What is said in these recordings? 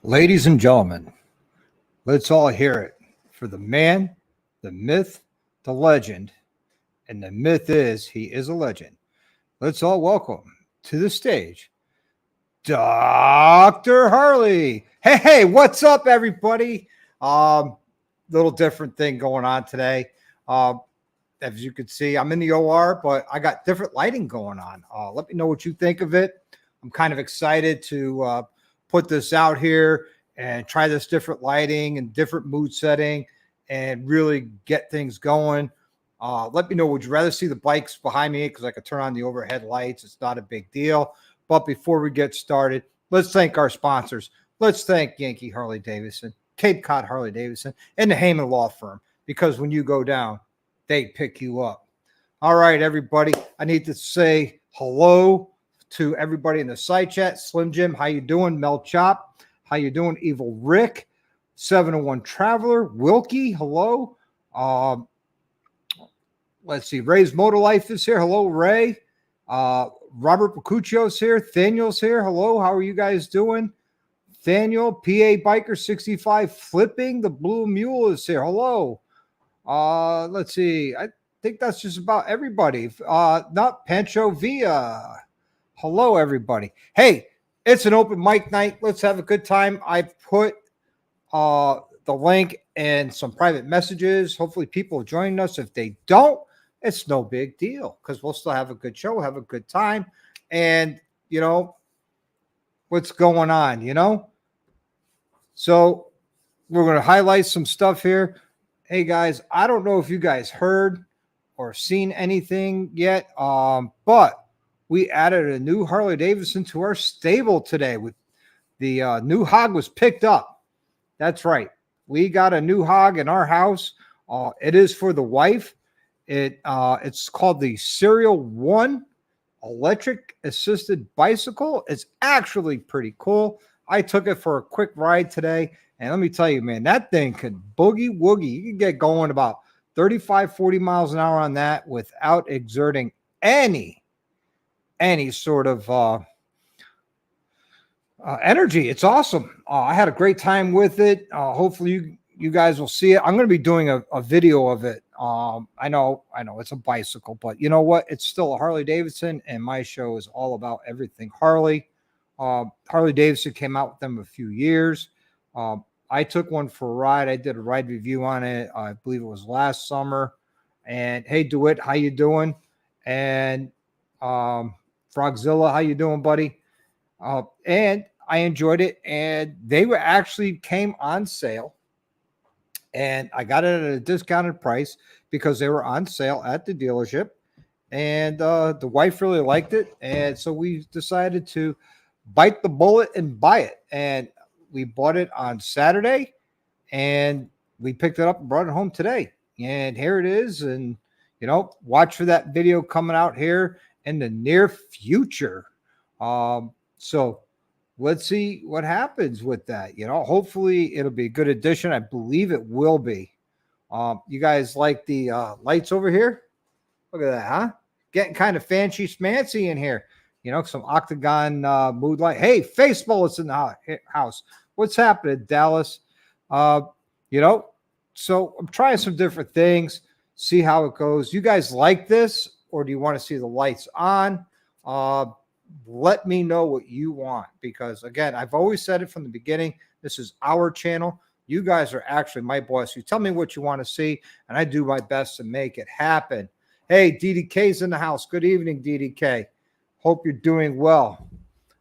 Ladies and gentlemen, let's all hear it for the man, the myth, the legend, and the myth is he is a legend. Let's all welcome to the stage Dr. Harley. Hey, what's up, everybody? Little different thing going on today. As you can see, I'm in the OR, but I got different lighting going on. Let me know what you think of it. I'm kind of excited to put this out here and try this different lighting and different mood setting and really get things going. Let me know, would you rather see the bikes behind me? Because I could turn on the overhead lights. It's not a big deal. But before we get started, let's thank our sponsors. Let's thank Yankee Harley Davidson, Cape Cod Harley Davidson, and the Heyman Law Firm. Because when you go down, they pick you up. All right, everybody. I need to say hello to everybody in the side chat. Slim Jim, how you doing? Mel Chop, how you doing? Evil Rick, 701 Traveler, Wilkie, hello. Let's see. Ray's Motor Life is here. Hello, Ray. Robert Bacuccio's here. Thaniel's here. Hello. How are you guys doing? Thaniel, PA Biker 65, Flipping the Blue Mule is here. Hello. Let's see. I think that's just about everybody. Not Pancho Villa. Hello, everybody. Hey, it's an open mic night. Let's have a good time. I've put the link in some private messages. Hopefully people are joining us. If they don't, it's no big deal because we'll still have a good show, have a good time. And, you know, what's going on, you know? So we're going to highlight some stuff here. Hey, guys, I don't know if you guys heard or seen anything yet, but we added a new Harley Davidson to our stable today. With the new hog was picked up. That's right. We got a new hog in our house. It is for the wife. It's called the Serial 1 electric assisted bicycle. It's actually pretty cool. I took it for a quick ride today. And let me tell you, man, that thing could boogie woogie. You can get going about 35, 40 miles an hour on that without exerting any sort of energy. It's awesome. I had a great time with it. Hopefully you guys will see it. I'm going to be doing a video of it. I know it's a bicycle, but you know what? It's still a Harley Davidson, and my show is all about everything Harley. Harley Davidson came out with them a few years. I took one for a ride. I did a ride review on it. I believe it was last summer. And hey, DeWitt, how you doing? And Frogzilla, how you doing, buddy? And I enjoyed it. And they were actually came on sale. And I got it at a discounted price because they were on sale at the dealership. And the wife really liked it. And so we decided to bite the bullet and buy it. And we bought it on Saturday. And we picked it up and brought it home today. And here it is. And, you know, watch for that video coming out here in the near future. So let's see what happens with that. You know, hopefully it'll be a good addition. I believe it will be. You guys like the lights over here? Look at that, huh? Getting kind of fancy schmancy in here. You know, some octagon mood light. Hey, face bullets in the house. What's happening, Dallas? You know, so I'm trying some different things, see how it goes. You guys like this, or do you want to see the lights on? Let me know what you want, because again, I've always said it from the beginning. This is our channel. You guys are actually my boss. You tell me what you want to see, and I do my best to make it happen. Hey, DDK's in the house. Good evening, DDK. Hope you're doing well.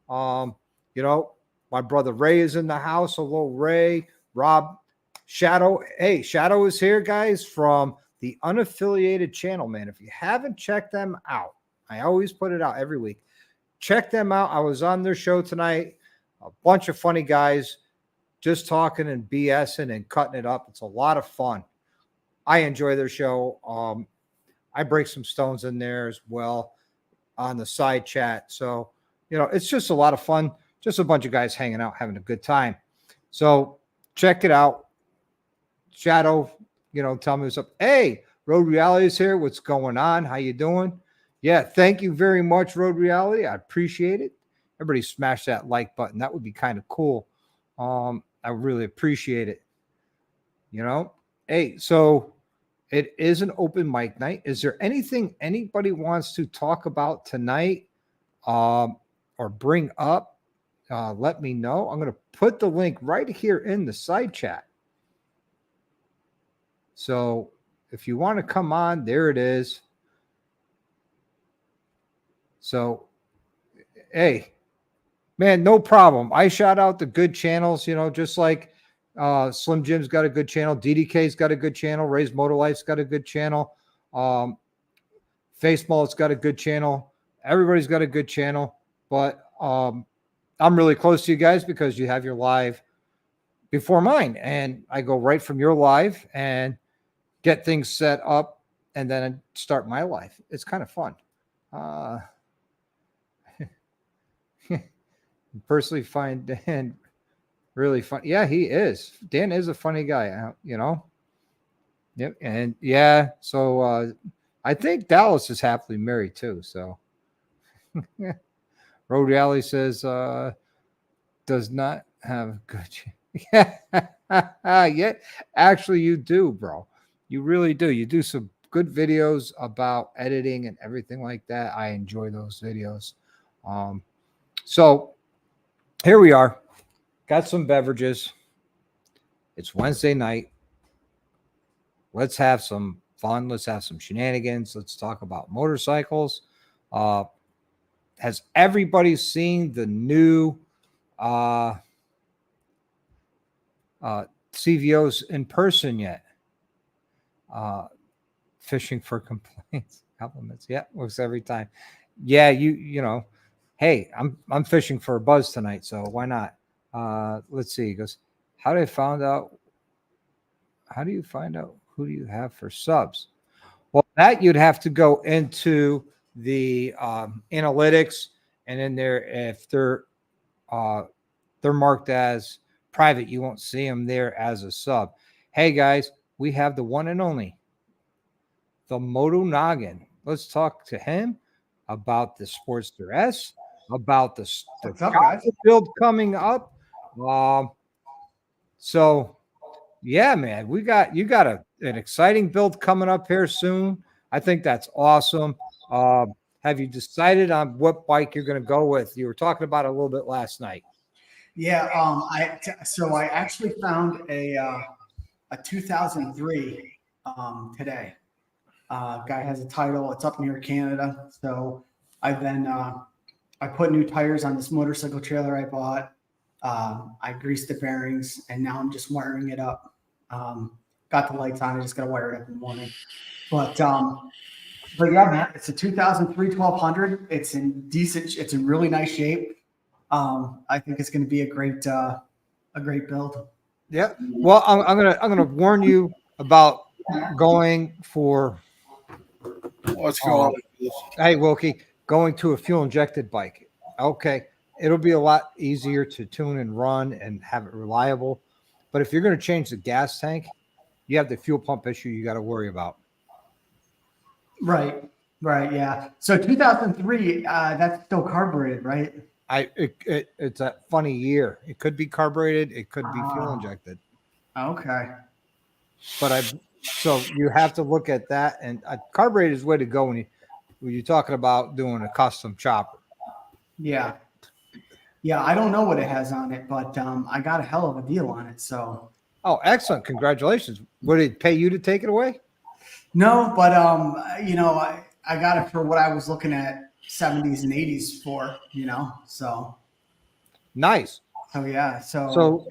You know, my brother Ray is in the house. Hello, Ray. Rob, Shadow. Hey, Shadow is here, guys, from the unaffiliated channel, man. If you haven't checked them out, I always put it out every week. Check them out. I was on their show tonight. A bunch of funny guys just talking and BSing and cutting it up. It's a lot of fun. I enjoy their show. I break some stones in there as well on the side chat. So, you know, it's just a lot of fun. Just a bunch of guys hanging out, having a good time. So check it out. Shadow, you know, tell me what's up. Hey, Road Reality is here. What's going on? How you doing? Yeah, thank you very much, Road Reality. I appreciate it. Everybody smash that like button. That would be kind of cool. I really appreciate it. Hey, so it is an open mic night. Is there anything anybody wants to talk about tonight, or bring up? Let me know. I'm going to put the link right here in the side chat. So if you want to come on, there it is. So, hey, man, no problem. I shout out the good channels, just like Slim Jim's got a good channel. DDK's got a good channel. Ray's Motor Life's got a good channel. Face Mullet's got a good channel. Everybody's got a good channel. But I'm really close to you guys because you have your live before mine. And I go right from your live and get things set up and then start my live. It's kind of fun. Personally find Dan really fun. Yeah, he is. Dan is a funny guy, Yep. And yeah, so I think Dallas is happily married too. So Road Rally says does not have good. Yeah, actually you do, bro. You really do. You do some good videos about editing and everything like that. I enjoy those videos. So here we are. Got some beverages. It's Wednesday night. Let's have some fun. Let's have some shenanigans. Let's talk about motorcycles. Has everybody seen the new CVOs in person yet? Fishing for complaints, compliments. Yeah, works every time. Yeah, hey, I'm fishing for a buzz tonight, so why not? Let's see. He goes, how do you find out who do you have for subs? Well, that you'd have to go into the analytics, and in there, if they're marked as private, you won't see them there as a sub. Hey guys, we have the one and only, the Moto Noggin. Let's talk to him about the Sportster S, about the build coming up. So yeah, man, you got an exciting build coming up here soon. I think that's awesome. Have you decided on what bike you're going to go with? You were talking about it a little bit last night. Yeah, I actually found a 2003 today. Guy has a title. It's up near Canada. So I put new tires on this motorcycle trailer I bought. I greased the bearings, and now I'm just wiring it up. Got the lights on. I just got to wire it up in the morning. But yeah, man, it's a 2003 1200. It's in really nice shape. I think it's going to be a great build. Yeah. Well, I'm gonna warn you about going for. What's going on? Hey, Wilkie, going to a fuel injected bike. Okay, it'll be a lot easier to tune and run and have it reliable. But if you're going to change the gas tank, you have the fuel pump issue you got to worry about. Right. Yeah. So 2003, that's still carbureted, right? It's a funny year. It could be carbureted. It could be fuel injected. Okay. But so you have to look at that, and carbureted is the way to go when you're talking about doing a custom chopper. Yeah. I don't know what it has on it, but I got a hell of a deal on it. So. Oh, excellent! Congratulations. Would it pay you to take it away? No, but I got it for what I was looking at 70s and 80s for, so. Nice. Oh yeah. So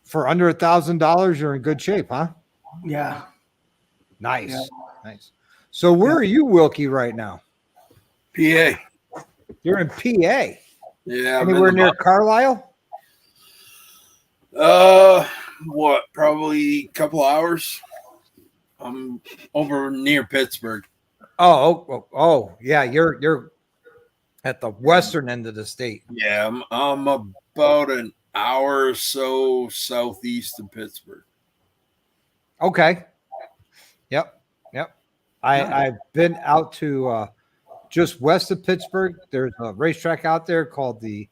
for under $1,000, you're in good shape, huh? Yeah. Nice. Yeah. Nice. So where are you, Wilkie, right now? PA. You're in PA. Yeah. Anywhere near Carlisle? Probably a couple hours. I'm over near Pittsburgh. Oh, yeah. You're at the western end of the state. Yeah, I'm about an hour or so southeast of Pittsburgh. Okay. Yep. I've been out to just west of Pittsburgh. There's a racetrack out there called the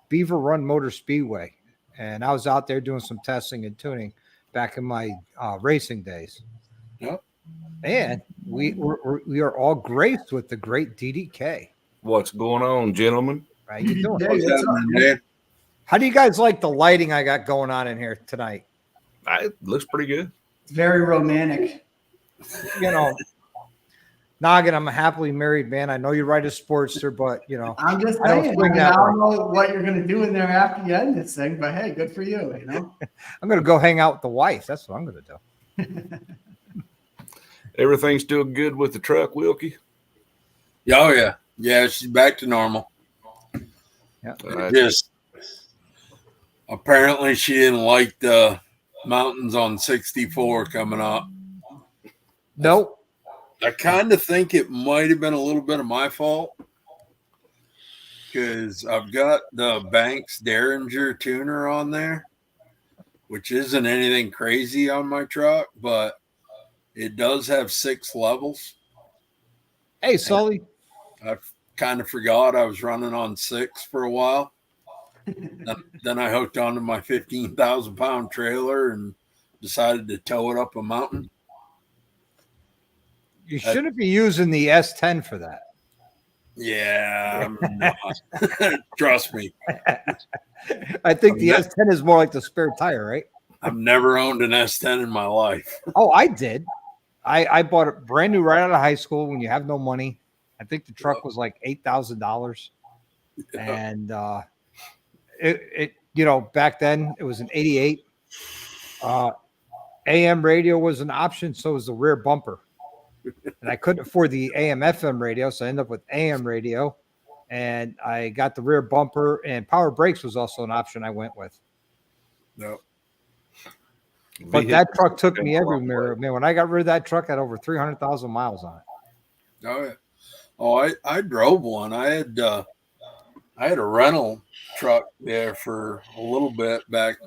Beaver Run Motor Speedway, and I was out there doing some testing and tuning back in my racing days. Yep. And we are all graced with the great DDK. What's going on, gentlemen? How you doing? Hey, What's what's up, happening, man? Dan? How do you guys like the lighting I got going on in here tonight? It looks pretty good. It's very romantic. You know, Noggin, I'm a happily married man. I know you ride a Sportster, but you know, I'm just I don't saying. swing I that don't know what you're going to do in there after you end this thing, but hey, good for you. You know. I'm gonna go hang out with the wife. That's what I'm gonna do. Everything's still good with the truck, Wilkie? Oh yeah, yeah. She's back to normal. Yeah. Just apparently she didn't like the mountains on 64 coming up. Nope. I kind of think it might have been a little bit of my fault because I've got the Banks Derringer tuner on there, which isn't anything crazy on my truck, but it does have 6 levels. Hey, Sully. I kind of forgot I was running on 6 for a while. Then I hooked onto my 15,000 pound trailer and decided to tow it up a mountain. You shouldn't be using the S10 for that. Yeah, I'm not. Trust me. I think the S10 is more like the spare tire, right? I've never owned an S10 in my life. Oh, I did. I bought it brand new right out of high school when you have no money. I think the truck was like $8,000. And it you know, back then it was an 88. AM radio was an option, so was the rear bumper. And I couldn't afford the AM FM radio, so I ended up with AM radio. And I got the rear bumper, and power brakes was also an option I went with. No. But that truck took me everywhere. Man, when I got rid of that truck, I had over 300,000 miles on it. Oh yeah. Oh, I drove one. I had a rental truck there for a little bit back.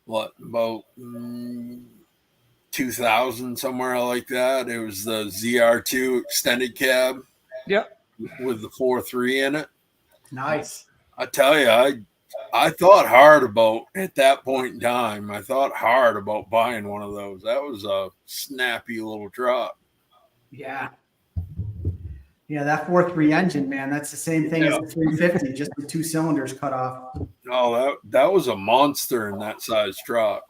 About 2000, somewhere like that. It was the ZR2 extended cab. Yep. With the 4.3 in it. Nice. I tell you, I thought hard about at that point in time. I thought hard about buying one of those. That was a snappy little truck. Yeah. Yeah, that 4.3 engine, man, that's the same thing as the 350, just with 2 cylinders cut off. Oh, that was a monster in that size truck.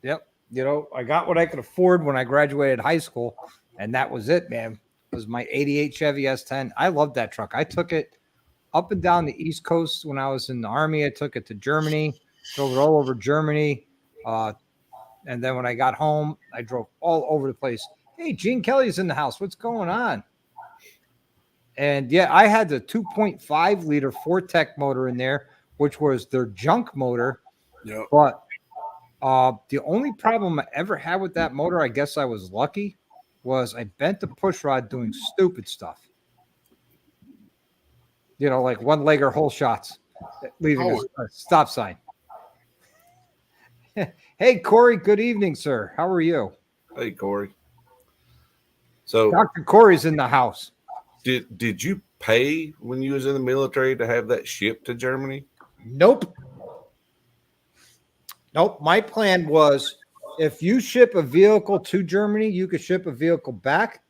Yep. You know, I got what I could afford when I graduated high school, and that was it, man. It was my 88 Chevy S10. I loved that truck. I took it up and down the East Coast when I was in the Army. I took it to Germany, drove it all over Germany. And then when I got home, I drove all over the place. Hey, Gene Kelly's in the house. What's going on? And yeah, I had the 2.5 liter Fortec motor in there, which was their junk motor. Yep. But the only problem I ever had with that motor, I guess I was lucky, was I bent the push rod doing stupid stuff. You know, like one-legger hole shots, leaving a stop sign. Hey, Corey, good evening, sir. How are you? Hey, Corey. So Dr. Corey's in the house. did you pay when you was in the military to have that shipped to Germany? Nope. My plan was if you ship a vehicle to Germany, you could ship a vehicle back.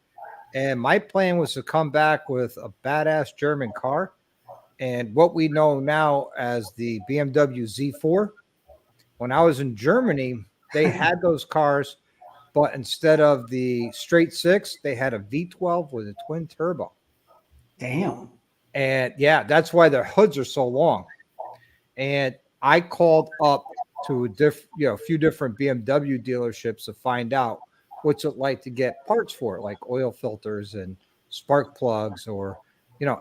And my plan was to come back with a badass German car. And what we know now as the BMW Z4. When I was in Germany, they had those cars, but instead of the straight 6, they had a V12 with a twin turbo. Damn. And yeah, that's why their hoods are so long. And I called up to a few different BMW dealerships to find out what's it like to get parts for it, like oil filters and spark plugs or,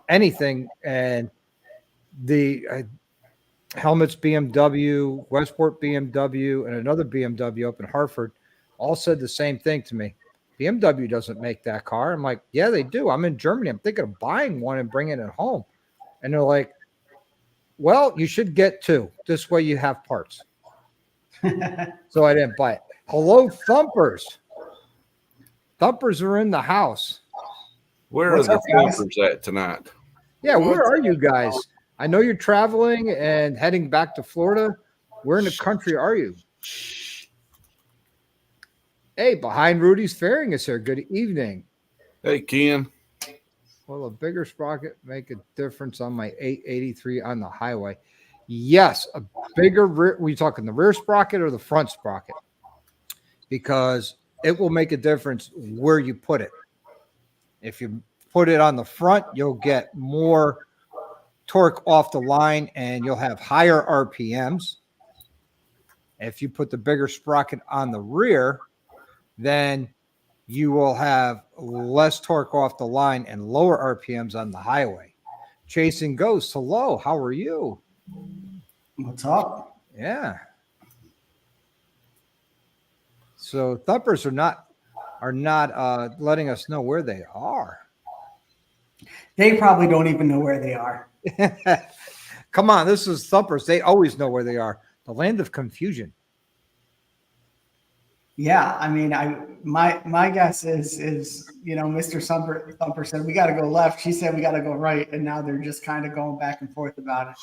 anything. And the Helmets BMW, Westport BMW, and another BMW up in Hartford all said the same thing to me. BMW doesn't make that car. I'm like, yeah, they do. I'm in Germany. I'm thinking of buying one and bringing it home. And they're like, well, you should get 2. This way you have parts. So I didn't buy it. Hello, Thumpers. Thumpers are in the house. Where What's are up, the guys? Thumpers at tonight? Yeah, where are you guys? I know you're traveling and heading back to Florida. Where in the country are you? Hey, behind Rudy's Fairing is here. Good evening. Hey, Ken. Will a bigger sprocket make a difference on my 883 on the highway? Yes, a bigger rear. We talking the rear sprocket or the front sprocket? Because it will make a difference where you put it. If you put it on the front, you'll get more torque off the line and you'll have higher RPMs. If you put the bigger sprocket on the rear, then you will have less torque off the line and lower RPMs on the highway. Chasing Ghost, hello, how are you? What's up? Yeah. So thumpers are not letting us know where they are. They probably don't even know where they are. Come on, this is thumpers. They always know where they are. The land of confusion. Yeah, I mean, my guess is Mr. Thumper said we got to go left. She said we got to go right, and now they're just kind of going back and forth about it.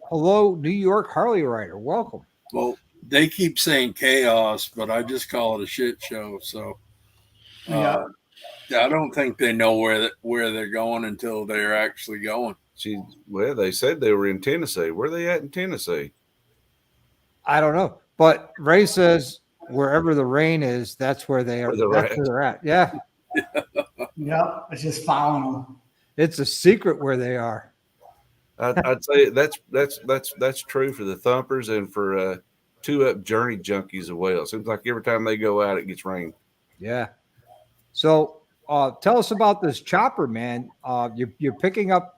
Hello, New York Harley rider. Welcome. Well, they keep saying chaos, but I just call it a shit show. So, Yeah. I don't think they know where they're going until they're actually going. Well, they said they were in Tennessee. Where are they at in Tennessee? I don't know, but Ray says wherever the rain is, that's where they are. That's where they're at. Yeah. Yep. It's just following them. It's a secret where they are. I'd say that's true for the thumpers and for 2-Up journey junkies as well. It seems like every time they go out, it gets rain. Yeah. So tell us about this chopper, man. You're picking up.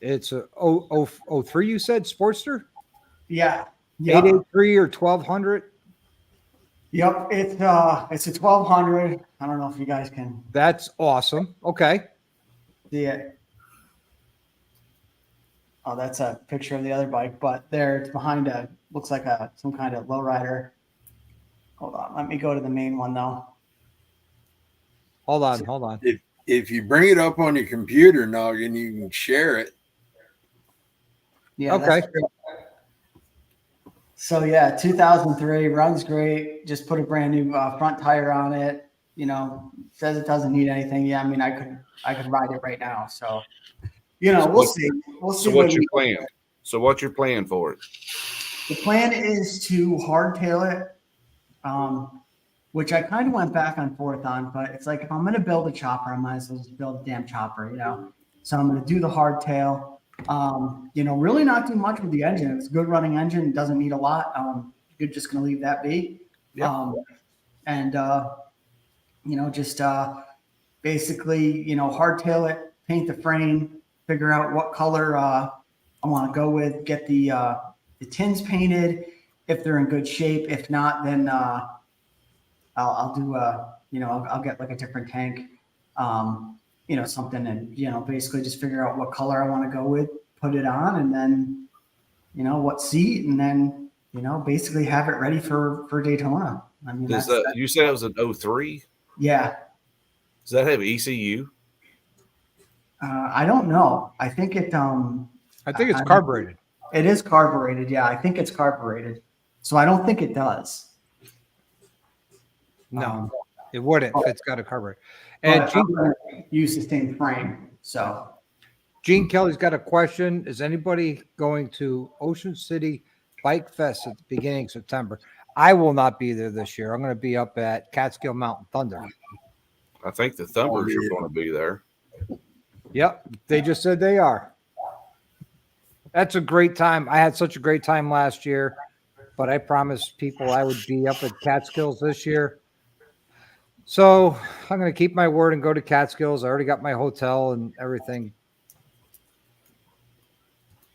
It's a 003, you said, Sportster? Yeah. Yep. 883 or 1200? Yep. It's a 1200. I don't know if you guys can That's awesome. Okay. see it. Oh, that's a picture of the other bike, but there it's behind looks like some kind of lowrider. Hold on. Let me go to the main one though. Hold on. If you bring it up on your computer, Noggin, you can share it. Yeah. Okay. So yeah, 2003 runs great. Just put a brand new front tire on it. Says it doesn't need anything. Yeah, I mean, I could ride it right now. So, we'll see. We'll see. So what's your plan? So what's your plan for it? The plan is to hardtail it, which I kind of went back and forth on. But it's like if I'm going to build a chopper, I might as well just build a damn chopper. So I'm going to do the hardtail. Really not do much with the engine. It's a good running engine. It doesn't need a lot. You're just going to leave that be. Yeah. Just basically, hardtail it, paint the frame, figure out what color I want to go with, get the tins painted if they're in good shape. If not, then I'll do I'll get like a different tank. Something and, basically just figure out what color I want to go with, put it on, and then, what seat, and then, basically have it ready for Daytona. I mean, you said it was an 03? Yeah. Does that have ECU? I don't know. I think it, I think it's carbureted. It is carbureted. Yeah. I think it's carbureted. So I don't think it does. No, it wouldn't if it's got a carburetor. And use the same frame. So Gene Kelly's got a question. Is anybody going to Ocean City Bike Fest at the beginning of September? I will not be there this year. I'm going to be up at Catskill Mountain Thunder. I think the thumpers are going to be there. Yep. They just said they are. That's a great time. I had such a great time last year, but I promised people I would be up at Catskills this year. So I'm going to keep my word and go to Catskills. I already got my hotel and everything.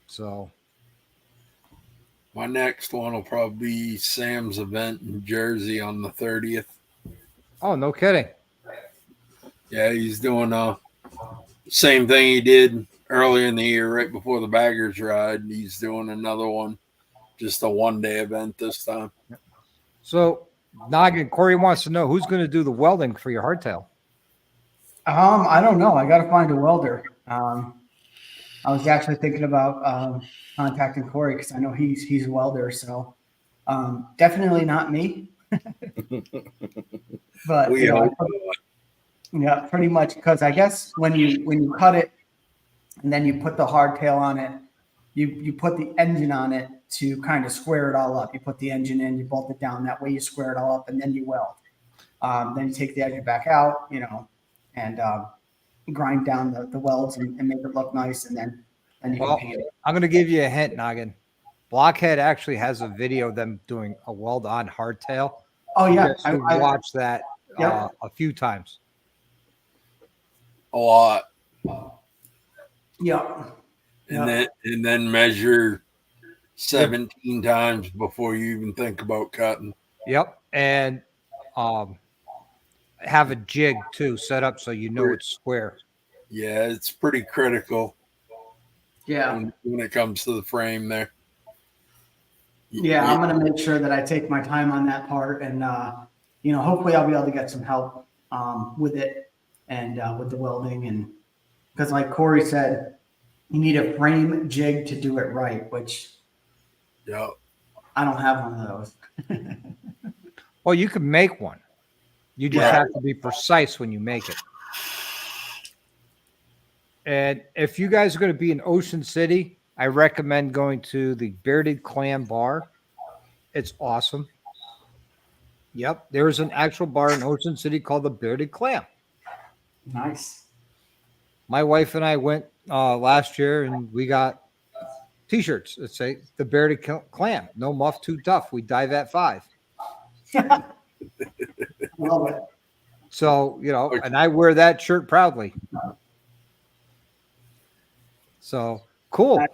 So My next one will probably be Sam's event in Jersey on the 30th. Oh, no kidding. Yeah, he's doing same thing he did earlier in the year, right before the baggers ride. He's doing another one, just a one-day event this time. So Noggin, Corey wants to know who's going to do the welding for your hardtail. I don't know. I got to find a welder. I was actually thinking about contacting Corey because I know he's a welder. So definitely not me, but We hope. yeah, pretty much because I guess when you cut it and then you put the hardtail on it, you put the engine on it to kind of square it all up. You put the engine in, you bolt it down. That way you square it all up, and then you weld. Then you take the engine back out, and grind down the welds and make it look nice, and then you can Well, paint it. I'm going to give you a hint, Noggin. Blockhead actually has a video of them doing a weld on hardtail. Oh yeah, Yes, we've watched that Yep. a few times. A lot. Yeah. And then measure 17 times before you even think about cutting. Yep, and have a jig too set up so you know it's square. Yeah, it's pretty critical. Yeah. When it comes to the frame there. Yeah, I'm gonna make sure that I take my time on that part, and hopefully I'll be able to get some help with it and with the welding, and because like Corey said, you need a frame jig to do it right, which I don't have one of those. Well, you can make one. You just have to be precise when you make it. And if you guys are going to be in Ocean City, I recommend going to the Bearded Clam Bar. It's awesome. Yep, there's an actual bar in Ocean City called the Bearded Clam. Nice. My wife and I went last year, and we got T-shirts that say the Bearded Clam. No muff, too tough. We dive at 5. Love it. So, and I wear that shirt proudly. So cool.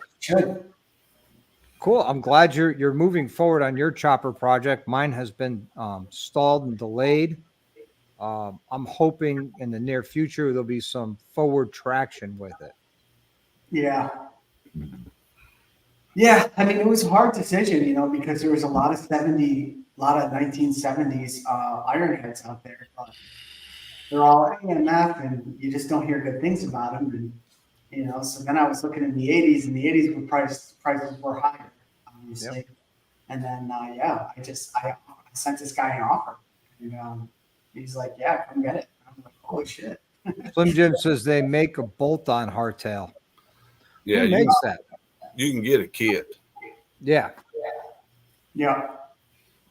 Cool. I'm glad you're moving forward on your chopper project. Mine has been stalled and delayed. I'm hoping in the near future there'll be some forward traction with it. Yeah. Yeah, I mean, it was a hard decision, because there was a lot of 1970s ironheads out there. But they're all AMF, and you just don't hear good things about them. And so then I was looking in the 80s, and the 80s were prices were higher, obviously. Yep. And then I sent this guy an offer, and he's like, "Yeah, come get it." I'm like, "Holy shit!" Slim Jim says they make a bolt-on hardtail. Yeah, who makes that? You can get a kit. Yeah. Yeah.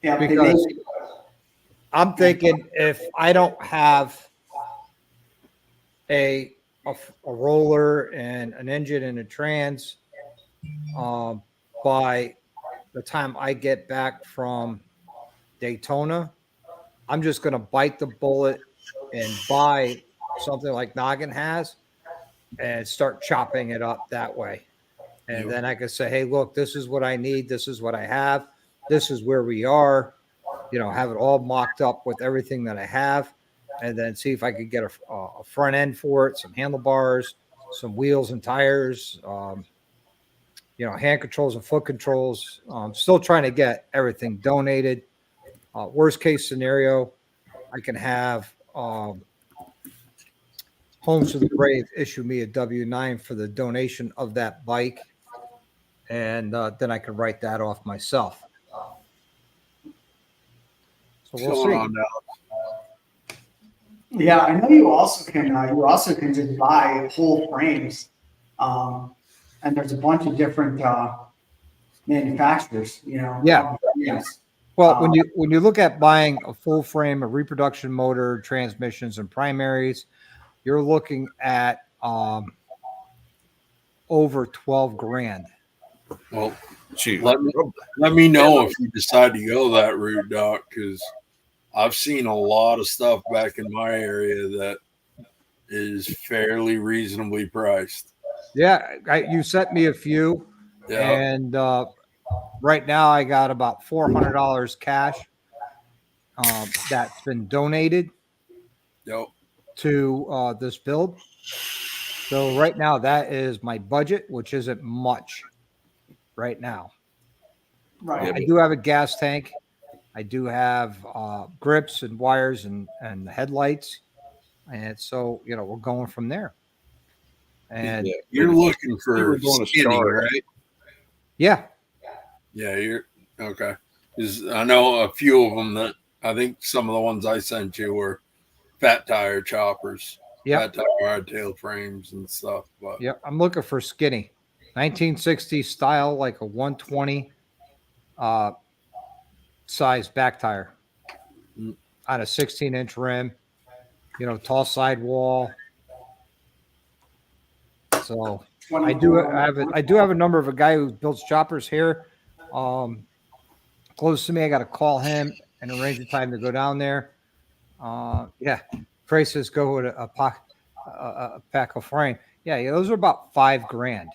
Yeah. Because I'm thinking if I don't have a roller and an engine and a trans by the time I get back from Daytona, I'm just going to bite the bullet and buy something like Noggin has and start chopping it up that way. And then I can say, hey, look, this is what I need. This is what I have. This is where we are, have it all mocked up with everything that I have. And then see if I could get a front end for it, some handlebars, some wheels and tires, hand controls and foot controls. Still trying to get everything donated. Worst case scenario, I can have Homes to the Brave issue me a W-9 for the donation of that bike. And then I can write that off myself. So we'll see. Yeah, I know you also can just buy whole frames, and there's a bunch of different manufacturers. Yeah. Yes. Well, when you look at buying a full frame, a reproduction motor, transmissions, and primaries, you're looking at over 12 grand. Well, let me know if you decide to go that route, Doc, because I've seen a lot of stuff back in my area that is fairly reasonably priced. Yeah, you sent me a few, and right now I got about $400 cash that's been donated to this build. So right now that is my budget, which isn't much right now. Right. I do have a gas tank. I do have grips and wires and headlights. And so, we're going from there. And Yeah, You're looking we for were going to skinny, start. right? yeah, Yeah, you're okay. 'Cause I know a few of them that I think some of the ones I sent you were fat tire choppers, yep, fat tire hardtail frames and stuff. But yep. I'm looking for skinny, 1960 style, like a 120 uh, size back tire Mm. on a 16-inch rim. Tall sidewall. So I do have a number of a guy who builds choppers here, close to me. I got to call him and arrange a time to go down there. Yeah, prices go with a pack of frame. Yeah, those are about $5,000,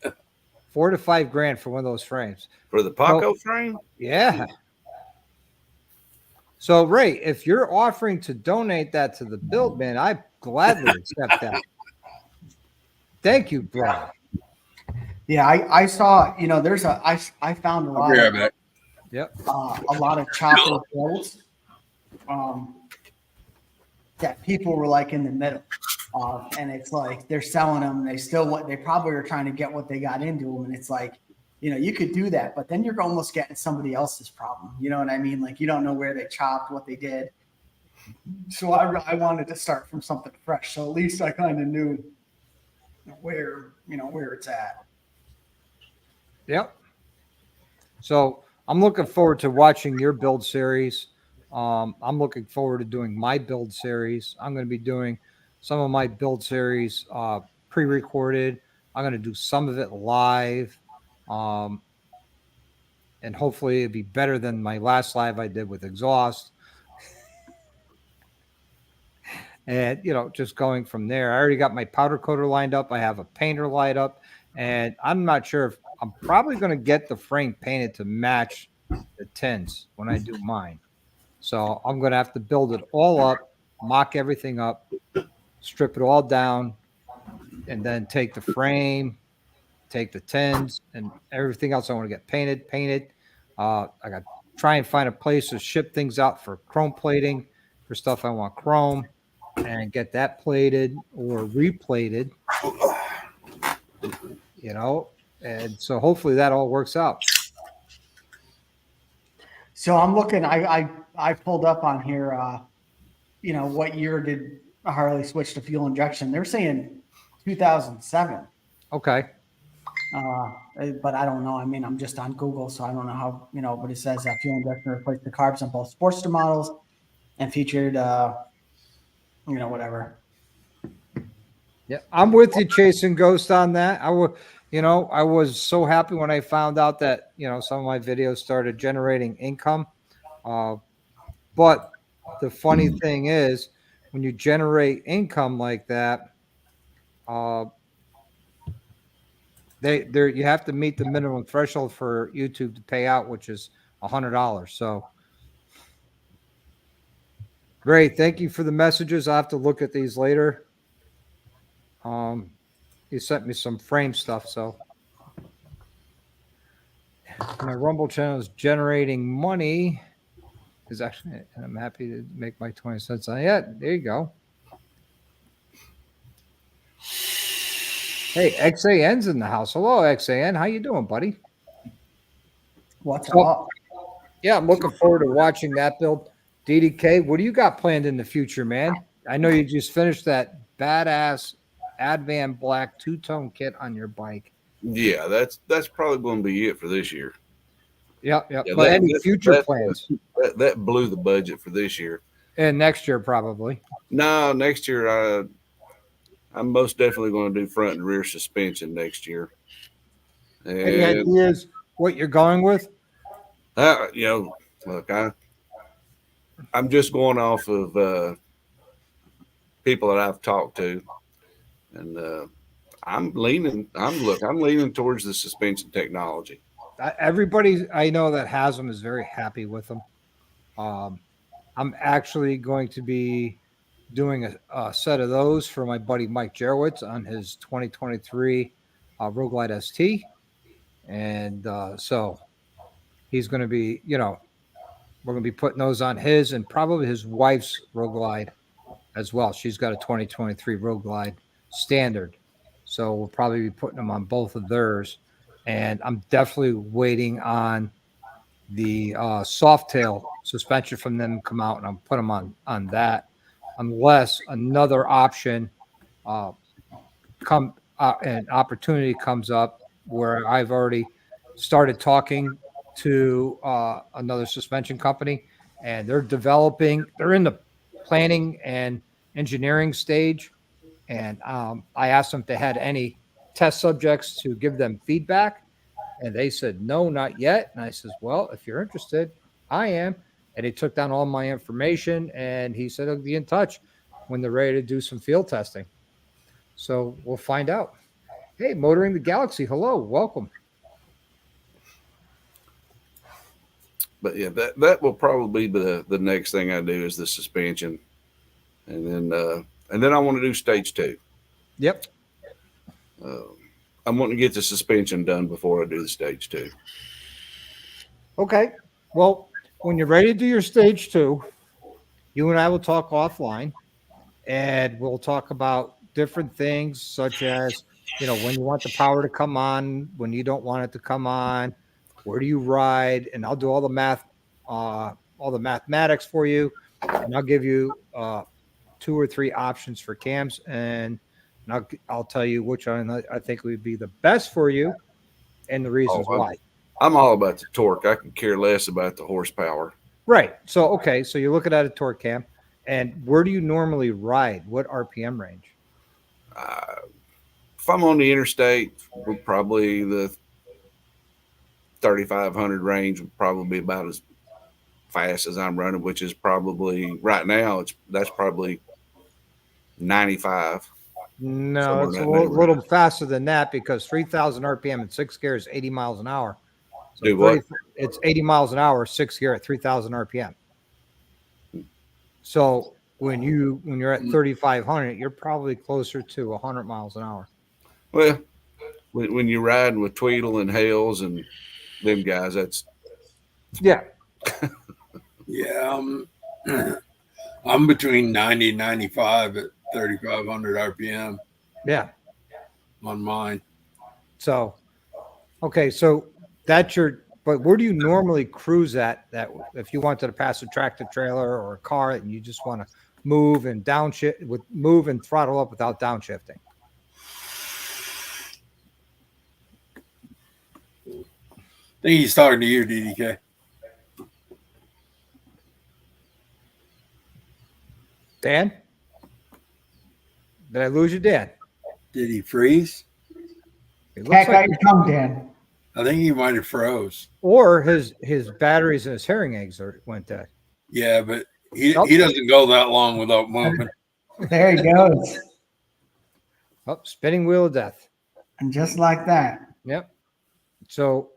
$4 to $5,000 for one of those frames. For the Paco frame? Yeah. So Ray, if you're offering to donate that to the build, man, I gladly accept that. Thank you, brother. Yeah, I saw, I found a I'll lot be right of back. Yep. a lot of chopper builds that people were like in the middle. And it's like they're selling them. They probably are trying to get what they got into them. And it's like, you could do that, but then you're almost getting somebody else's problem. You know what I mean? Like you don't know where they chopped, what they did. So I wanted to start from something fresh. So at least I kind of knew where it's at. Yep. So I'm looking forward to watching your build series. I'm looking forward to doing my build series. I'm going to be doing some of my build series pre-recorded. I'm going to do some of it live. And hopefully it'll be better than my last live I did with exhaust. And, just going from there. I already got my powder coater lined up. I have a painter lined up. And I'm not sure if I'm probably going to get the frame painted to match the tins when I do mine. So I'm going to have to build it all up, mock everything up, strip it all down, and then take the frame, take the tins, and everything else I want to get painted. I got to try and find a place to ship things out for chrome plating for stuff I want chrome and get that plated or replated, and so hopefully that all works out. So I'm looking, I pulled up on here, what year did Harley switch to fuel injection? They're saying 2007. Okay. But I don't know. I mean, I'm just on Google, so I don't know how, but it says fuel injection replaced the carbs on both Sportster models and featured, whatever. Yeah, I'm with you, Chasing Ghost, on that. I was so happy when I found out that, some of my videos started generating income. But the funny thing is, when you generate income like that, you have to meet the minimum threshold for YouTube to pay out, which is $100. So, great. Thank you for the messages. I'll have to look at these later. He sent me some frame stuff, so my Rumble channel is generating money. Is actually, and I'm happy to make my 20 cents on it. There you go. Hey, XAN's in the house. Hello, XAN. How you doing, buddy? What's up? Yeah, I'm looking forward to watching that build. DDK, what do you got planned in the future, man? I know you just finished that badass Advan Black two-tone kit on your bike. Yeah, that's probably going to be it for this year. Yep. Yeah, but any future plans? That blew the budget for this year. And next year, probably. No, next year I'm most definitely going to do front and rear suspension next year. And any ideas what you're going with? Look, I'm just going off of people that I've talked to, and I'm leaning towards the suspension technology. Everybody I know that has them is very happy with them. I'm actually going to be doing a set of those for my buddy Mike Jerowitz on his 2023 Rogue Glide ST. And so he's going to be, we're going to be putting those on his and probably his wife's Rogue Glide as well. She's got a 2023 Rogue Glide standard. So we'll probably be putting them on both of theirs. And I'm definitely waiting on the soft tail suspension from them to come out, and I'll put them on that, unless another option an opportunity comes up where I've already started talking to another suspension company, and they're in the planning and engineering stage. And I asked them if they had any test subjects to give them feedback. And they said, no, not yet. And I says, well, if you're interested, I am. And he took down all my information, and he said he'll be in touch when they're ready to do some field testing. So we'll find out. Hey, Motoring the Galaxy, hello, welcome. But yeah, that will probably be the next thing I do is the suspension, and then I want to do stage 2. Yep. I'm wanting to get the suspension done before I do the stage 2. Okay. Well, when you're ready to do your stage 2, you and I will talk offline, and we'll talk about different things such as, when you want the power to come on, when you don't want it to come on, where do you ride, and I'll do all the math, all the mathematics for you, and I'll give you 2 or 3 options for cams, and I'll tell you which one I think would be the best for you and the reasons why. I'm all about the torque. I can care less about the horsepower. Right. So, okay. So you're looking at a torque cam, and where do you normally ride? What RPM range? If I'm on the interstate, we're probably the 3,500 range would probably be about as fast as I'm running, which is probably right now. That's probably 95. No, it's a little faster than that, because 3,000 RPM in 6th gear is 80 miles an hour. So do what? It's 80 miles an hour, 6th gear at 3,000 RPM. So when you're at 3,500, you're probably closer to 100 miles an hour. Well, when you're riding with Tweedle and Hales and them guys, that's yeah. Yeah, I'm between 90 and 95 at 3,500 RPM. Yeah, on mine. So, okay, so that's but where do you normally cruise at? That if you wanted to pass a tractor trailer or a car and you just want to move and move and throttle up without downshifting? I think he's talking to you, DDK. Dan? Did I lose you, Dan? Did he freeze? Heck out your tongue, Dan. I think he might have froze. Or his batteries and his hearing aids went dead. Yeah, but he doesn't go that long without moving. There he goes. Oh, spinning wheel of death. And just like that. Yep. So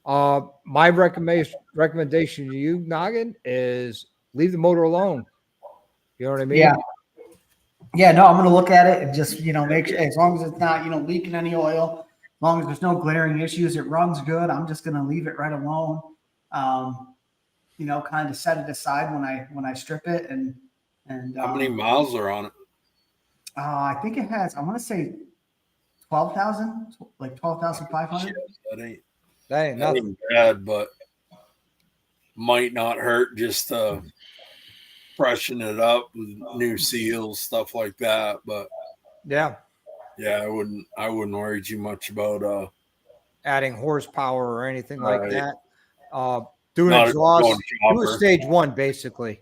my recommendation to you, Noggin, is leave the motor alone. You know what I mean? Yeah. Yeah, no, I'm going to look at it and just, make sure, as long as it's not, leaking any oil, as long as there's no glaring issues, it runs good. I'm just going to leave it right alone. Kind of set it aside when I strip it and how many miles are on it? I think it has, I want to say 12,000, like 12,500. That ain't nothing bad, but might not hurt just to freshen it up with new seals, stuff like that. But yeah, I wouldn't worry too much about adding horsepower or anything like that. Do an Not exhaust, do a stage 1 basically.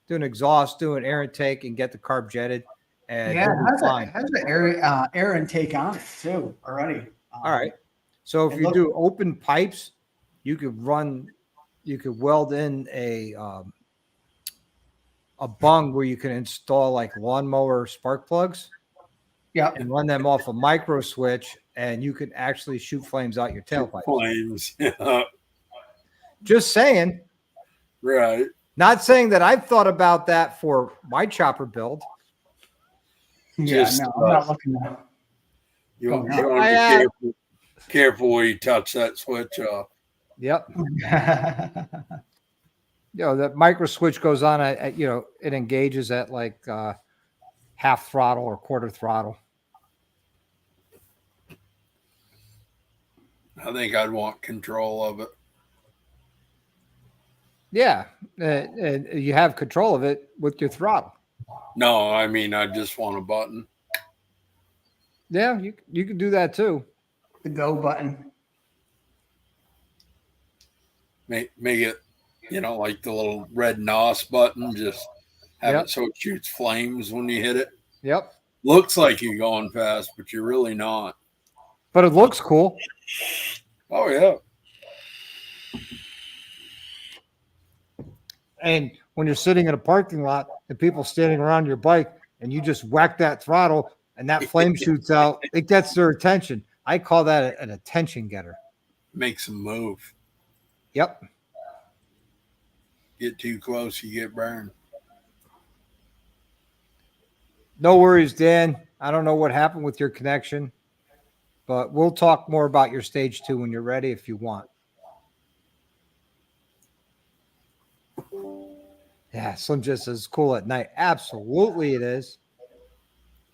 Do an exhaust, do an air intake, and get the carb jetted. And yeah, it has an air intake on it too already. All right. So if you do open pipes, you could weld in a bung where you can install like lawnmower spark plugs. Yeah. And run them off a micro switch, and you can actually shoot flames out your tailpipe. Flames. Yeah. Just saying. Right. Not saying that I've thought about that for my chopper build. Yeah, no, I'm not looking at it. You want to be careful where you touch that switch off. Yep. That micro switch goes on at it engages at like half throttle or quarter throttle. I think I'd want control of it. Yeah, you have control of it with your throttle. No, I mean, I just want a button. Yeah, you can do that too. The go button. Make it, like the little red NOS button. Just have Yep. it so it shoots flames when you hit it. Yep. Looks like you're going fast, but you're really not. But it looks cool. Oh, yeah. And when you're sitting in a parking lot and people standing around your bike and you just whack that throttle and that flame shoots out, it gets their attention. I call that an attention getter. Makes them move. Yep. Get too close, you get burned. No worries, Dan. I don't know what happened with your connection, but we'll talk more about your stage 2 when you're ready if you want. Yeah, Slim just says cool at night. Absolutely it is.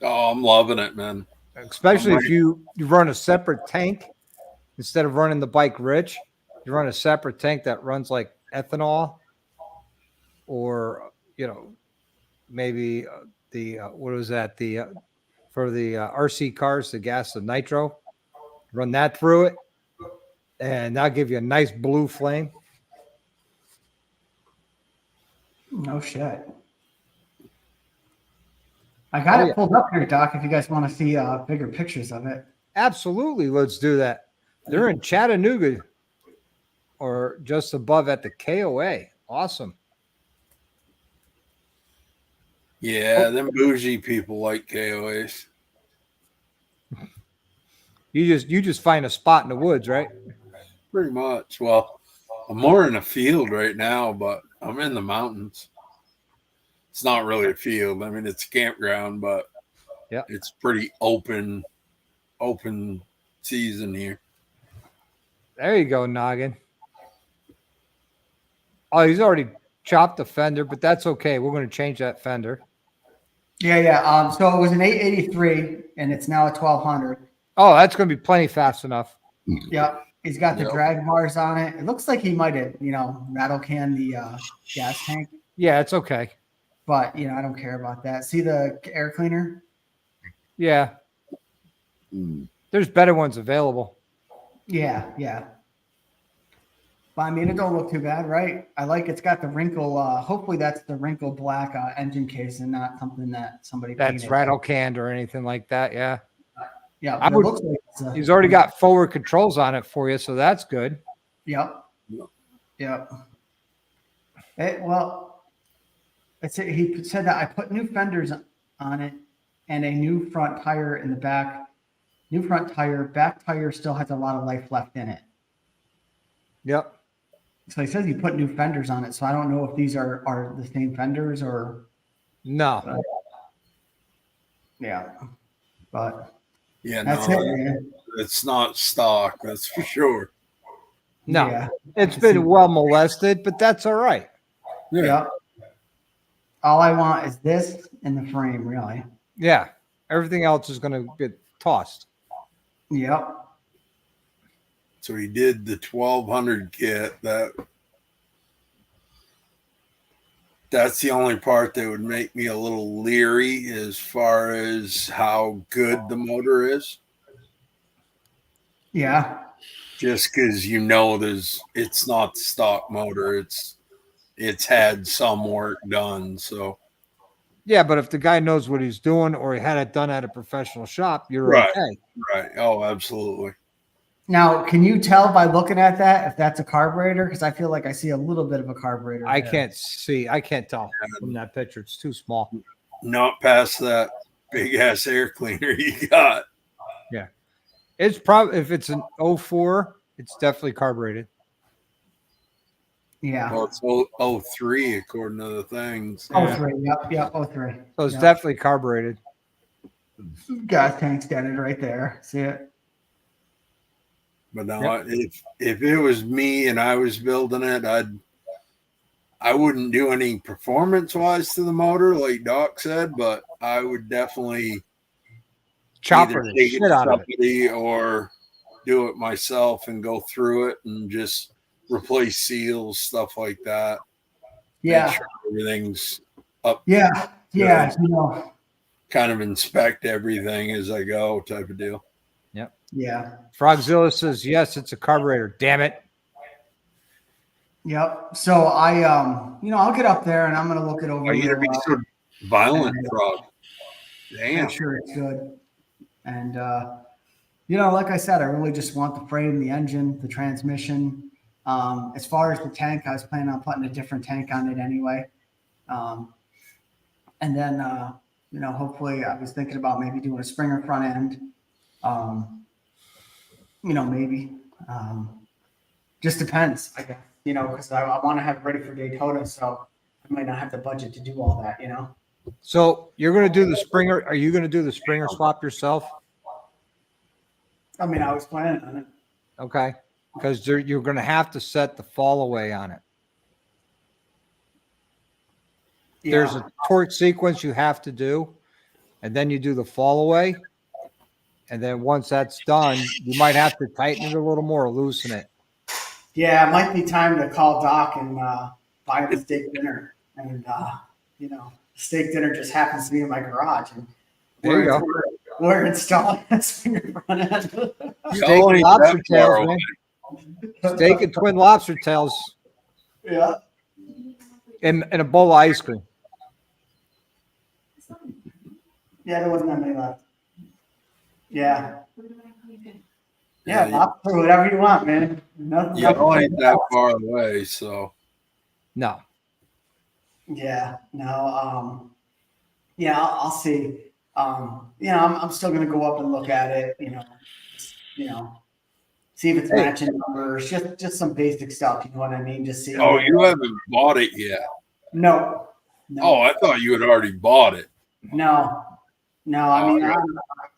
Oh, I'm loving it, man. Especially if you run a separate tank instead of running the bike rich, you run a separate tank that runs like ethanol or, maybe what was that? For the RC cars, the gas, the nitro, run that through it and that'll give you a nice blue flame. No shit. I got it pulled up here, Doc, if you guys want to see bigger pictures of it. Absolutely. Let's do that. They're in Chattanooga or just above at the KOA. Awesome. Yeah, them bougie people like KOAs. You just find a spot in the woods, right? Pretty much. Well, I'm more in a field right now, but I'm in the mountains. It's not really a field. I mean, it's a campground, but it's pretty open season here. There you go, Noggin. Oh, he's already chopped the fender, but that's okay. We're going to change that fender. Yeah. So it was an 883 and it's now a 1200. Oh, that's going to be plenty fast enough. Yep. He's got the drag bars on it. It looks like he might have, rattle can the gas tank. Yeah, it's okay. But, I don't care about that. See the air cleaner? Yeah. There's better ones available. Yeah. But I mean, it don't look too bad, right? I like it's got the wrinkle. Hopefully that's the wrinkle black engine case and not something that somebody that's rattle canned or anything like that. Yeah. Yeah. It looks like he's already got forward controls on it for you, so that's good. Yep. He said that I put new fenders on it and a new front tire in the back. New front tire, back tire still has a lot of life left in it. Yep. So he says he put new fenders on it. So I don't know if these are the same fenders or no. But that's it. Man. It's not stock, that's for sure. No, it's been well molested, but that's all right. Yeah. All I want is this in the frame, really. Yeah. Everything else is going to get tossed. Yep. So he did the 1200 kit. That's the only part that would make me a little leery as far as how good the motor is. Yeah. Just because it's not the stock motor. It's had some work done. So yeah, but if the guy knows what he's doing or he had it done at a professional shop, you're okay. Right. Oh, absolutely. Now, can you tell by looking at that if that's a carburetor? Because I feel like I see a little bit of a carburetor. I can't tell from that picture. It's too small. Not past that big ass air cleaner you got. Yeah. It's probably, if it's an 04, it's definitely carbureted. Yeah. Well, it's 03 according to the things. 03. Yep. 03. So it's definitely carbureted. Gas tank standard right there. See it? But no, if it was me and I was building it, I wouldn't do any performance wise to the motor, like Doc said, but I would definitely chopper the shit out of it, or do it myself and go through it and just replace seals, stuff like that. Yeah. Make sure everything's up. Yeah. Yeah. Good. You know. Kind of inspect everything as I go, type of deal. Yep. Yeah. Frogzilla says yes, it's a carburetor. Damn it. Yep. So I'll get up there and I'm gonna look it over. Are you gonna be so violent, Frog? Damn. Make sure it's good. And like I said, I really just want the frame, the engine, the transmission. As far as the tank, I was planning on putting a different tank on it anyway. And then hopefully I was thinking about maybe doing a Springer front end. Maybe. Just depends, I guess. Because I want to have it ready for Daytona, so I might not have the budget to do all that. So you're going to do the Springer. Are you going to do the Springer swap yourself? I mean, I was planning on it. Okay. Because you're going to have to set the fall away on it. Yeah. There's a torque sequence you have to do, and then you do the fall away. And then once that's done, you might have to tighten it a little more, loosen it. Yeah, it might be time to call Doc and buy the steak dinner. And, steak dinner just happens to be in my garage. And there you go. We're installing a Springer front end. Steak and lobster tails, man. Steak and twin lobster tails. Yeah. And a bowl of ice cream. Yeah, there wasn't that many left. Yeah. Yeah, lobster, whatever you want, man. Nothing. Ain't that far away, so. No. Yeah, no. I'll see. I'm still gonna go up and look at it. See if it's matching numbers. Just some basic stuff. You know what I mean? Just see. Oh, you haven't bought it yet? No. Oh, I thought you had already bought it. No. I mean,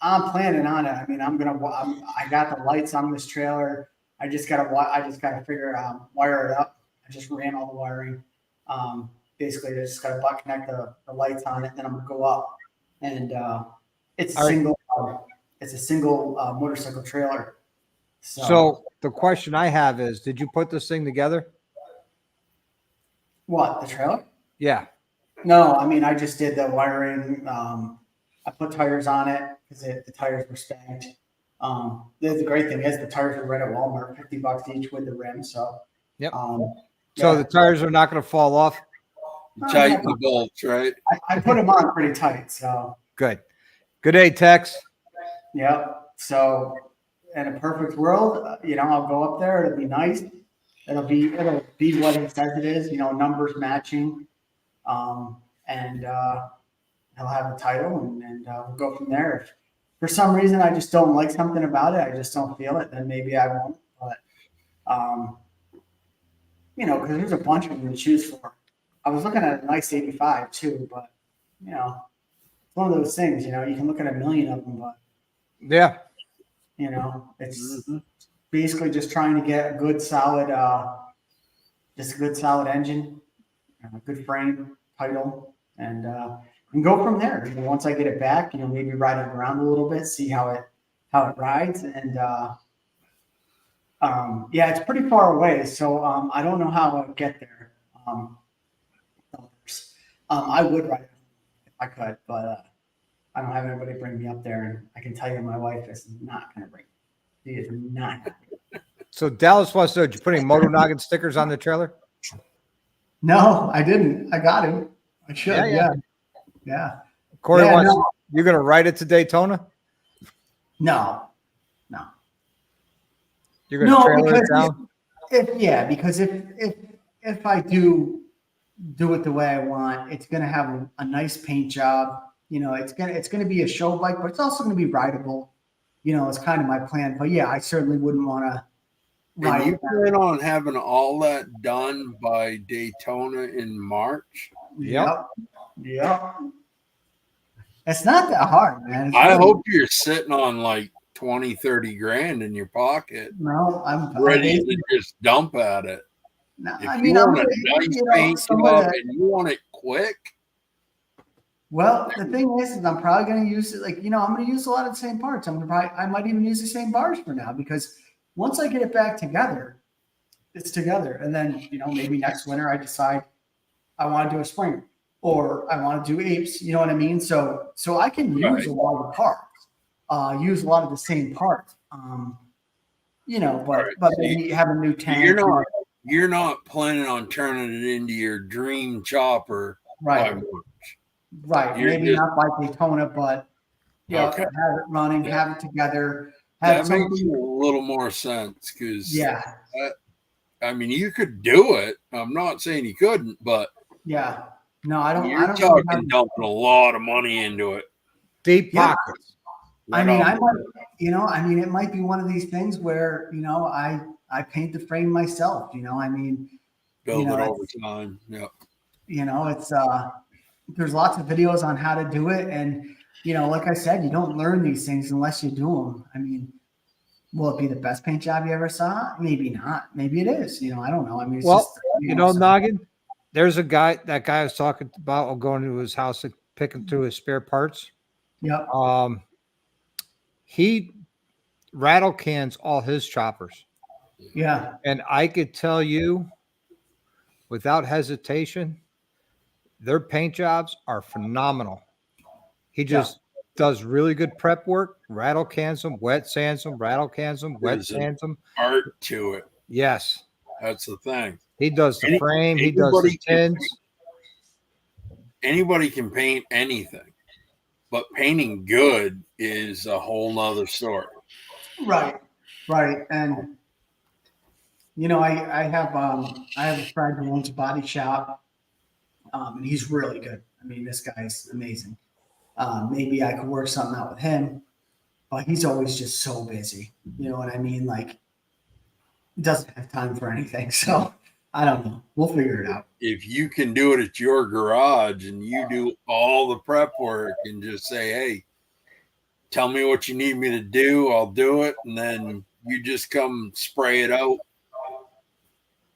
I'm planning on it. I mean, I got the lights on this trailer. I just gotta figure out wire it up. I just ran all the wiring. Basically, I just gotta butt connect the lights on it. Then I'm gonna go up, and it's a single motorcycle trailer. So the question I have is, did you put this thing together? What, the trailer? Yeah. No, I mean, I just did the wiring. I put tires on it because the tires were spanked. The great thing is the tires are right at Walmart, $50 each with the rim. So, yep. So the tires are not going to fall off. Tighten the bolts, right? I put them on pretty tight. So good. Good day, Tex. Yep. So, in a perfect world, I'll go up there. It'll be nice. It'll be what it says it is. Numbers matching, and he'll have a title, and we'll go from there. If for some reason I just don't like something about it, I just don't feel it, then maybe I won't. But because there's a bunch of them to choose for. I was looking at a nice 85 too, but it's one of those things. You can look at a million of them, but yeah, it's basically just trying to get a good solid, engine, a good frame, title, and go from there. Once I get it back, maybe ride it around a little bit, see how it rides, and it's pretty far away, so I don't know how I would get there. I would ride it if I could, but I don't have anybody bring me up there, and I can tell you my wife is not going to bring me. She is not. So Dallas wants to know, did you put any Moto Noggin stickers on the trailer? No, I didn't. I got him. I should. Yeah. Corey wants. No. You're going to ride it to Daytona? No. You're going to trailer it down? Because if I do it the way I want, it's going to have a nice paint job. It's going to be a show bike, but it's also going to be rideable. It's kind of my plan. But yeah, I certainly wouldn't want to. And you plan on having all that done by Daytona in March? Yep. It's not that hard, man. I hope you're sitting on like 20, 30 grand in your pocket. No, I'm ready to just dump at it. No, if you want a nice paint job and you want it quick, Well, the thing is I'm probably going to use it. Like, I'm going to use a lot of the same parts. I might even use the same bars for now, because once I get it back together, it's together. And then, maybe next winter I decide I want to do a springer, or I want to do apes. You know what I mean? So I can use a lot of the parts, use a lot of the same parts. But maybe have a new tank. You're not planning on turning it into your dream chopper, right? Right. Maybe not by Daytona, but have it running, have it together. That makes a little more sense, because you could do it. I'm not saying you couldn't, but no, I don't. You're talking dumping a lot of money into it. Deep pockets. I might, it might be one of these things where, I paint the frame myself, build it over time. Yeah. It's, there's lots of videos on how to do it. And, like I said, you don't learn these things unless you do them. Will it be the best paint job you ever saw? Maybe not. Maybe it is, I don't know. It's Noggin, there's that guy I was talking about, going to his house and picking through his spare parts. Yep. He rattle cans all his choppers. Yeah. And I could tell you without hesitation, their paint jobs are phenomenal. He just does really good prep work, rattle cans them, wet sands them, rattle cans them, wet sands them. Art to it. Yes. That's the thing. He does the frame. He does the tins. Anybody can paint anything, but painting good is a whole nother story. Right. And, I have a friend who owns a body shop, and he's really good. This guy's amazing. Maybe I could work something out with him, but he's always just so busy. You know what I mean? Like, doesn't have time for anything. So I don't know. We'll figure it out. If you can do it at your garage and you do all the prep work and just say, hey, tell me what you need me to do, I'll do it. And then you just come spray it out.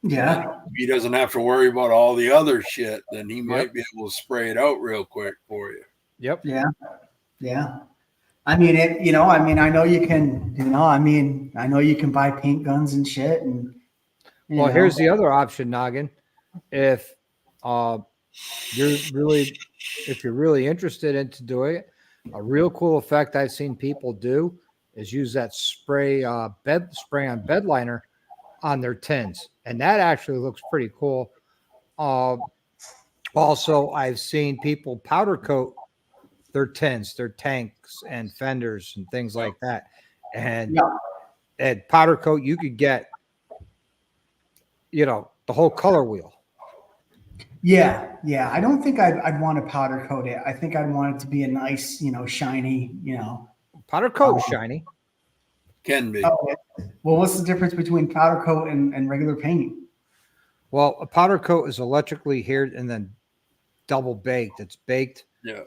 Yeah. If he doesn't have to worry about all the other shit, then he might be able to spray it out real quick for you. Yep. Yeah. I know you can, I know you can buy paint guns and shit. And here's the other option, Noggin. If you're really interested into doing it, a real cool effect I've seen people do is use that spray on bed liner on their tins, and that actually looks pretty cool. Also, I've seen people powder coat their tins, their tanks and fenders and things like that. And at powder coat, you could get, the whole color wheel. Yeah. I don't think I'd want to powder coat it. I think I'd want it to be a nice, shiny, Powder coat shiny. Can be. Okay. Well, what's the difference between powder coat and regular paint? Well, a powder coat is electrically heated and then double baked. It's baked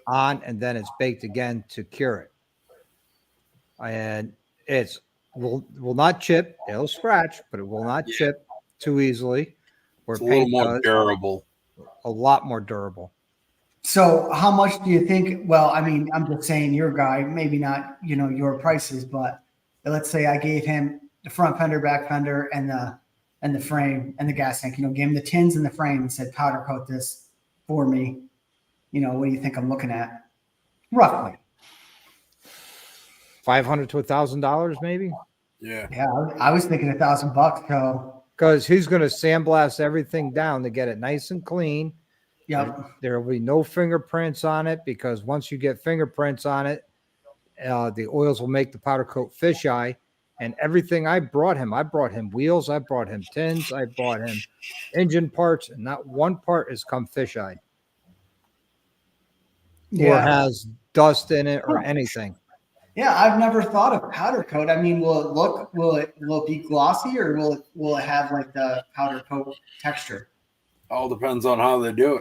on, and then it's baked again to cure it. And it's will not chip. It'll scratch, but it will not chip too easily. It's a little more durable. A lot more durable. So how much do you think? Well, I'm just saying your guy, maybe not, your prices, but let's say I gave him the front fender, back fender, and the frame and the gas tank, gave him the tins and the frame and said, powder coat this for me. What do you think I'm looking at? Roughly. $500 to $1,000, maybe. Yeah. I was thinking $1,000. So because he's going to sandblast everything down to get it nice and clean. Yep. There will be no fingerprints on it, because once you get fingerprints on it, the oils will make the powder coat fisheye. And everything I brought him wheels, I brought him tins, I brought him engine parts, and not one part has come fisheye or has dust in it or anything. Yeah, I've never thought of powder coat. Will it be glossy, or will it have like the powder coat texture? All depends on how they do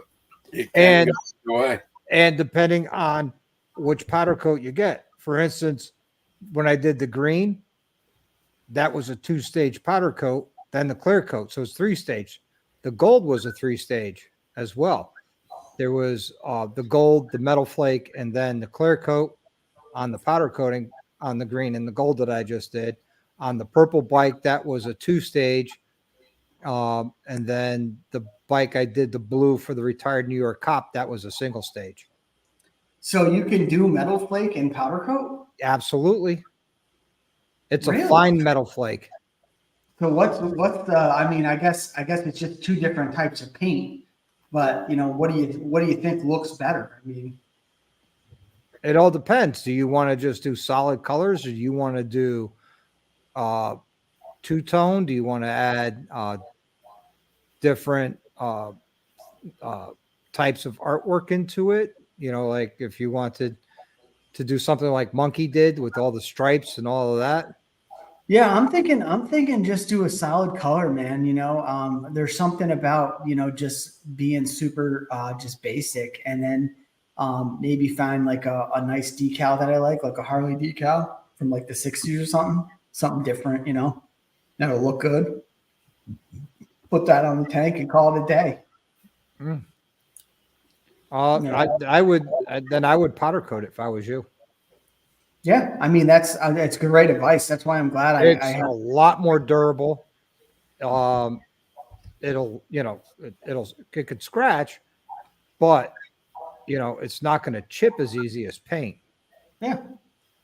it. And depending on which powder coat you get. For instance, when I did the green, that was a 2-stage powder coat, then the clear coat. So it's 3-stage. The gold was a 3-stage as well. There was the gold, the metal flake, and then the clear coat on the powder coating on the green and the gold that I just did. On the purple bike, that was a 2-stage. And then the bike I did the blue for the retired New York cop, that was a single stage. So you can do metal flake and powder coat? Absolutely. It's Really? a fine metal flake. So what's the, I mean, I guess it's just two different types of paint, but you know, what do you think looks better? I mean, It all depends. Do you want to just do solid colors, or do you want to do two-tone? Do you want to add different types of artwork into it? You know, like if you wanted to do something like Monkey did with all the stripes and all of that. yeah, I'm thinking just do a solid color, man. You know, there's something about, you know, just being super, just basic, and then maybe find like a nice decal that I like a Harley decal from like the 60s or something different, you know, that'll look good. Put that on the tank and call it a day. Mm. Yeah. I would powder coat it if I was you. Yeah, I mean that's great advice. That's why I'm glad It's I a have. lot more durable. It'll, you know, it could scratch, but you know, it's not going to chip as easy as paint. Yeah,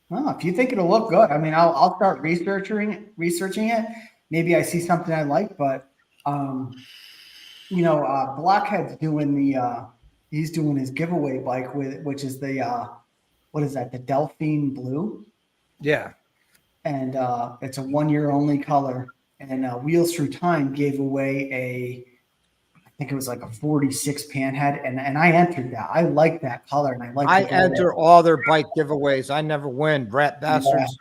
well, if you think it'll look good, I mean, I'll start researching it. Maybe I see something I like, but you know, Blockhead's doing he's doing his giveaway bike which is the what is that? The Delphine Blue, Yeah. and it's a 1 year only color. And Wheels Through Time gave away I think it was like a 46 panhead, and I entered that. I like that color, and I like. I enter all their bike giveaways. I never win, rat bastards.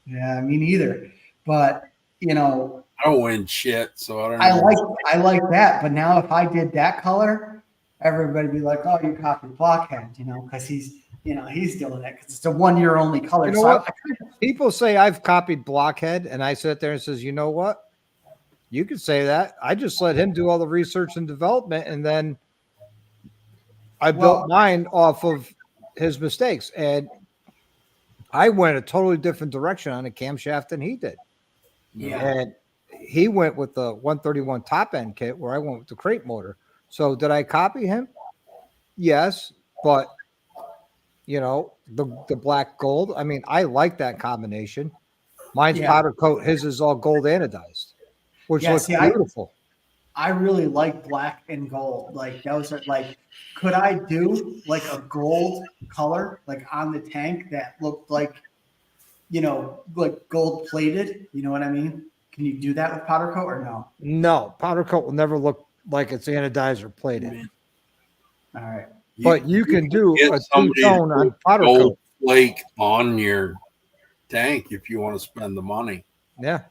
Yeah, me neither. But you know, I don't win shit, so I don't know. I like that. But now if I did that color, everybody would be like, "Oh, you copied Blockhead," you know, because he's doing it because it's a 1 year only color. You know so what? People say I've copied Blockhead, and I sit there and says, you know what? You could say that. I just let him do all the research and development, and then I built mine off of his mistakes. And I went a totally different direction on a camshaft than he did. Yeah. And he went with the 131 top end kit where I went with the crate motor. So did I copy him? Yes, but you know, the black gold. I mean, I like that combination. Mine's powder coat, his is all gold anodized, which looks beautiful. I really like black and gold. Like those are like, could I do like a gold color like on the tank that looked like, you know, like gold plated? You know what I mean? Can you do that with powder coat or no? No, powder coat will never look like it's anodized or plated. All right. But you can do a somebody two-tone to on put powder gold coat. flake on your tank if you want to spend the money. Yeah.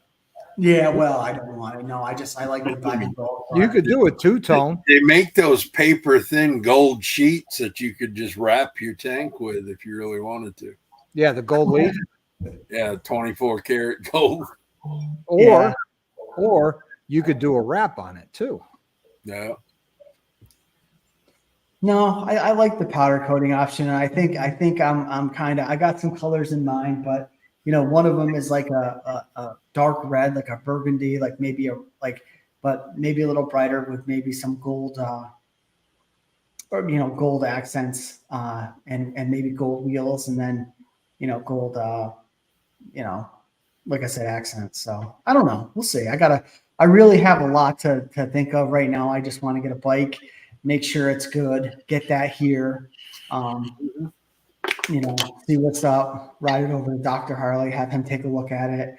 Yeah, well, I don't want it. No, I like the black and gold. You could do a two-tone. They make those paper thin gold sheets that you could just wrap your tank with if you really wanted to. Yeah, the gold leaf. Yeah, 24 karat gold. Or you could do a wrap on it too. Yeah. No, I like the powder coating option. And I think I'm kind of, I got some colors in mind, but you know, one of them is like a dark red, like a burgundy, like maybe but maybe a little brighter with maybe some gold, or, you know, gold accents, and maybe gold wheels, and then, you know, gold, you know, like I said, accents. So I don't know. We'll see. I really have a lot to think of right now. I just want to get a bike, make sure it's good, get that here, you know, see what's up, ride it over to Dr. Harley, have him take a look at it,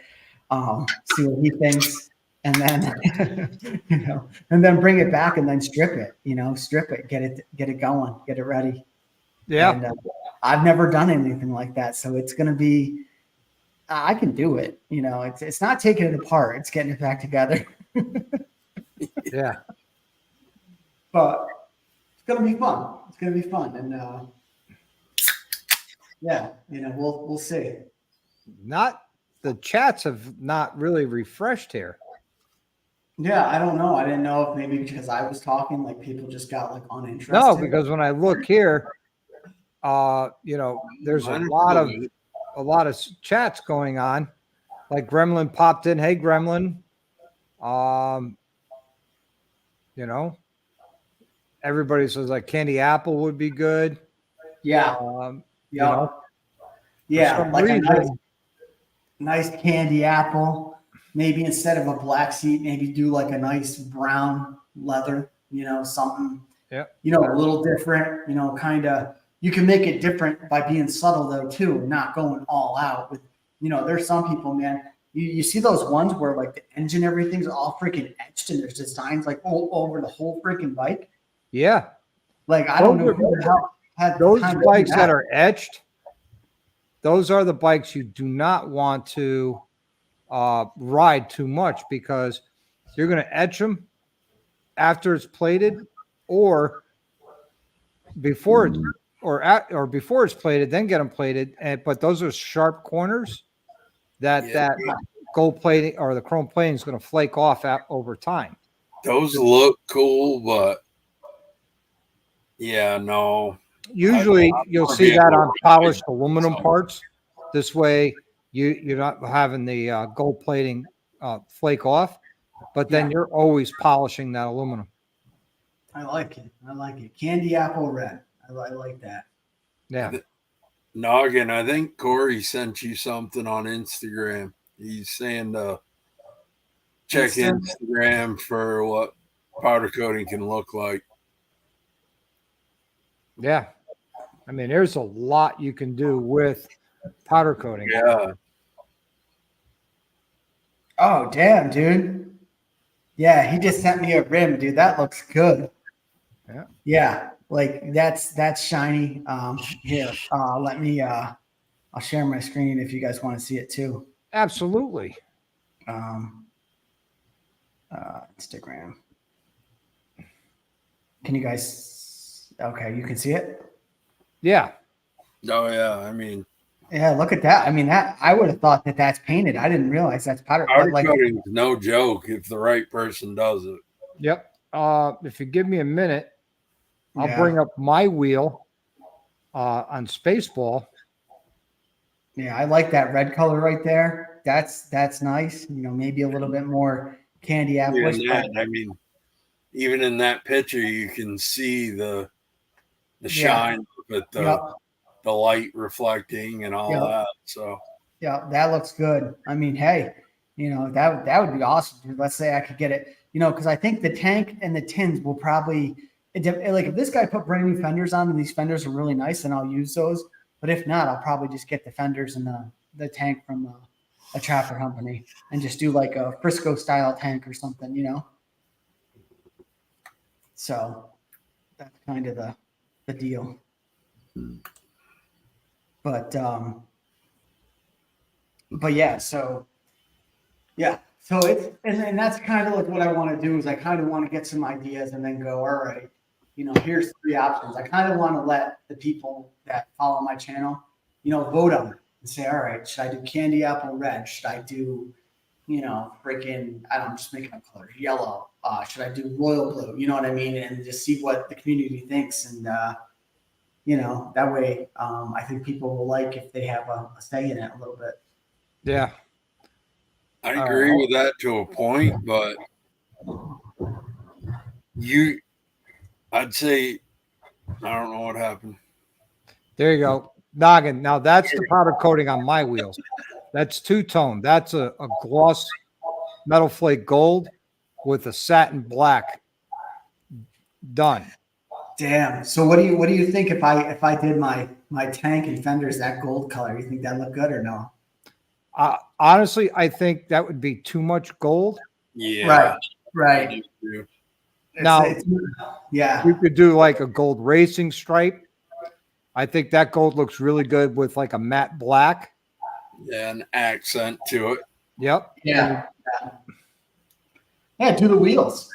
see what he thinks, and then, you know, and then bring it back and then strip it, get it going, get it ready. Yeah. And I've never done anything like that. So it's going to be, I can do it. You know, it's not taking it apart. It's getting it back together. Yeah. But it's going to be fun. It's going to be fun. And yeah, you know, we'll see. The chats have not really refreshed here. Yeah, I don't know. I didn't know if maybe because I was talking, like people just got like uninterested. No, because when I look here, there's Mine are still good. a lot of chats going on. Like Gremlin popped in. Hey, Gremlin. Um, you know, everybody says like candy apple would be good. Yeah. You know, for Yeah, some like a reason, nice candy apple. Maybe instead of a black seat, maybe do like a nice brown leather, something, yeah, a little different, kind of. You can make it different by being subtle though too, and not going all out with, there's some people, man. You see those ones where like the engine, everything's all freaking etched and there's designs like all over the whole freaking bike. yeah. Like I don't know Those who the hell had the Those time to do bikes that that. are etched, those are the bikes you do not want to ride too much because you're going to etch them after it's plated, or before it's or before it's plated, then get them plated. But those are sharp corners that Yeah. gold plating or the chrome plating is going to flake off over time. Those look cool, but yeah, no. Usually, you'll see that on polished aluminum parts. This way, you're not having the gold plating flake off, but then you're always polishing that aluminum. I like it. Candy apple red. I like that. Yeah. Noggin, I think Corey sent you something on Instagram. He's saying to check Instagram for what powder coating can look like. Yeah. I mean, there's a lot you can do with powder coating. Yeah. Oh, damn, dude. Yeah, he just sent me a rim, dude. That looks good. Yeah. Yeah, like that's shiny. Here, let me I'll share my screen if you guys want to see it too. Absolutely. Instagram. Can you guys okay, you can see it? Yeah. Oh yeah, I mean, yeah, look at that. I mean, that I would have thought that that's painted. I didn't realize that's powder. Powder Like, coating is no joke if the right person does it. Yep. If you give me a minute, I'll yeah. bring up my wheel on Spaceball. Yeah, I like that red color right there. That's nice. Maybe a little bit more candy apple. I mean, even in that picture, you can see the shine of it, the light reflecting and all that. So yeah, that looks good. I mean, hey, that would be awesome, dude. Let's say I could get it, because I think the tank and the tins will probably like if this guy put brand new fenders on and these fenders are really nice, then I'll use those. But if not, I'll probably just get the fenders and the tank from a trapper company and just do like a Frisco style tank or something, So that's kind of the deal. But yeah, so it's and that's kind of like what I want to do is I kind of want to get some ideas and then go, all right, here's 3 options. I kind of want to let the people that follow my channel, vote on it and say, all right, should I do candy apple red? Should I do, freaking, I'm just making up colors, yellow. Should I do royal blue? You know what I mean? And just see what the community thinks. And, that way I think people will like if they have a say in it a little bit. Yeah. I agree with that to a point, but I'd say, I don't know what happened. There you go. Noggin. Now that's the powder coating on my wheels. That's two-tone. That's a gloss metal flake gold with a satin black. Done. Damn. So what do you think if I did my tank and fenders that gold color? You think that look good or no? Honestly, I think that would be too much gold. Yeah. Right. Now, yeah, you could do like a gold racing stripe. I think that gold looks really good with like a matte black. Yeah, an accent to it. Yep. Yeah. Yeah, do the wheels,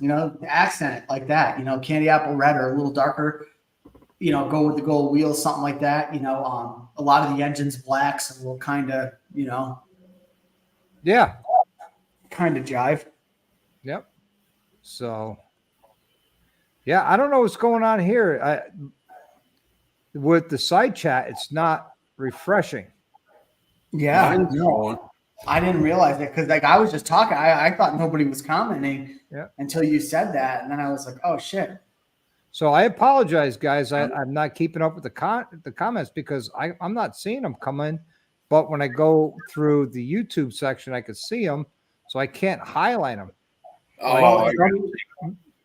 accent it like that, candy apple red or a little darker, go with the gold wheels, something like that. A lot of the engine's black, so we'll kind of, yeah, kind of jive. Yep. So, yeah, I don't know what's going on here. With the side chat, it's not refreshing. Yeah, Mine's no, going. I didn't realize that because like I was just talking. I thought nobody was commenting until you said that, and then I was like, oh shit. So I apologize, guys. I'm not keeping up with the comments because I'm not seeing them come in. But when I go through the YouTube section, I can see them, so I can't highlight them. Oh,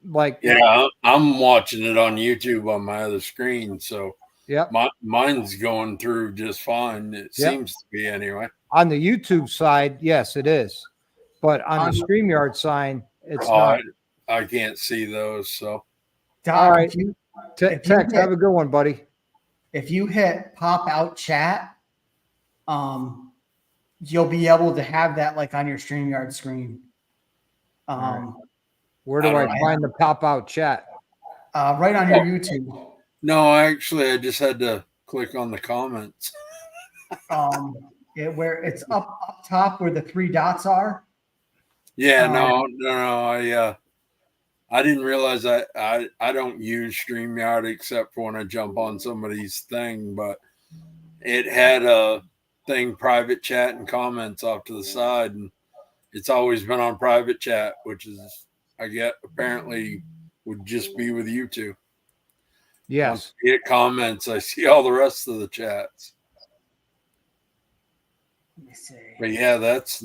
Like, yeah, I'm watching it on YouTube on my other screen, so yep. Mine's going through just fine. It seems to be anyway. On the YouTube side, yes, it is. But on the StreamYard side, it's not. I can't see those, so. Doc, all right. Tex, have a good one, buddy. If you hit pop out chat, you'll be able to have that like on your StreamYard screen. Where do I find the pop out chat? Right on your YouTube. No, actually, I just had to click on the comments. Where it's up top where the 3 dots are. Yeah, no. I didn't realize I don't use StreamYard except for when I jump on somebody's thing, but it had a thing, private chat and comments off to the side, and it's always been on private chat, which is, I get, apparently would just be with you two. Yes. Once I get comments, I see all the rest of the chats. Let me see. But yeah, that's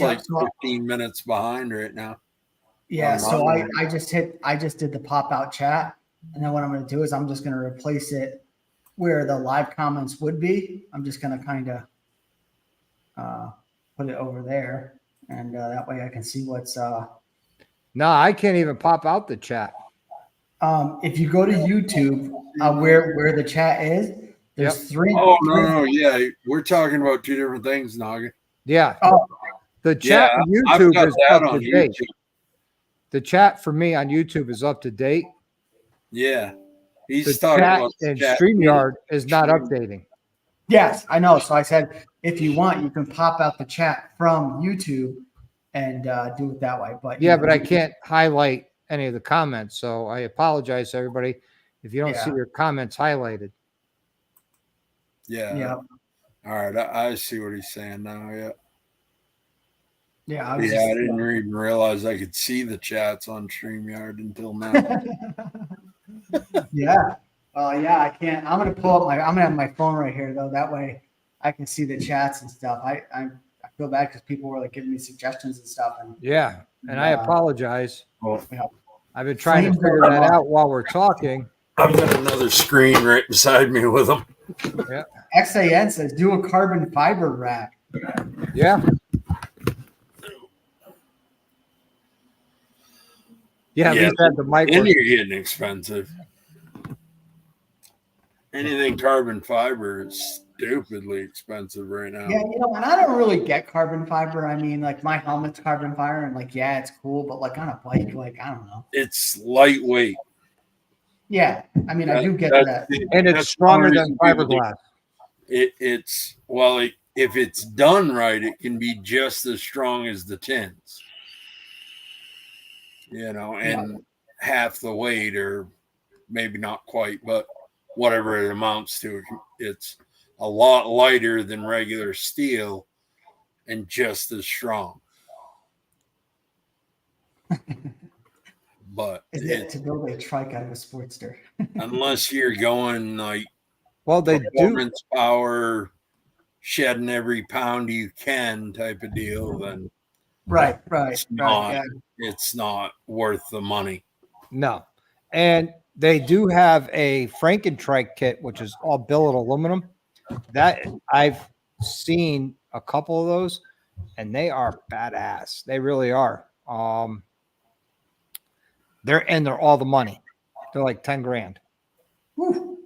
like 15 minutes behind right now. Yeah, so I just did the pop out chat, and then what I'm going to do is I'm just going to replace it where the live comments would be. I'm just going to kind of put it over there, and that way I can see what's. No, I can't even pop out the chat. If you go to YouTube, where the chat is, there's 3. Oh no, yeah, we're talking about 2 different things, Naga. Yeah. Oh. The chat on YouTube is up to date. YouTube. The chat for me on YouTube is up to date. Yeah. The chat and StreamYard is not updating. Yes, I know. So I said, if you want, you can pop out the chat from YouTube and do it that way. But yeah, but I can't highlight any of the comments. So I apologize to everybody if you don't see your comments highlighted. Yeah. Yeah. All right. I see what he's saying now. Yeah. Yeah. I didn't even realize I could see the chats on StreamYard until now. Yeah. Yeah, I can't. I'm gonna pull up I'm gonna have my phone right here though. That way I can see the chats and stuff. I feel bad because people were like giving me suggestions and stuff. And I apologize. Well, I've been trying to figure that out while we're talking. I've got another screen right beside me with them. Yeah. XAN says do a carbon fiber rack. Yeah. Yeah, at least have the mic. And you're getting expensive. Anything carbon fiber is stupidly expensive right now. Yeah, and I don't really get carbon fiber. I mean, like my helmet's carbon fiber, and like, yeah, it's cool, but like on a bike, like I don't know. It's lightweight. Yeah, I mean, I do get that, and it's stronger than fiberglass. If it's done right, it can be just as strong as the tins. And half the weight, or maybe not quite, but whatever it amounts to. It's a lot lighter than regular steel and just as strong. But is it to build a trike out of a Sportster? Unless you're going like, well, they performance power, shedding every pound you can type of deal, then right. It's not worth the money. No. And they do have a Frankentrike kit, which is all billet aluminum. That I've seen a couple of those, and they are badass. They really are. They're all the money. They're like 10 grand. Woo.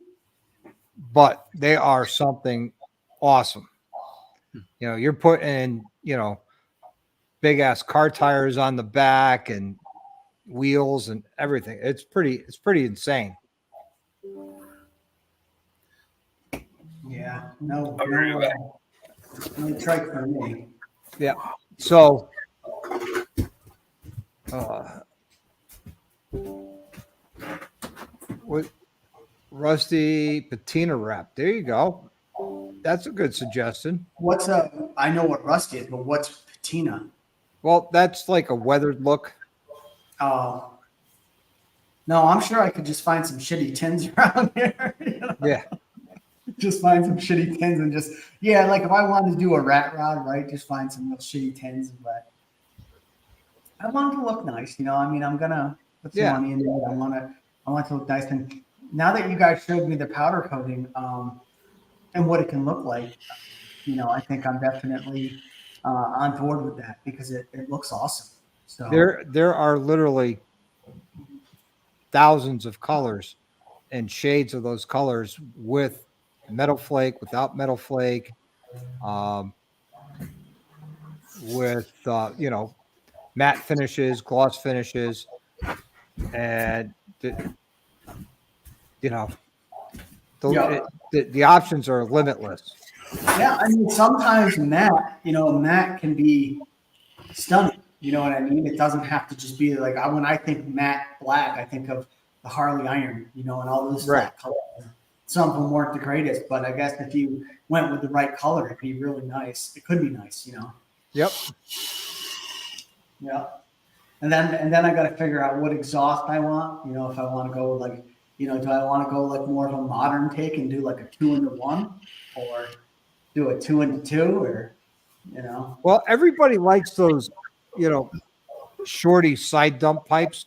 But they are something awesome. You're putting, big ass car tires on the back and wheels and everything. It's pretty insane. Yeah, no trike for me. Yeah. So With rusty patina wrap. There you go. That's a good suggestion. I know what rusty is, but what's patina? Well, that's like a weathered look. Oh. No, I'm sure I could just find some shitty tins around here. You know? Yeah. Just find some shitty tins and just, yeah, like if I wanted to do a rat rod, right, just find some real shitty tins. But I want it to look nice, you know. I mean, I'm gonna put some money into it. I want it to look nice. And now that you guys showed me the powder coating, and what it can look like, you know, I think I'm definitely on board with that because it looks awesome. So there are literally thousands of colors and shades of those colors with metal flake, without metal flake, with you know, matte finishes, gloss finishes, and you know, the options are limitless. Yeah, I mean, sometimes matte can be stunning. You know what I mean? It doesn't have to just be like when I think matte black, I think of the Harley Iron, you know, and all those flat colors. Some of them weren't the greatest, but I guess if you went with the right color, it'd be really nice. It could be nice, you know. Yep. Yeah. And then I got to figure out what exhaust I want. You know, if I want to go like, you know, do I want to go like more of a modern take and do like a 2-into-1, or do a 2-into-2, or you know? Well, everybody likes those, you know, shorty side dump pipes.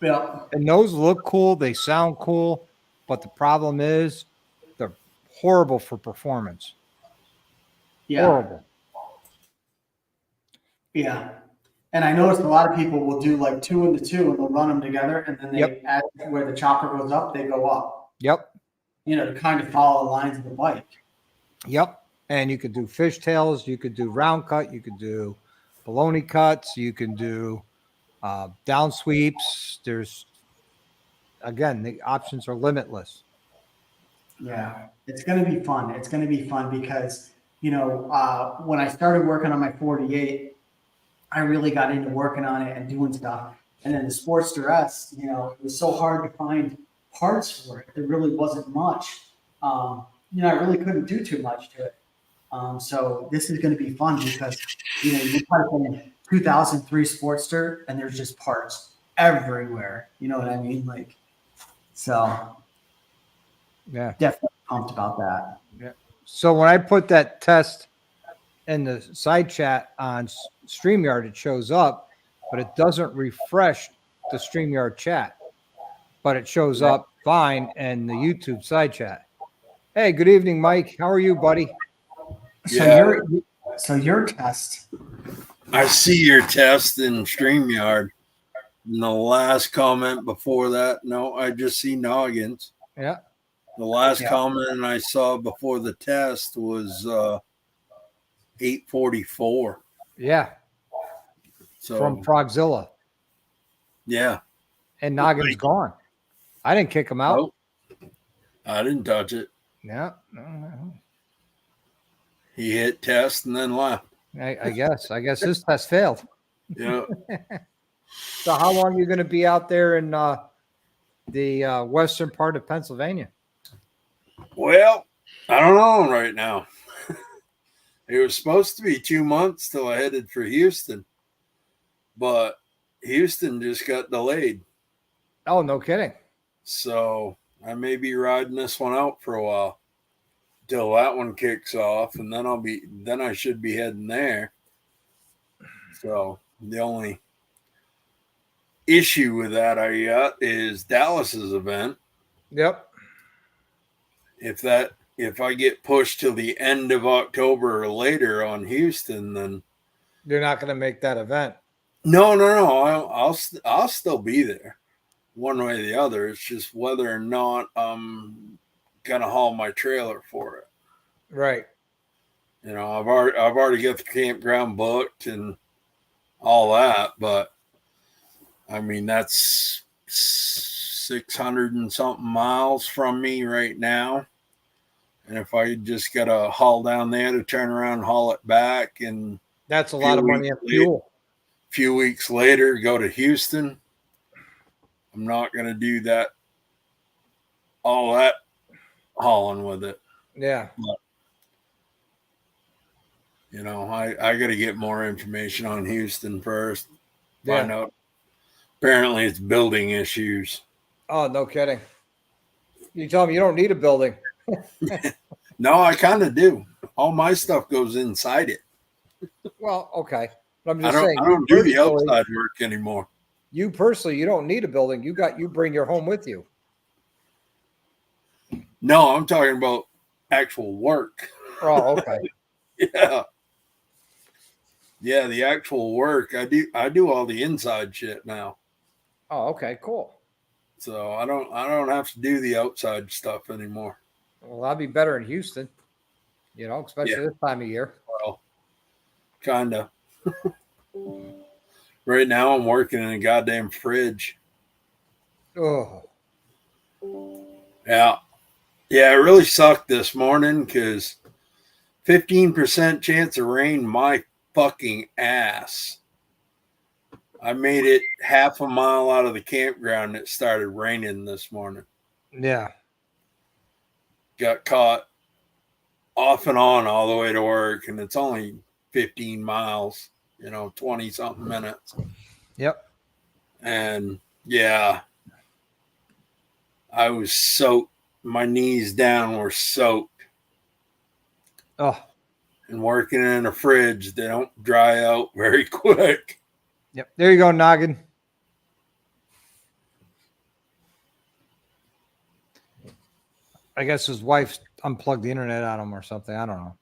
Yeah. And those look cool. They sound cool. But the problem is they're horrible for performance. Yeah. Horrible. Yeah. And I noticed a lot of people will do like 2-into-2 and they'll run them together. And then they add where the chopper goes up, they go up. Yep. You know, to kind of follow the lines of the bike. Yep. And you could do fishtails. You could do round cut. You could do baloney cuts. You can do down sweeps. There's, again, the options are limitless. Yeah, it's going to be fun. It's going to be fun because, you know, when I started working on my 48, I really got into working on it and doing stuff. And then the Sportster S, you know, it was so hard to find parts for it. There really wasn't much. You know, I really couldn't do too much to it. So this is going to be fun because, you know, you type in 2003 Sportster and there's just parts everywhere. You know what I mean? Like, so yeah, definitely pumped about that. Yeah. So when I put that test in the side chat on StreamYard, it shows up, but it doesn't refresh the StreamYard chat, but it shows up fine in the YouTube side chat. Hey, good evening, Mike. How are you, buddy? So your test. I see your test in StreamYard. And the last comment before that, no, I just see noggins. Yeah. The last comment I saw before the test was 844. Yeah. So from Frogzilla. Yeah. And Noggin's gone. I didn't kick him out. Nope. I didn't touch it. Yeah. He hit test and then left. I guess this test failed. Yeah. So how long are you going to be out there in the western part of Pennsylvania? Well, I don't know right now. It was supposed to be 2 months till I headed for Houston, but Houston just got delayed. Oh, no kidding. So I may be riding this one out for a while till that one kicks off, and then I should be heading there. So the only issue with that I got is Dallas's event. Yep. If I get pushed till the end of October or later on Houston, then you're not going to make that event. No. I'll still be there, one way or the other. It's just whether or not I'm gonna haul my trailer for it. Right. You know, I've already got the campground booked and all that, but I mean that's 600 and something miles from me right now. And if I just got to haul down there to turn around and haul it back, and that's a lot of money in fuel. few weeks later, go to Houston. I'm not going to do that, all that hauling with it. Yeah. But, you know, I got to get more information on Houston first. Find out. Apparently, it's building issues. Oh, no kidding. You tell me you don't need a building. No, I kind of do. All my stuff goes inside it. Well, okay. But I'm I just saying. don't do the outside work anymore. You personally, you don't need a building. You bring your home with you. No, I'm talking about actual work. Oh, okay. Yeah. Yeah, the actual work. I do all the inside shit now. Oh, okay, cool. So I don't have to do the outside stuff anymore. Well, that'd be better in Houston, you know, especially this time of year. Well, kinda. Right now I'm working in a goddamn fridge. Oh. Yeah. Yeah, it really sucked this morning because 15% chance of rain, my fucking ass. I made it half a mile out of the campground. It started raining this morning. Yeah. Got caught off and on all the way to work, and it's only 15 miles, 20 something minutes. Yep. And yeah, I was soaked. My knees down were soaked. Oh. And working in a fridge, they don't dry out very quick. Yep. There you go, Noggin. I guess his wife unplugged the internet on him or something. I don't know.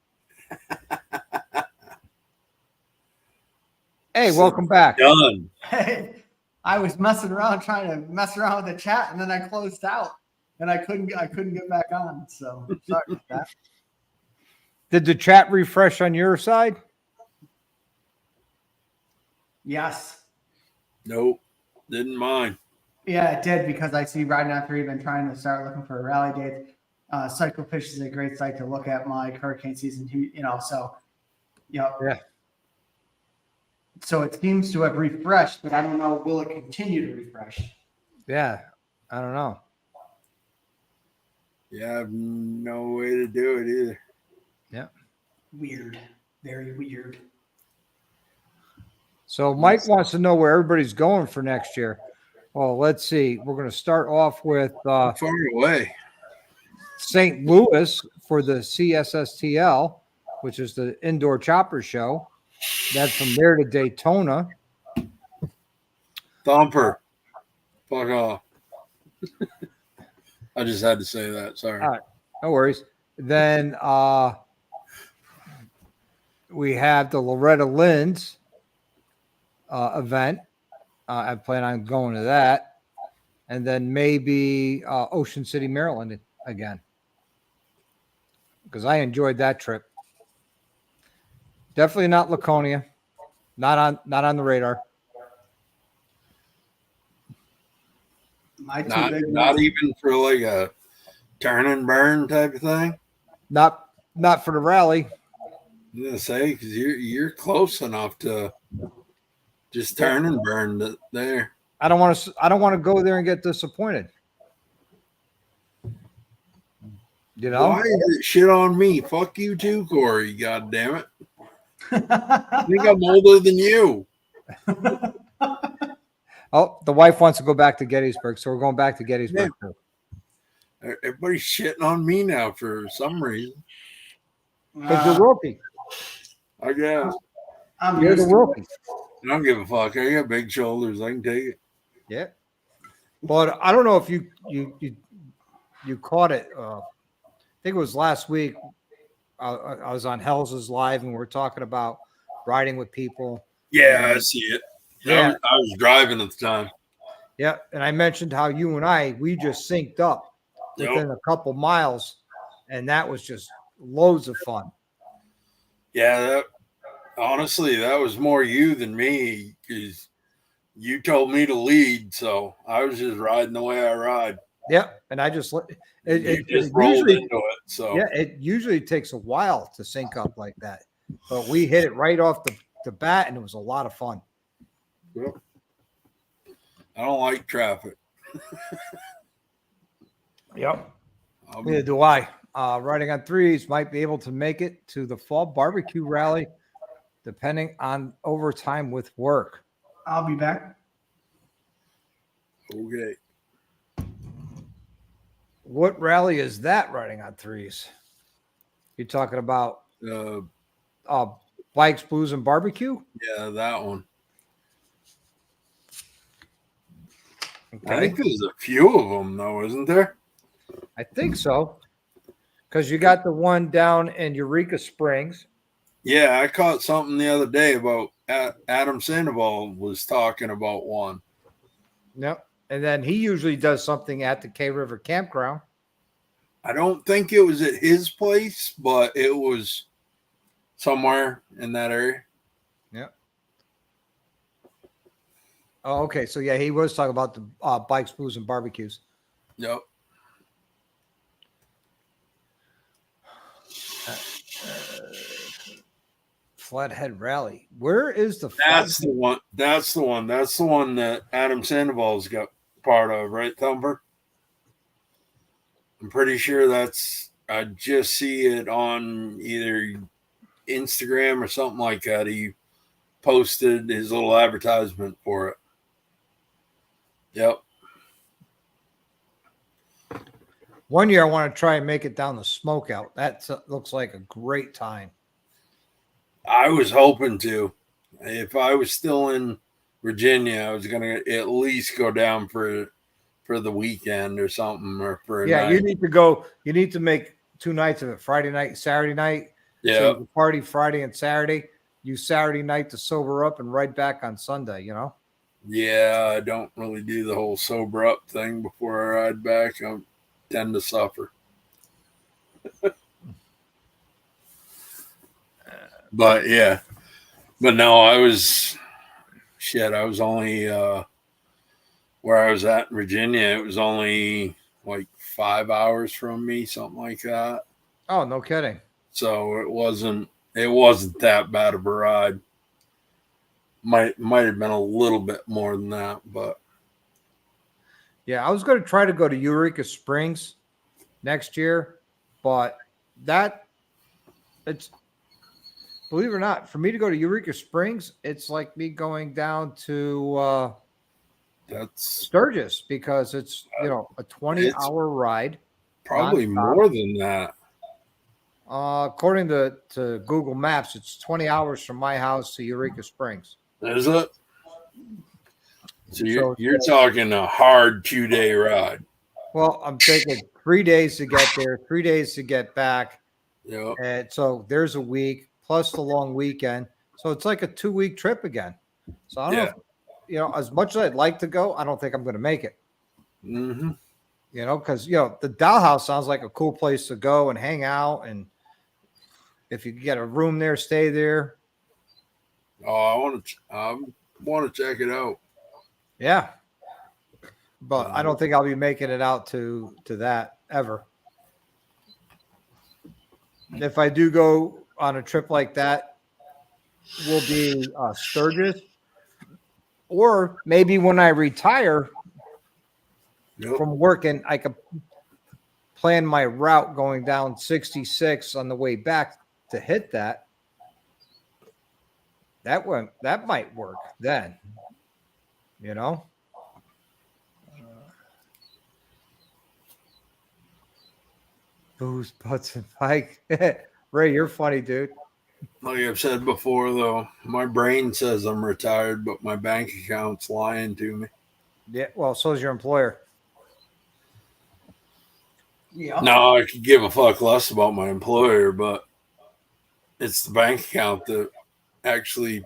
Hey, welcome back. Done. Hey, I was messing around trying to mess around with the chat, and then I closed out, and I couldn't get back on. So sorry about that. Did the chat refresh on your side? Yes. Nope. Didn't mind. Yeah, it did, because I see Riding on 3 been trying to start looking for a rally date. Cyclefish is a great site to look at, Mike. Hurricane season, so yeah. So it seems to have refreshed, but I don't know, will it continue to refresh? Yeah, I don't know. Yeah, I have no way to do it either. Yeah. Weird. Very weird. So Mike wants to know where everybody's going for next year. Well, let's see. We're going to start off with Far away. St. Louis for the CSSTL, which is the indoor chopper show. Then from there to Daytona. Thumper. Fuck off. I just had to say that. Sorry. All right. No worries. Then we have the Loretta Lynn's event. I plan on going to that. And then maybe Ocean City, Maryland again. Because I enjoyed that trip. Definitely not Laconia. Not on the radar. Not even for like a turn and burn type of thing. Not for the rally. I'm gonna say, because you're close enough to just turn and burn there. I don't want to go there and get disappointed. You know? Why is it shit on me? Fuck you too, Corey. God damn it. I think I'm older than you. Oh, the wife wants to go back to Gettysburg, so we're going back to Gettysburg. Yeah. Everybody's shitting on me now for some reason. Because you're rookie. I guess. You're the rookie. I don't give a fuck. I got big shoulders. I can take it. Yeah. But I don't know if you caught it. I think it was last week. I was on Hell's Live, and we're talking about riding with people. Yeah, I see it. Yeah. I was driving at the time. Yeah, and I mentioned how you and we just synced up within a couple miles, and that was just loads of fun. Yeah, honestly, that was more you than me, because you told me to lead, so I was just riding the way I ride. Yeah, and I just rolled into it. So yeah, it usually takes a while to sync up like that, but we hit it right off the bat, and it was a lot of fun. Yep. I don't like traffic. Yep. Neither do I. Riding on threes might be able to make it to the fall barbecue rally, depending on overtime with work. I'll be back. Okay. What rally is that riding on threes? You're talking about bikes, booze, and barbecue? Yeah, that one. Okay. I think there's a few of them, though, isn't there? I think so. Because you got the one down in Eureka Springs. Yeah, I caught something the other day about Adam Sandoval was talking about one. Yep. And then he usually does something at the K River Campground. I don't think it was at his place, but it was somewhere in that area. Yep. Oh, okay. So, yeah, he was talking about the bikes, booze, and barbecues. Yep. Flathead Rally. Where is the That's the one. That's the one. That's the one that Adam Sandoval's got part of, right, Thumper? I'm pretty sure I just see it on either Instagram or something like that. He posted his little advertisement for it. Yep. One year I want to try and make it down the Smokeout. That looks like a great time. I was hoping to. If I was still in Virginia, I was going to at least go down for the weekend or something, or for a night. You need to go. You need to make 2 nights of it: Friday night and Saturday night. Yeah. So you party Friday and Saturday. Use Saturday night to sober up and ride back on Sunday. You know. Yeah, I don't really do the whole sober up thing before I ride back. I tend to suffer. But yeah, but no, I was only where I was at in Virginia. It was only like 5 hours from me, something like that. Oh, no kidding. So it wasn't that bad of a ride. Might have been a little bit more than that, but yeah, I was going to try to go to Eureka Springs next year, but it's, believe it or not, for me to go to Eureka Springs, it's like me going down to that's Sturgis, because it's a 20-hour ride. probably nonstop. more than that. According to Google Maps, it's 20 hours from my house to Eureka Springs. Is it? So you're talking a hard 2-day ride. Well, I'm taking 3 days to get there, 3 days to get back. Yeah. And so there's a week plus the long weekend. So it's like a 2-week trip again. So I don't know, as much as I'd like to go, I don't think I'm going to make it. Mm-hmm. Because, the Dollhouse sounds like a cool place to go and hang out. And if you get a room there, stay there. Oh, I want to check it out. Yeah. But I don't think I'll be making it out to that ever. If I do go on a trip like that, will be Sturgis, or maybe when I retire from working, I could plan my route going down 66 on the way back to hit that. That might work then. Booze, butts, and bike. Ray, you're funny, dude. Like I've said before, though, my brain says I'm retired, but my bank account's lying to me. Yeah, well, so is your employer. Yeah. No, I could give a fuck less about my employer, but it's the bank account that actually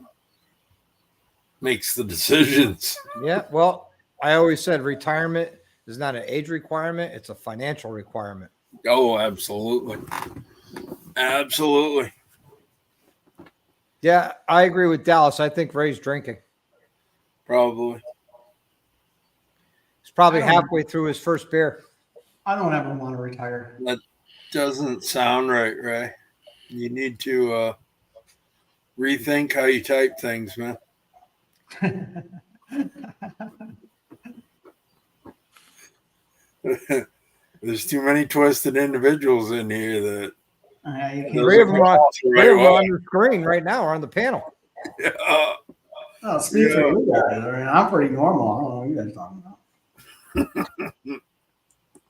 makes the decisions. Yeah, well, I always said retirement is not an age requirement; it's a financial requirement. Oh, absolutely. Absolutely. Yeah, I agree with Dallas. I think Ray's drinking. Probably. He's probably halfway through his first beer. I don't ever want to retire. That doesn't sound right, Ray. You need to rethink how you type things, man. There's too many twisted individuals in here that You can't- Three of them are right away. on the screen right now, or on the panel. Oh, speak for you guys. I mean, I'm pretty normal. I don't know what you guys are talking about.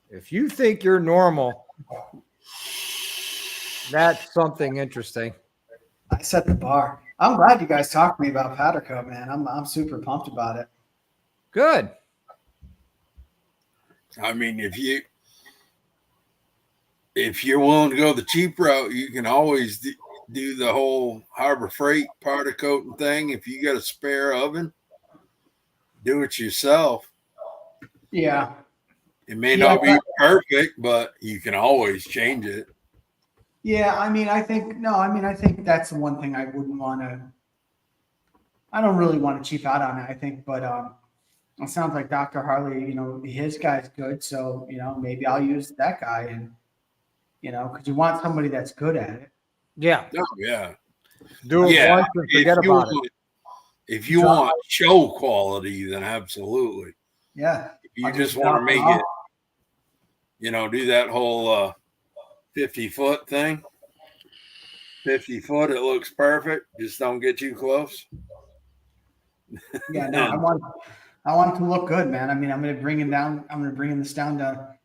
If you think you're normal, that's something interesting. I set the bar. I'm glad you guys talked to me about powder coat, man. I'm super pumped about it. Good. I mean, if you're willing to go the cheap route, you can always do the whole Harbor Freight powder coating thing. If you got a spare oven, do it yourself. Yeah. It may not be perfect, but you can always change it. Yeah, I think that's the one thing I wouldn't want to. I don't really want to cheap out on it. I think, but it sounds like Dr. Harley, his guy's good, so maybe I'll use that guy, and because you want somebody that's good at it. Yeah. Oh, yeah. Do it once and forget about it. If you want show quality, then absolutely. Yeah. If you just want to make it, do that whole 50-foot thing. 50 foot, it looks perfect. Just don't get too close. Yeah, no, I want it to look good, man. I mean, I'm going to bring him down. I'm going to bring this down to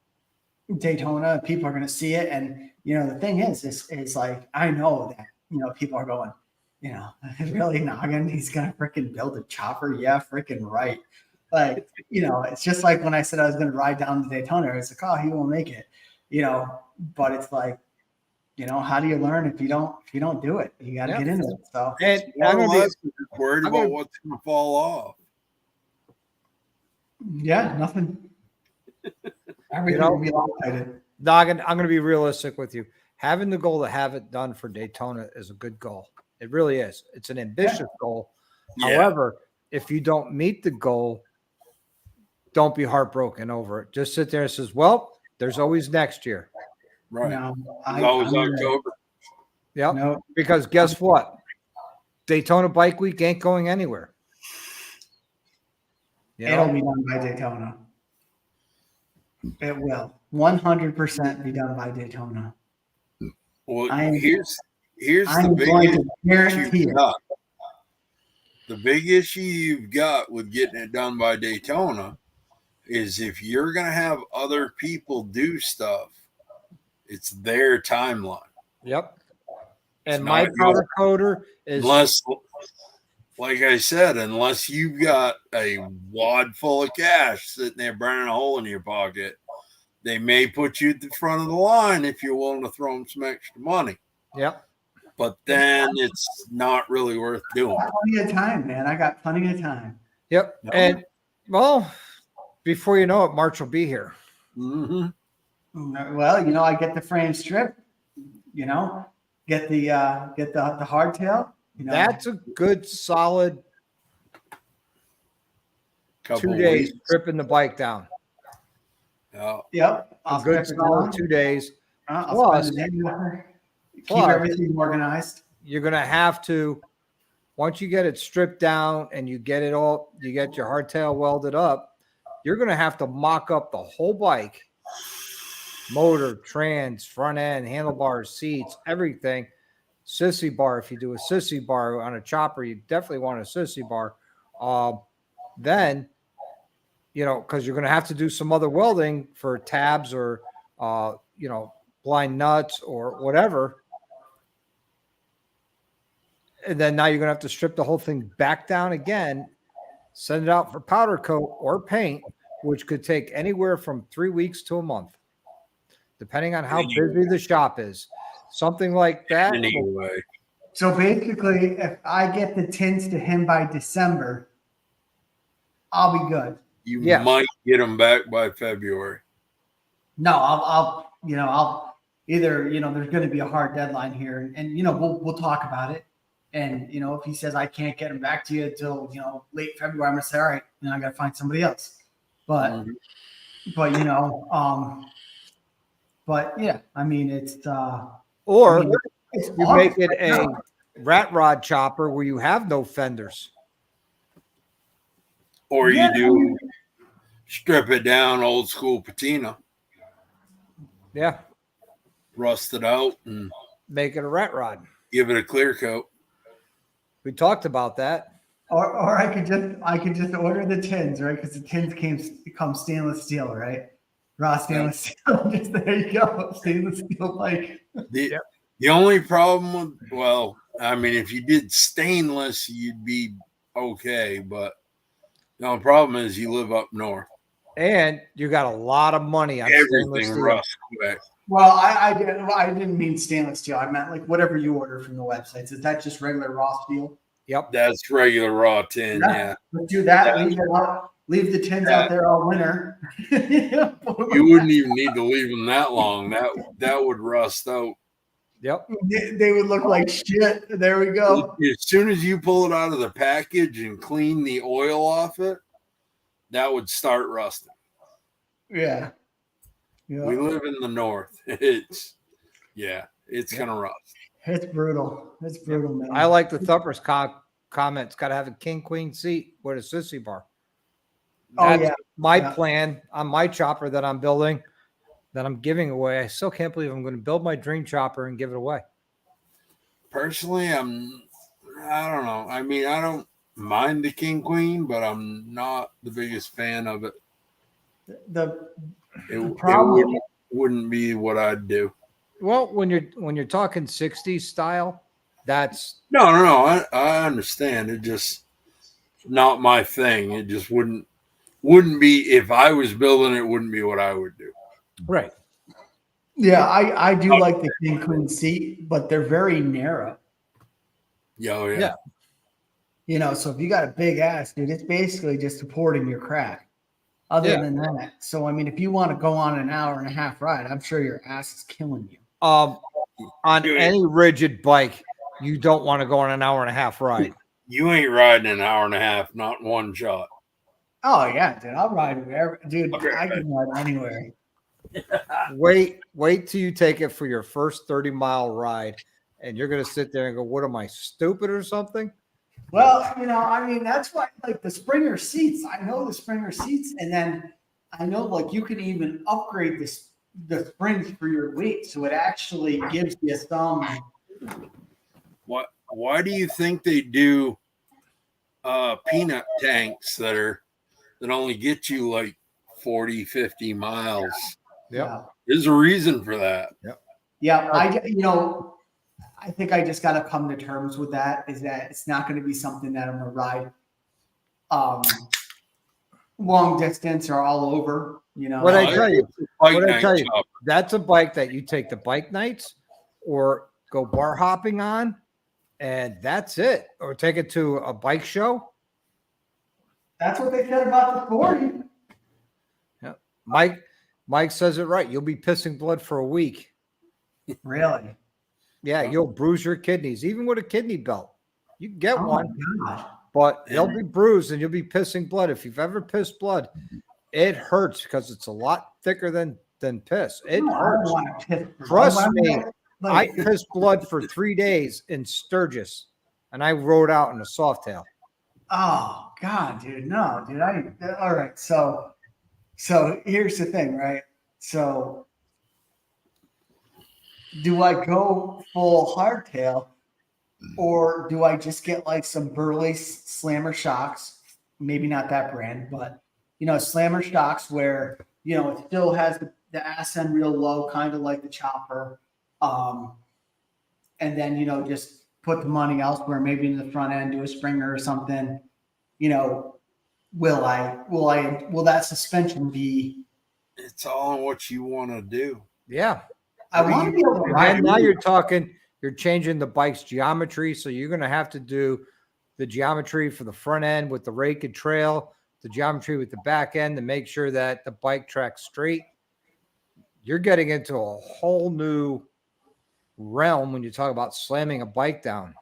Daytona. People are going to see it, and the thing is like I know that people are going, really Noggin. He's going to freaking build a chopper. Yeah, freaking right. Like it's just like when I said I was going to ride down to Daytona. It's like, oh, he won't make it. But it's like, how do you learn if you don't do it? You got to get into it. So And I'm worried about what's going to fall off. Yeah, nothing. Everything will be lopsided. Noggin, I'm going to be realistic with you. Having the goal to have it done for Daytona is a good goal. It really is. It's an ambitious goal. Yeah. However, if you don't meet the goal, don't be heartbroken over it. Just sit there and says, well, there's always next year. Right. No, It's always October. Yep. No, Because guess what? Daytona Bike Week ain't going anywhere. it'll be done by Daytona. It will 100% be done by Daytona. Well, I'm here's I'm the going big to guarantee issue. it. The big issue you've got with getting it done by Daytona is if you're going to have other people do stuff, it's their timeline. Yep. And It's my not powder coater is Unless, like I said, unless you've got a wad full of cash sitting there burning a hole in your pocket, they may put you at the front of the line if you're willing to throw them some extra money. yep. But then it's not really worth doing. Plenty of time, man. I got plenty of time. Yep. No. And well, before you know it, March will be here. Mm-hmm. Well, I get the frame strip, get the hardtail. That's a good solid Couple 2 days weeks. tripping the bike down. Yeah. Yep. A good solid 2 days. I'll spend the day with her. Keep Plus- everything organized. You're going to have to, once you get it stripped down and you get you get your hardtail welded up, you're going to have to mock up the whole bike, motor, trans, front end, handlebars, seats, everything. Sissy bar. If you do a sissy bar on a chopper, you definitely want a sissy bar. Then, because you're going to have to do some other welding for tabs or, blind nuts or whatever. And then now you're going to have to strip the whole thing back down again, send it out for powder coat or paint, which could take anywhere from 3 weeks to a month, depending on how busy the shop is. Something like that. Anyway. So basically, if I get the tints to him by December, I'll be good. You Yes. might get them back by February. No, I'll either, there's going to be a hard deadline here, and we'll talk about it. And if he says I can't get him back to you until late February, I'm gonna say, all right, I got to find somebody else. But but yeah, I mean it's Or it's you hard make it right a now. rat rod chopper where you have no fenders. Or Yeah, you do strip it down old school patina, Yeah. rust it out, and Make it a rat rod. give it a clear coat. We talked about that. Or I could just order the tins, right? Because the tins come stainless steel, right? Raw stainless steel. Just there you go, stainless steel bike. The only problem with, well, I mean, if you did stainless, you'd be okay, but the only problem is you live up north. And you got a lot of money on stainless Everything steel. rusts quick. Well, I didn't mean stainless steel. I meant like whatever you order from the websites. Is that just regular raw steel? Yep. That's regular raw tin, yeah. Let's do that. Leave the tins out there all winter. You wouldn't even need to leave them that long. That would rust out. Yep. They would look like shit. There we go. As soon as you pull it out of the package and clean the oil off it, that would start rusting. Yeah. We live in the north. It's gonna rust. It's brutal. It's brutal, man. I like the Thumper's comments. Got to have a king queen seat with a sissy bar. That's my plan on my chopper that I'm building, that I'm giving away. I still can't believe I'm going to build my dream chopper and give it away. Personally, I don't know. I mean, I don't mind the king queen, but I'm not the biggest fan of it. The problem it wouldn't be what I'd do. Well, when you're talking 60s style, that's no. I understand. It just not my thing. It just wouldn't be, if I was building it, wouldn't be what I would do. right. Yeah, I do like the king queen seat, but they're very narrow. Yeah. You know, so if you got a big ass, dude, it's basically just supporting your crack. Other than that, so I mean, if you want to go on an hour and a half ride, I'm sure your ass is killing you. On any rigid bike, you don't want to go on an hour and a half ride. You ain't riding an hour and a half, not in one shot. Oh yeah, dude, I'll ride wherever, dude. I can ride anywhere. Wait till you take it for your first 30-mile ride, and you're gonna sit there and go, "What am I, stupid or something?" Well, you know, I mean, that's why, like, the Springer seats. I know the Springer seats, and then I know, like, you can even upgrade the springs for your weight, so it actually gives you some. Why do you think they do peanut tanks that only get you like 40, 50 miles? Yeah. There's a reason for that. Yeah, I think I just got to come to terms with that. Is that it's not going to be something that I'm going to ride long distance or all over. You know, What I tell you, Chopper. that's a bike that you take to bike nights or go bar hopping on, and that's it. Or take it to a bike show. that's what they said about the 40. Yeah, Mike says it right. You'll be pissing blood for a week. Really? Yeah, you'll bruise your kidneys, even with a kidney belt. You can get Oh one, my God. but they'll be bruised and you'll be pissing blood. If you've ever pissed blood, it hurts because it's a lot thicker than piss. It No, I don't hurts. want to piss. Trust me, I Like, pissed blood for 3 days in Sturgis, and I rode out in a Softail. oh God, dude, no, dude. All right. So here's the thing, right? So do I go full hardtail, or do I just get like some Burley Slammer shocks? Maybe not that brand, but you know, Slammer shocks where you know it still has the ass end real low, kind of like the chopper, and then you know just put the money elsewhere, maybe in the front end, do a Springer or something. You know, will that suspension be? It's all on what you want to do. Yeah. I want to be able to ride. And now you're changing the bike's geometry. So you're going to have to do the geometry for the front end with the rake and trail, the geometry with the back end to make sure that the bike tracks straight. You're getting into a whole new realm when you talk about slamming a bike down.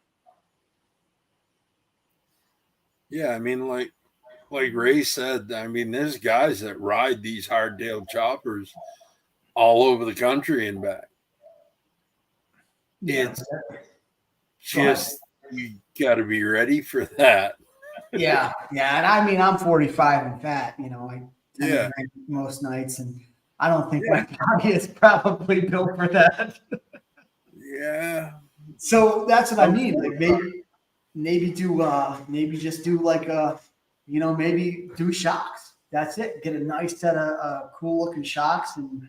Yeah, I mean, like Ray said, I mean, there's guys that ride these hardtail choppers all over the country and back. Yeah. It's just, you got to be ready for that. Yeah, yeah, and I mean I'm 45 and fat. You know, I tend Yeah. to drink most nights, and I don't think my body is probably built for that. Yeah. So that's what I mean. Like maybe just do like maybe do shocks. That's it. Get a nice set of cool looking shocks, and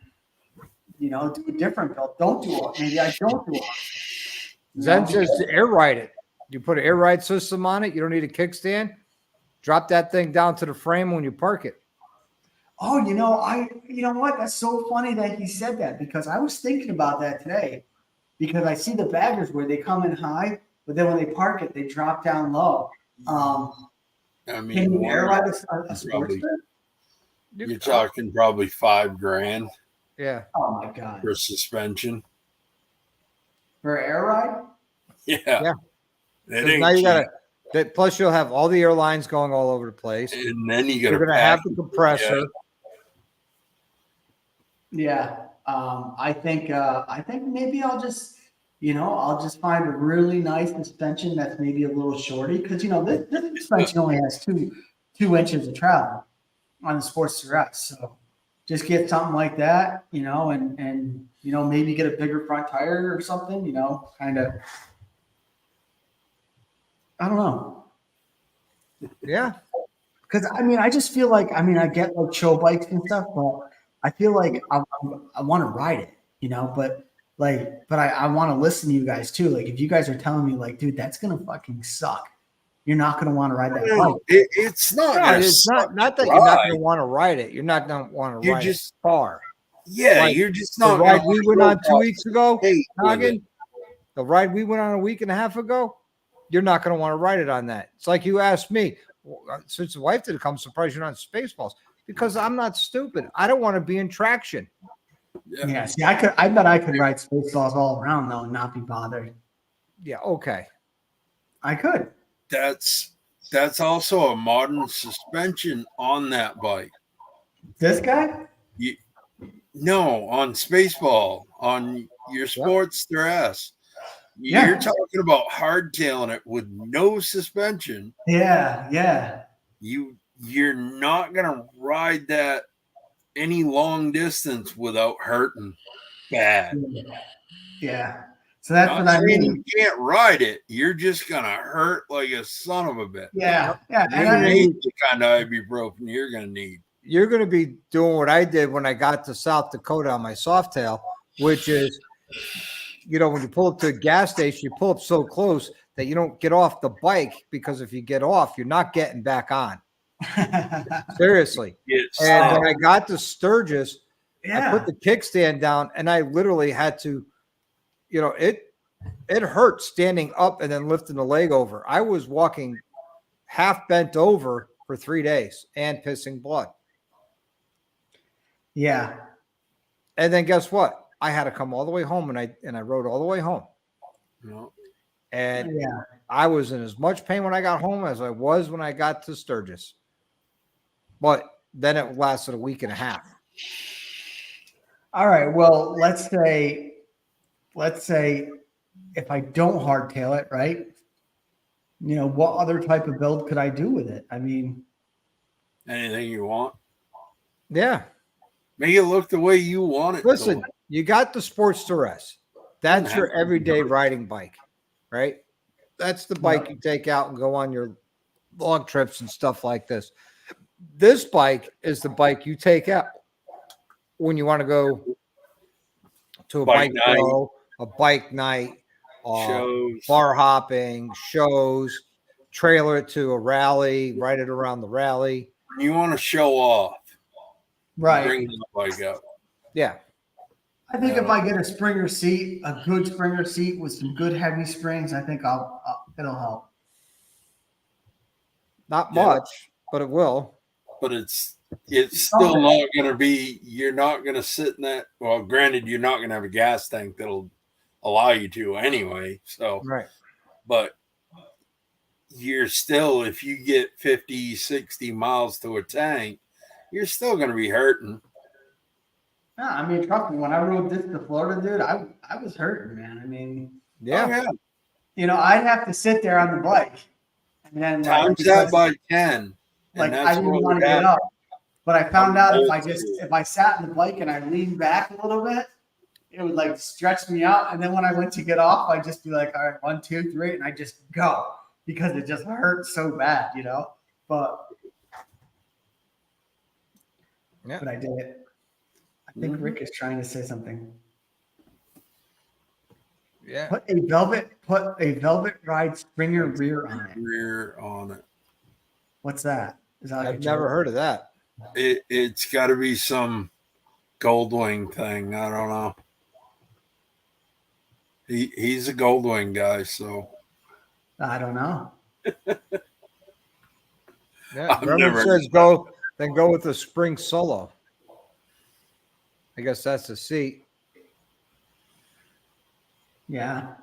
do a different build. Don't do it. Maybe I don't do it. Zen says to air ride it. You put an air ride system on it. You don't need a kickstand. Drop that thing down to the frame when you park it. Oh, you know what? That's so funny that he said that, because I was thinking about that today, because I see the baggers where they come in high, but then when they park it, they drop down low. I Can mean, you air ride a sports probably- bed? you're talking probably $5,000 Yeah. Oh my God. for suspension. For air ride? Yeah. Yeah. It 'Cause ain't now you cheap. got to. Plus, you'll have all the airlines going all over the place. And then you got You're going to have the pack- compressor. Yeah. I think maybe I'll just find a really nice suspension that's maybe a little shorty, because this suspension only has two inches of travel on the Sports Direct. So just get something like that, and maybe get a bigger front tire or something, kind of. I don't know. Yeah. Because I just feel like I get like show bikes and stuff, but I feel like I want to ride it, but I want to listen to you guys too. Like if you guys are telling me like, dude, that's gonna fucking suck, you're not gonna want to ride that bike. It's not. No, gonna it's suck not that to you're not ride. going to want to ride it. You're not going to want to You're ride just- it far. Yeah, Like, you're just The not. ride gonna we wanna went go on 2 across weeks ago, the state with Noggin, it. the ride we went on a week and a half ago, you're not going to want to ride it on that. It's like you asked me, since the wife didn't come, I'm surprised you're not on Spaceballs, because I'm not stupid. I don't want to be in traction. Yeah, see, I bet I could ride Spaceballs all around though and not be bothered. Yeah, okay. I could. That's also a modern suspension on that bike. This guy? No, on Spaceball, on your Sports Dress. Yeah. You're talking about hardtailing it with no suspension. Yeah. You're not gonna ride that any long distance without hurting bad. Yeah. So that's Not what I saying mean. you can't ride it. You're just gonna hurt like a son of a bitch. Yeah. You And need the kind of ibuprofen you're gonna need. You're going to be doing what I did when I got to South Dakota on my Softail, which is, when you pull up to a gas station, you pull up so close that you don't get off the bike, because if you get off, you're not getting back on. Seriously. And when I got to Sturgis, I put the kickstand down, and I literally had to, it hurt standing up and then lifting the leg over. I was walking half bent over for 3 days and pissing blood. Yeah. And then guess what? I had to come all the way home, and I rode all the way home. No. And Yeah. I was in as much pain when I got home as I was when I got to Sturgis. But then it lasted a week and a half. All right. Well, let's say if I don't hardtail it, right? What other type of build could I do with it? I mean, Anything you want. Yeah. Make it look the way you want it to Listen, look. you got the Sports Duress. That's your everyday riding bike, right? That's the bike you take out and go on your long trips and stuff like this. This bike is the bike you take out when you want to go to a bike night. show, a bike night, Shows. bar hopping, shows, trailer it to a rally, ride it around the rally. You want to show off. right. Bring the bike up. Yeah. I think if I get a Springer seat, a good Springer seat with some good heavy springs, I think it'll help. Not Yeah. much, but it will. But it's still not going to be, you're not going to sit in that. Well, granted, you're not going to have a gas tank that'll allow you to anyway. So, Right. but you're still, if you get 50, 60 miles to a tank, you're still going to be hurting. Yeah, I mean, trust me, when I rode this to Florida, dude, I was hurting, man. I mean, Yeah. Oh, yeah. I'd have to sit there on the bike And then Times that by 10. like and I that's didn't what want would to get happen. up. But I found out old if I sat in the bike and I leaned back a little bit, it would like stretch me out. And then when I went to get off, I'd just be like, all right, 1, 2, 3, and I just go because it just hurt so bad, you know. But Yeah. but I did it. I think Rick is trying to say something. Yeah. Put a velvet ride Springer rear on it. Rear on it. What's that? Is that like I've never heard of that. It's got to be some Goldwing thing. I don't know. He's a Goldwing guy, so I don't know. Yeah. I've Gremlin never- says go with the spring solo. I guess that's the seat. Yeah.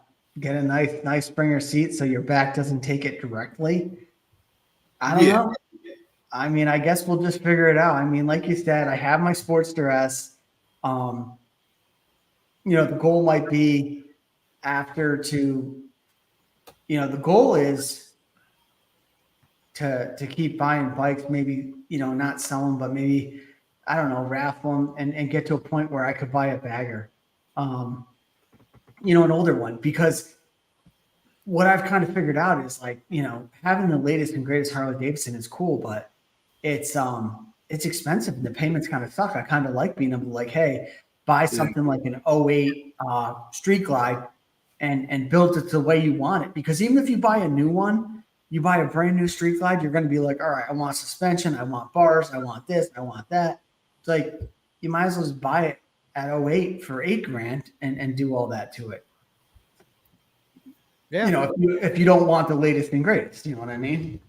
Get a nice Springer seat so your back doesn't take it directly. I don't know. I mean, I guess we'll just figure it out. I mean, like you said, I have my Sportster S. The goal might be the goal is to keep buying bikes, maybe, not sell them, but maybe, I don't know, raffle them and get to a point where I could buy a bagger, an older one, because what I've kind of figured out is like, having the latest and greatest Harley Davidson is cool, but it's expensive and the payments kind of suck. I kind of like being able to like, hey, buy something like an 08 Street Glide and build it the way you want it. Because even if you buy a new one, you buy a brand new Street Glide, you're going to be like, all right, I want suspension, I want bars, I want this, I want that. It's like, you might as well just buy it at 08 for $8,000 and do all that to it. Yeah. If you don't want the latest and greatest, you know what I mean?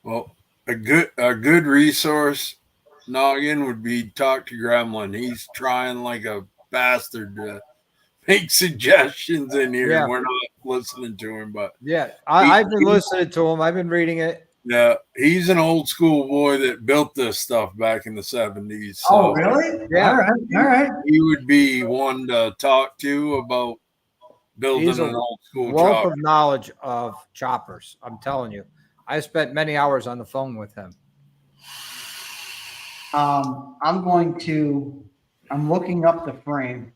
Well, a good resource, Noggin, would be talk to Gremlin. He's trying like a bastard to make suggestions in here. Yeah. We're not listening to him, but Yeah. I've been listening to him. I've been reading it. yeah, he's an old school boy that built this stuff back in the 70s. So Oh, really? Yeah. All right. he would be one to talk to about building He's a an old school wealth chopper. of knowledge of choppers. I'm telling you. I spent many hours on the phone with him. I'm looking up the frame.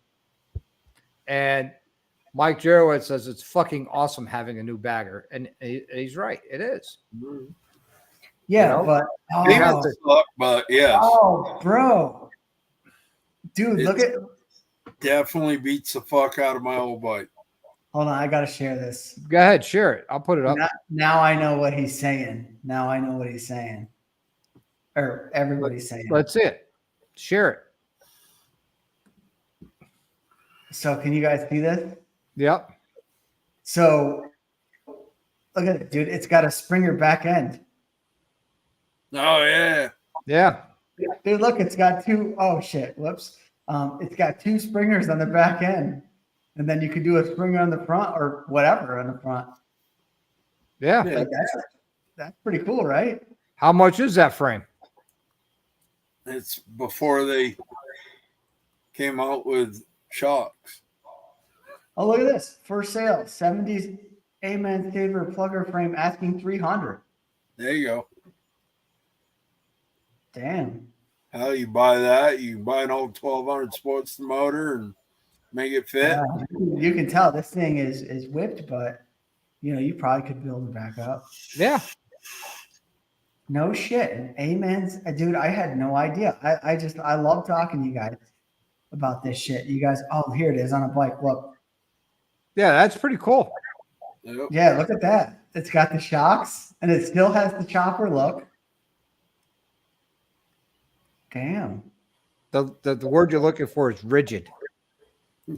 And Mike Jarowitz says it's fucking awesome having a new bagger. And he's right. It is. Yeah, You know? but They don't suck, but yes, bro. Dude, look at definitely beats the fuck out of my old bike. hold on, I gotta share this. Go ahead, share it. I'll put it up. Now I know what he's saying. Or everybody's saying. Let's see it. Share it. So can you guys see this? Yep. So look at it, dude. It's got a Springer back end. Oh yeah, Yeah. Dude, look, it's got two. Oh shit! Whoops. It's got two Springers on the back end, and then you could do a Springer on the front or whatever on the front. Yeah. Like, that's pretty cool, right? How much is that frame? it's before they came out with shocks. Oh, look at this. For sale, 70s Amen Saver plugger frame asking 300. There you go. Damn. How you buy that? You can buy an old 1200 Sportster motor and make it fit. You can tell this thing is whipped, but you probably could build it back up. Yeah. No shit. And Amen's, dude, I had no idea. I love talking to you guys about this shit. You guys, oh, here it is on a bike. Look. Yeah, that's pretty cool. Yep. Yeah, look at that. It's got the shocks and it still has the chopper look. Damn. The word you're looking for is rigid.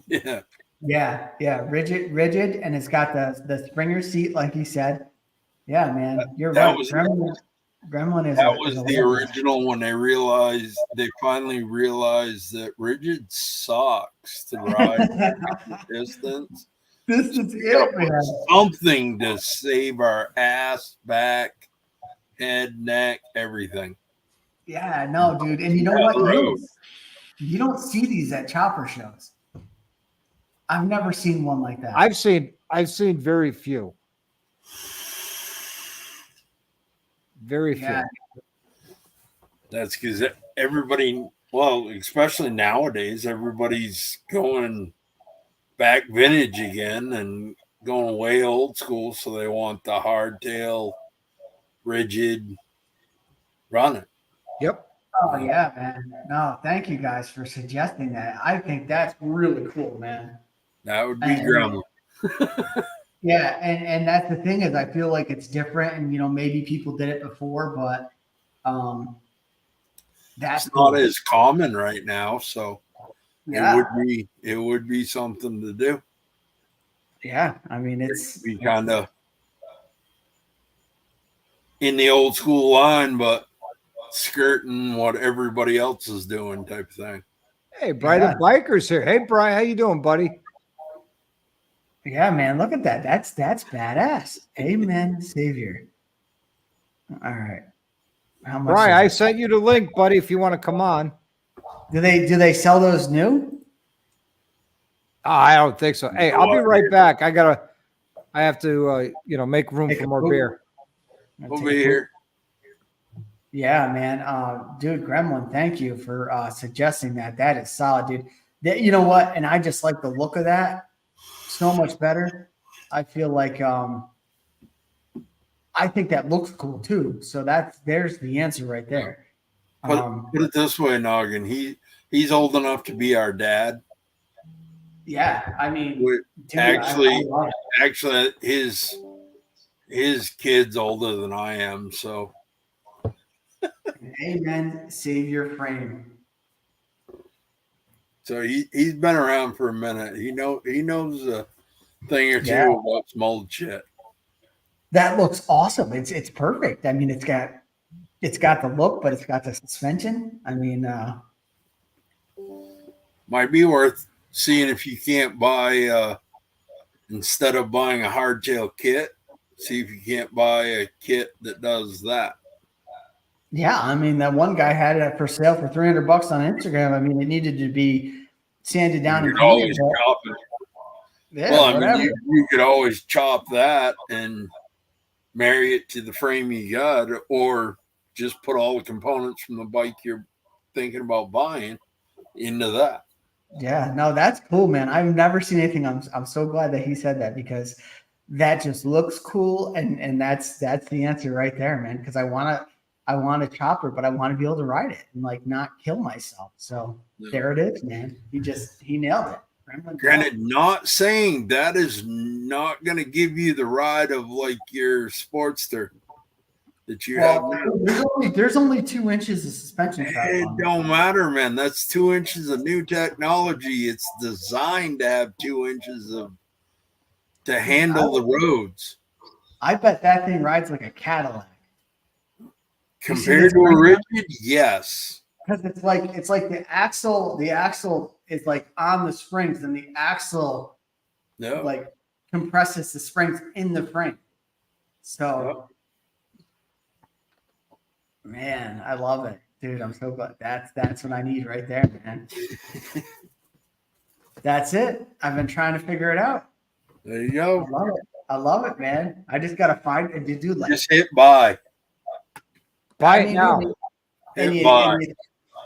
Yeah. Yeah. Rigid, and it's got the Springer seat, like you said. Yeah, man. You're That right. was- Gremlin is That was the original when they finally realized that rigid sucks to ride distance. This is We gotta it, put man. something to save our ass, back, head, neck, everything. Yeah, no, dude. And you know what? You don't see these at chopper shows. I've never seen one like that. I've seen very few. Very few. Yeah. That's because everybody, well, especially nowadays, everybody's going back vintage again and going way old school. So they want the hardtail, rigid running. Yep. Oh yeah, man. No, thank you guys for suggesting that. I think that's really cool, man. That would be And- Grumble. Yeah, and that's the thing is I feel like it's different, and maybe people did it before, but that's It's not cool. as common right now, so Yeah, it would be something to do. yeah. I mean, it's Be kind of in the old school line, but skirting what everybody else is doing, type of thing. Hey, Bry, Yeah. the biker's here. Hey, Bry, how you doing, buddy? yeah, man. Look at that. That's badass. Amen, Savior. All right. How much? Bry, is I it? sent you the link, buddy, if you want to come on. Do they sell those new? I don't think so. Hey, I'll be right back. I have to, make room Take for a more poop. beer. We'll be here. Yeah, man. Dude, Gremlin, thank you for suggesting that. That is solid, dude. You know what? And I just like the look of that so much better. I feel like I think that looks cool too. So there's the answer right there. Put it this way, Noggin. He's old enough to be our dad. Yeah, I mean, dude, Actually, I love it. Actually, his kid's older than I am, so Amen, Savior frame. so he's been around for a minute. He knows a thing or two Yeah. about some old shit. That looks awesome. It's perfect. I mean, it's got the look, but it's got the suspension. I mean, Might be worth seeing if you can't buy instead of buying a hardtail kit, see if you can't buy a kit that does that. yeah. I mean, that one guy had it for sale for $300 on Instagram. I mean, it needed to be sanded down You and could always painted. chop it. Yeah, Well, I whatever. mean, you could always chop that and marry it to the frame you got, or just put all the components from the bike you're thinking about buying into that. Yeah, no, that's cool, man. I've never seen anything. I'm so glad that he said that because that just looks cool, and that's the answer right there, man. Because I want a chopper, but I want to be able to ride it and like not kill myself. So there it is, man. He nailed it. Granted, not saying that is not going to give you the ride of like your Sportster that you have now. There's only 2 inches of suspension travel It on it. don't matter, man. That's 2 inches of new technology. It's designed to have 2 inches to handle the roads. I bet that thing rides like a Cadillac. Compared to a rigid, yes. Because it's like the axle is like on the springs, and the axle No. like compresses the springs in the frame. So man, I love it. Dude, I'm so glad. That's what I need right there, man. That's it. I've been trying to figure it out. There you go. I love it, man. I just gotta find it. You do like Just hit buy. Buy I it mean, now. Hit buy.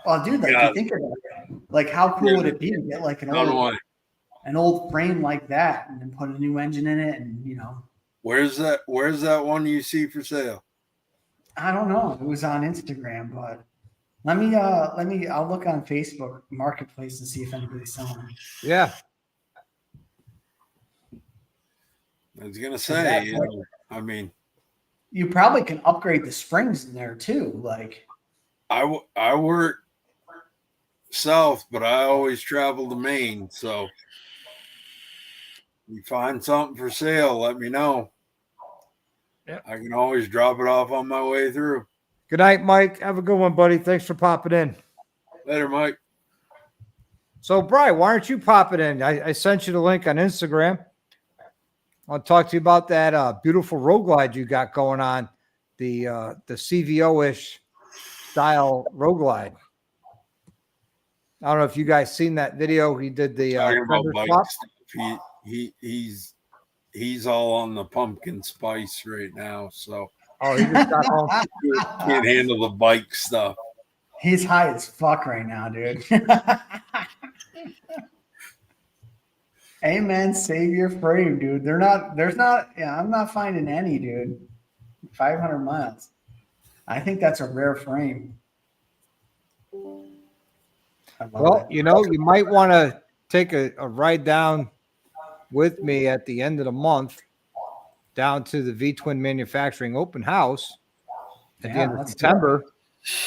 Well, dude, like Yeah. you think about it, like how cool would it be to get like an old frame like that, and then put a new engine in it, and Where's that one you see for sale? I don't know. It was on Instagram, but I'll look on Facebook Marketplace and see if anybody's selling it. Yeah. I was gonna say, I mean, You probably can upgrade the springs in there too. Like I work south, but I always travel to Maine. So you find something for sale, let me know. Yep. I can always drop it off on my way through. Good night, Mike. Have a good one, buddy. Thanks for popping in. Later, Mike. So, Bri, why aren't you popping in? I sent you the link on Instagram. I'll talk to you about that beautiful road glide you got going on, the CVO-ish style road glide. I don't know if you guys seen that video. He did the Talking about fender bike swap. stuff. He's all on the pumpkin spice right now. So Oh, he just got home. Can't handle the bike stuff. He's high as fuck right now, dude. Hey man, save your frame, dude. I'm not finding any, dude. 500 miles. I think that's a rare frame. I love Well, it. you know, you might want to take a ride down with me at the end of the month down to the V-Twin Manufacturing Open House at the end of let's do it. September,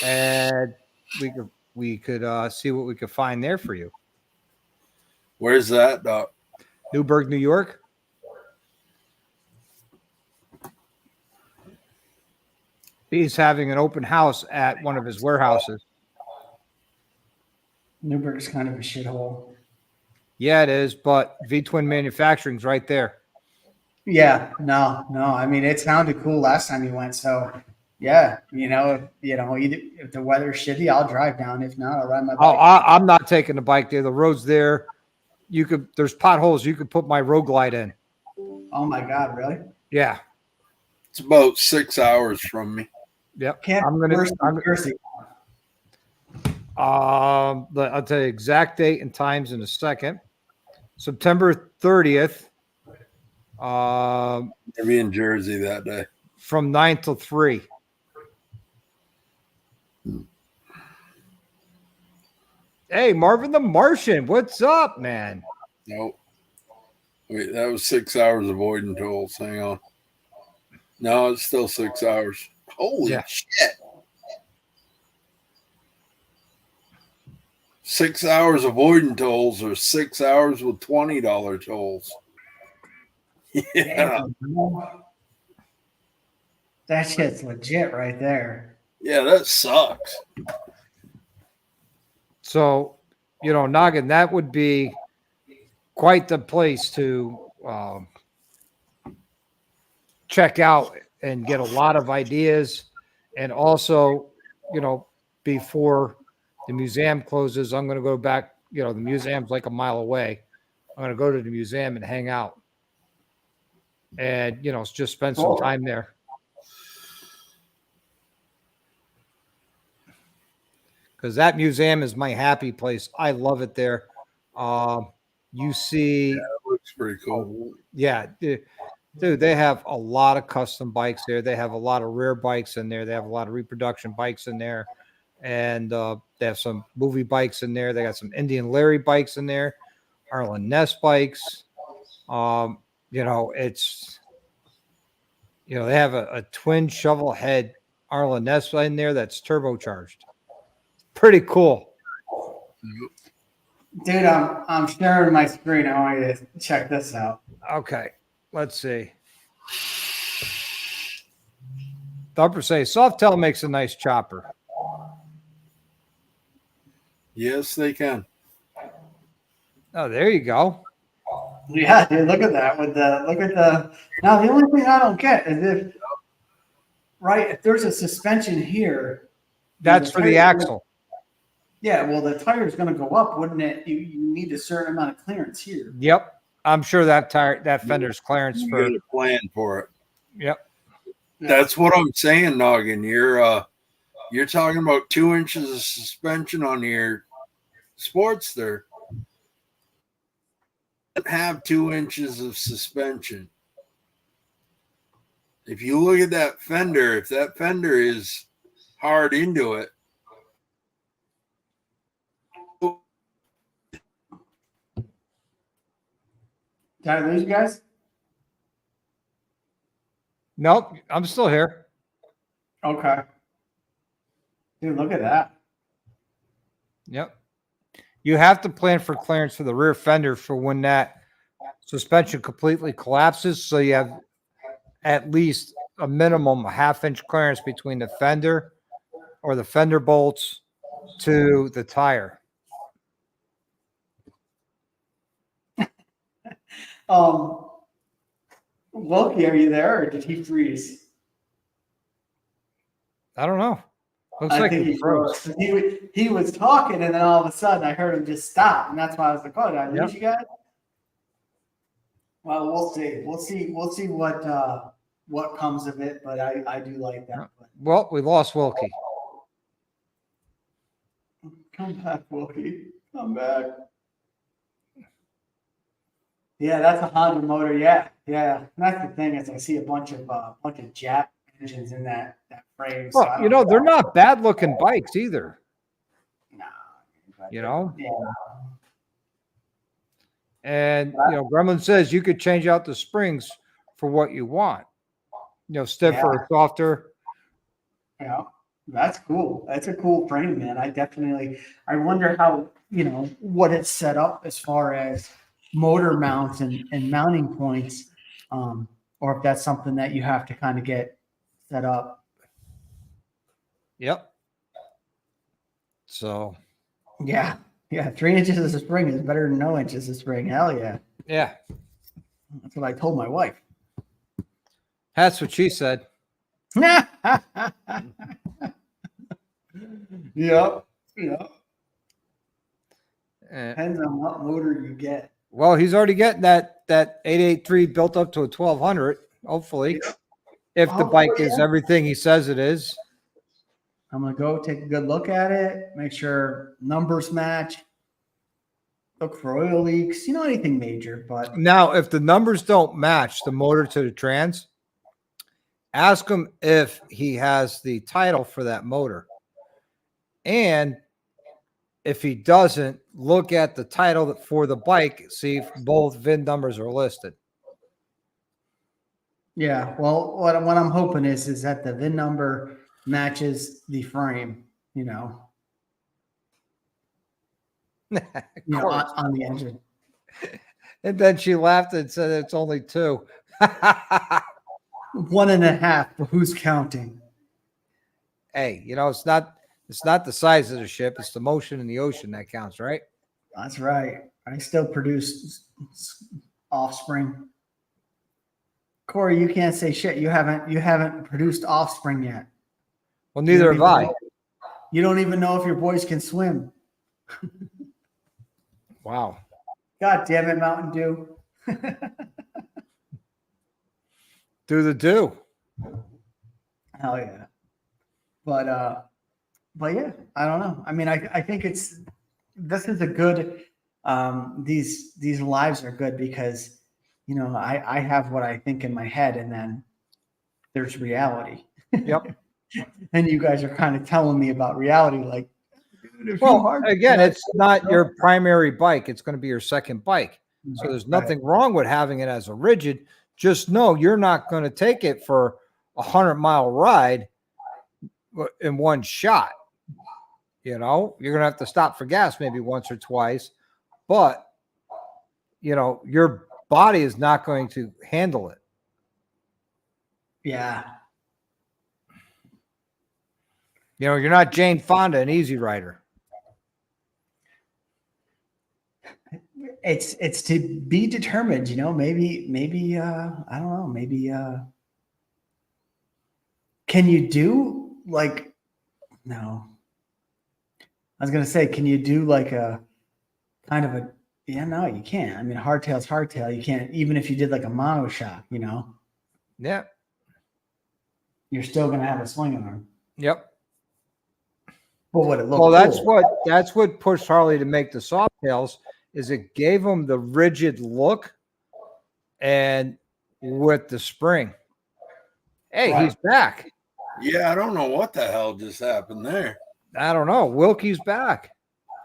and we could see what we could find there for you. Where's that, Doc? Newburgh, New York. He's having an open house at one of his warehouses. Newburgh's kind of a shithole. Yeah, it is, but V-Twin Manufacturing's right there. Yeah, no. I mean, it sounded cool last time you went. So, yeah, either if the weather's shitty, I'll drive down. If not, I'll ride my Oh, bike. I'm not taking the bike there. The road's there. There's potholes. You could put my road glide in. Oh my God, really? Yeah. It's about 6 hours from me. Yep. Can't Jersey. I'll tell you exact date and times in a second. September 30th. I'll be in Jersey that day. From 9 till 3. Hey, Marvin the Martian, what's up, man? Nope. Wait, that was 6 hours avoiding tolls. Hang on. No, it's still 6 hours. Holy shit. 6 hours avoiding tolls or 6 hours with $20 tolls. Yeah. That shit's legit right there. Yeah, that sucks. So, Noggin, that would be quite the place to check out and get a lot of ideas. And also, before the museum closes, I'm going to go back. The museum's like a mile away. I'm going to go to the museum and hang out. And, just spend some time there. Because that museum is my happy place. I love it there. You see, it looks pretty cool. Yeah, dude, they have a lot of custom bikes there. They have a lot of rare bikes in there. They have a lot of reproduction bikes in there, and they have some movie bikes in there. They got some Indian Larry bikes in there, Arlen Ness bikes. They have a twin shovel head Arlen Ness in there that's turbocharged. Pretty cool. Dude, I'm sharing my screen. I want you to check this out. Okay, let's see. Thumper say Softail makes a nice chopper. Yes, they can. Oh, there you go. Yeah, dude, look at that. Now the only thing I don't get is if there's a suspension here. That's for the axle. Yeah, well, the tire is going to go up, wouldn't it? You need a certain amount of clearance here. Yep, I'm sure that fender's clearance You for. got a plan for it. Yep. That's what I'm saying, Noggin. You're talking about 2 inches of suspension on your Sportster. It doesn't have 2 inches of suspension. If you look at that fender, if that fender is hard into it, Did I lose you guys? Nope, I'm still here. Okay. Dude, look at that. Yep. You have to plan for clearance for the rear fender for when that suspension completely collapses. So you have at least a minimum a half-inch clearance between the fender or the fender bolts to the tire. Loki, are you there or did he freeze? I don't know. Looks I like think he froze. He was talking and then all of a sudden I heard him just stop. And that's why I was like, oh, did I lose you guys? Well, we'll see. We'll see what what comes of it, but I do like that. Well, we lost Wilkie. Come back, Wilkie. Come back. Yeah, that's a Honda motor. Yeah. And that's the thing is I see a bunch of Jap engines in that frame. So Well, you know, they're not bad looking bikes either. Nah, You know? Yeah. And, you know, Gremlin says you could change out the springs for what you want. You know, stiffer, softer. Yeah. That's cool. That's a cool frame, man. I wonder how, you know, what it's set up as far as motor mounts and mounting points, or if that's something that you have to kind of get set up. Yep. So. Yeah. 3 inches of spring is better than no inches of spring. Hell yeah. Yeah. That's what I told my wife. That's what she said. Yep. And, Depends on what motor you get. well, he's already getting that 883 built up to a 1200, hopefully, if the bike is everything he says it is. I'm going to go take a good look at it, make sure numbers match, look for oil leaks, you know, anything major. But Now, if the numbers don't match the motor to the trans, ask him if he has the title for that motor. And if he doesn't, look at the title for the bike, see if both VIN numbers are listed. yeah, well, what I'm hoping is that the VIN number matches the frame, you know, on the engine. And then she laughed and said it's only 2. 1.5, but who's counting? Hey, you know, it's not the size of the ship, it's the motion in the ocean that counts, right? That's right. I still produce offspring. Corey, you can't say shit. You haven't produced offspring yet. Well, neither have I. You don't even know if your boys can swim. Wow. God damn it, Mountain Dew. Do the do. Hell yeah. But yeah, I don't know. I mean, I think this is a good, these lives are good because, you know, I have what I think in my head and then there's reality. Yep. And you guys are kind of telling me about reality. Like, dude, Well, again, it's not your primary bike. It's going to be your second bike. So there's nothing wrong with having it as a rigid. Just know you're not going to take it for a 100-mile ride in one shot. You know, you're going to have to stop for gas maybe once or twice, but you know, your body is not going to handle it. Yeah. You know, you're not Jane Fonda, an Easy Rider. It's to be determined, you know, maybe I don't know, maybe can you do like, no, I was going to say, can you do like a kind of a, yeah, no, you can't. I mean, hardtail's hardtail. You can't, even if you did like a monoshock, you know, Yeah. you're still going to have a swing arm. Yep. But what it looked Well, cool. that's what pushed Harley to make the Softails, is it gave them the rigid look and with the spring. Hey, Right. he's back. Yeah, I don't know what the hell just happened there. I don't know. Wilkie's back.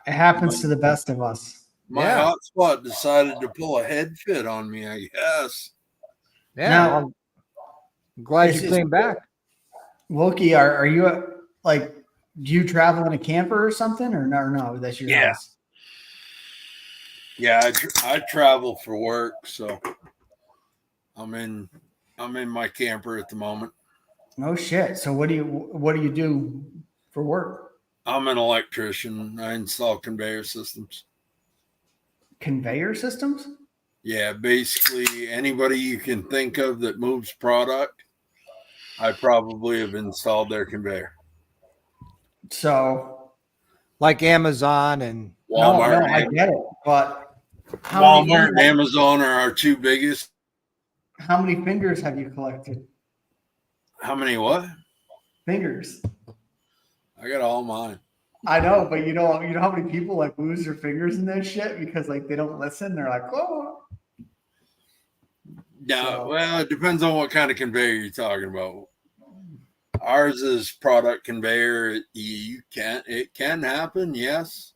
It happens to the best of us. My Yeah. hotspot decided to pull a head fit on me, I guess. Yeah. Now- I'm glad This you is- came back. Wilkie, are you like, do you travel in a camper or something or no? That's your Yeah. house. Yeah, I travel for work, so I'm in my camper at the moment. No shit. So what do you do for work? I'm an electrician. I install conveyor systems. Conveyor systems? Yeah, basically anybody you can think of that moves product, I probably have installed their conveyor. So Like Amazon and Walmart, no, I get it. But Walmart and Amazon are our two biggest. how many fingers have you collected? How many what? Fingers. I got all mine. I know, but you know how many people like lose their fingers in that shit because like they don't listen. They're like, oh. No, So- well, it depends on what kind of conveyor you're talking about. Ours is product conveyor. It can happen, yes.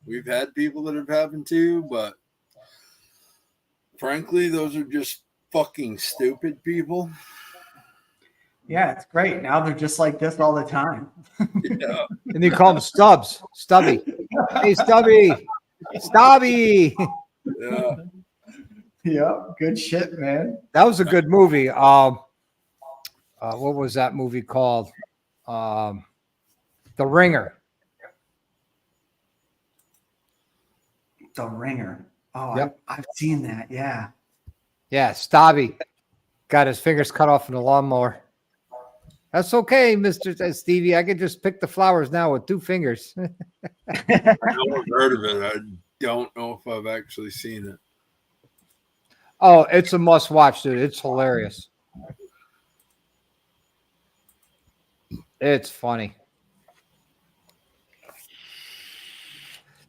We've had people that have happened too, but frankly, those are just fucking stupid people. Yeah, it's great. Now they're just like this all the time. Yeah. And you call him Stubbs. Stubby. Hey, Stubby. Stubby. Yeah. Yeah, good shit, man. That was a good movie. What was that movie called? The Ringer. The Ringer. Oh, Yep. I've seen that. Yeah. Yeah, Stubby got his fingers cut off in the lawnmower. That's okay, Mr. Stevie. I can just pick the flowers now with 2 fingers. I know I've heard of it. I don't know if I've actually seen it. Oh, it's a must watch, dude. It's hilarious. It's funny.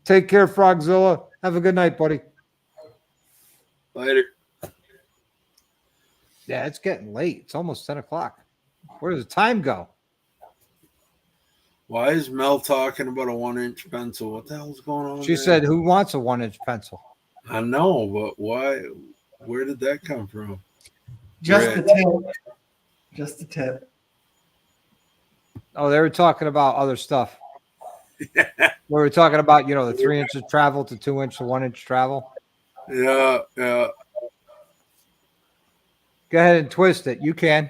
Take care, Frogzilla. Have a good night, buddy. Later. Yeah, it's getting late. It's almost 10 o'clock. Where does the time go? Why is Mel talking about a 1-inch pencil? What the hell's going on? She there? said, who wants a 1-inch pencil? I know, but why? Where did that come from? Just Right. the tip. Just the tip. Oh, they were talking about other stuff. We were talking about, the 3 inches travel to 2 inch to 1-inch travel. Yeah. Go ahead and twist it. You can.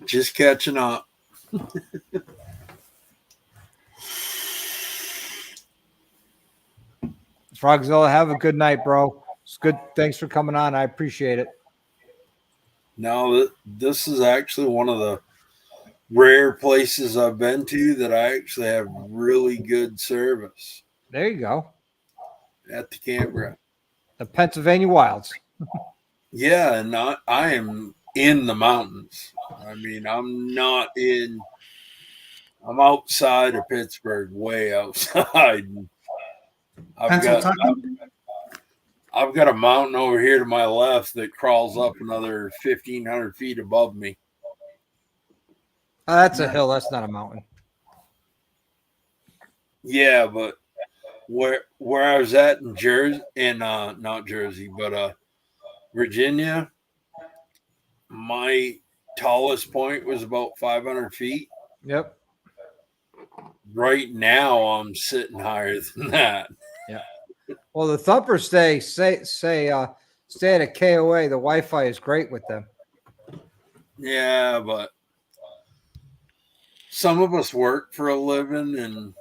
Just catching up. Frogzilla, have a good night, bro. It's good. Thanks for coming on. I appreciate it. Now, this is actually one of the rare places I've been to that I actually have really good service There you go. at the campground. The Pennsylvania Wilds. Yeah, and I am in the mountains. I mean, I'm outside of Pittsburgh, way outside. I've got a mountain over here to my left that crawls up another 1,500 feet above me. Oh, that's a hill. That's not a mountain. Yeah, but where I was at in Jersey, not Jersey, but Virginia, my tallest point was about 500 feet. Yep. Right now, I'm sitting higher than that. Yeah. Well, the Thumpers stay at a KOA. The Wi-Fi is great with them. Yeah, but some of us work for a living and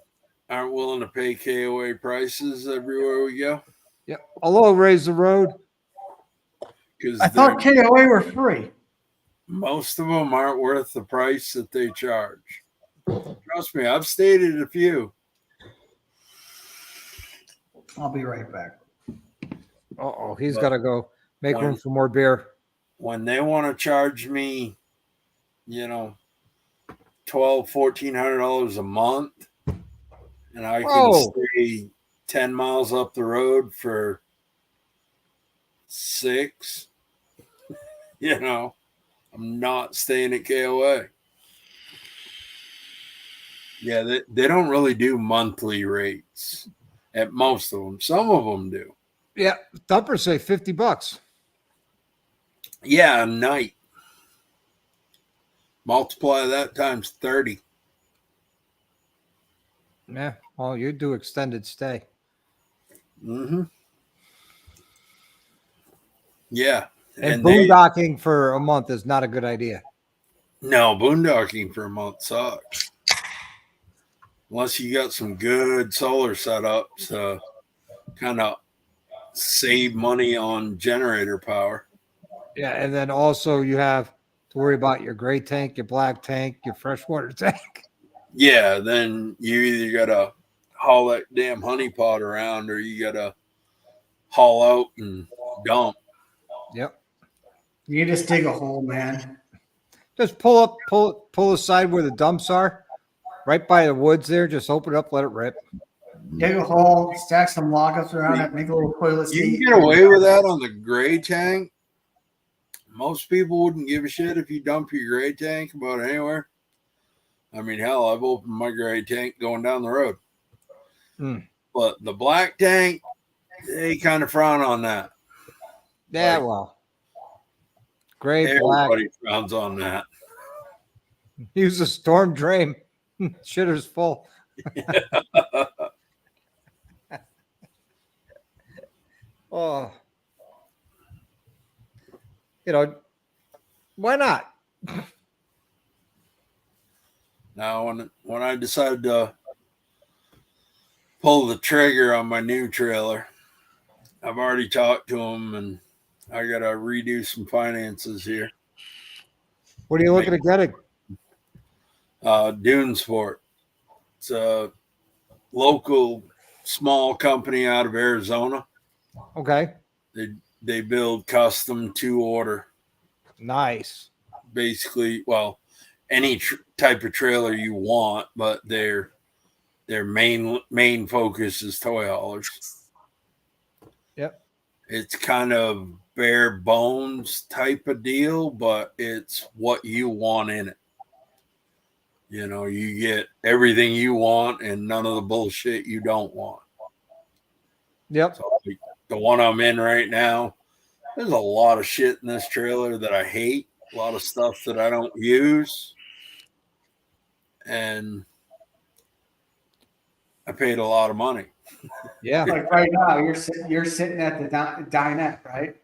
aren't willing to pay KOA prices everywhere we go. Yep. Hello, Raise the Road. Because I thought KOA were free. most of them aren't worth the price that they charge. Trust me, I've stayed at a few. I'll be right back. Uh-oh, he's got to go make room for more beer. When they want to charge me, $1,200-$1,400 a month, and I can stay 10 miles up the road for $6, I'm not staying at KOA. Yeah, they don't really do monthly rates at most of them. Some of them do. Yeah, Thumpers say $50. Yeah, a night. Multiply that times 30. Yeah, well, you do extended stay. Mm-hmm. Yeah. And boondocking for a month is not a good idea. No, boondocking for a month sucks. Unless you got some good solar setups to kind of save money on generator power. Yeah, and then also you have to worry about your gray tank, your black tank, your freshwater tank. Yeah, then you either got to haul that damn honey pot around or you got to haul out and dump. Yep. You just dig a hole, man. Just pull aside where the dumps are, right by the woods there. Just open it up, let it rip. Dig a hole, stack some lockups around it, make a little toilet You seat. can get away with that on the gray tank. Most people wouldn't give a shit if you dump your gray tank about anywhere. I mean, hell, I've opened my gray tank going down the road. But the black tank, they kind of frown on that. Yeah, Like, well, gray, black. Everybody frowns on that. Use a storm drain. Shitter's full. Oh, why not? Now, when I decided to pull the trigger on my new trailer, I've already talked to him, and I got to redo some finances here. What are you looking to get it? Dune Sport. It's a local small company out of Arizona. Okay. They build custom to order. Nice. Basically, well, any type of trailer you want, but their main focus is toy haulers. Yep. It's kind of bare bones type of deal, but it's what you want in it. You get everything you want and none of the bullshit you don't want. Yep. So, like, the one I'm in right now, there's a lot of shit in this trailer that I hate, a lot of stuff that I don't use. And I paid a lot of money. Yeah. Like right now, you're sitting at the dinette, right?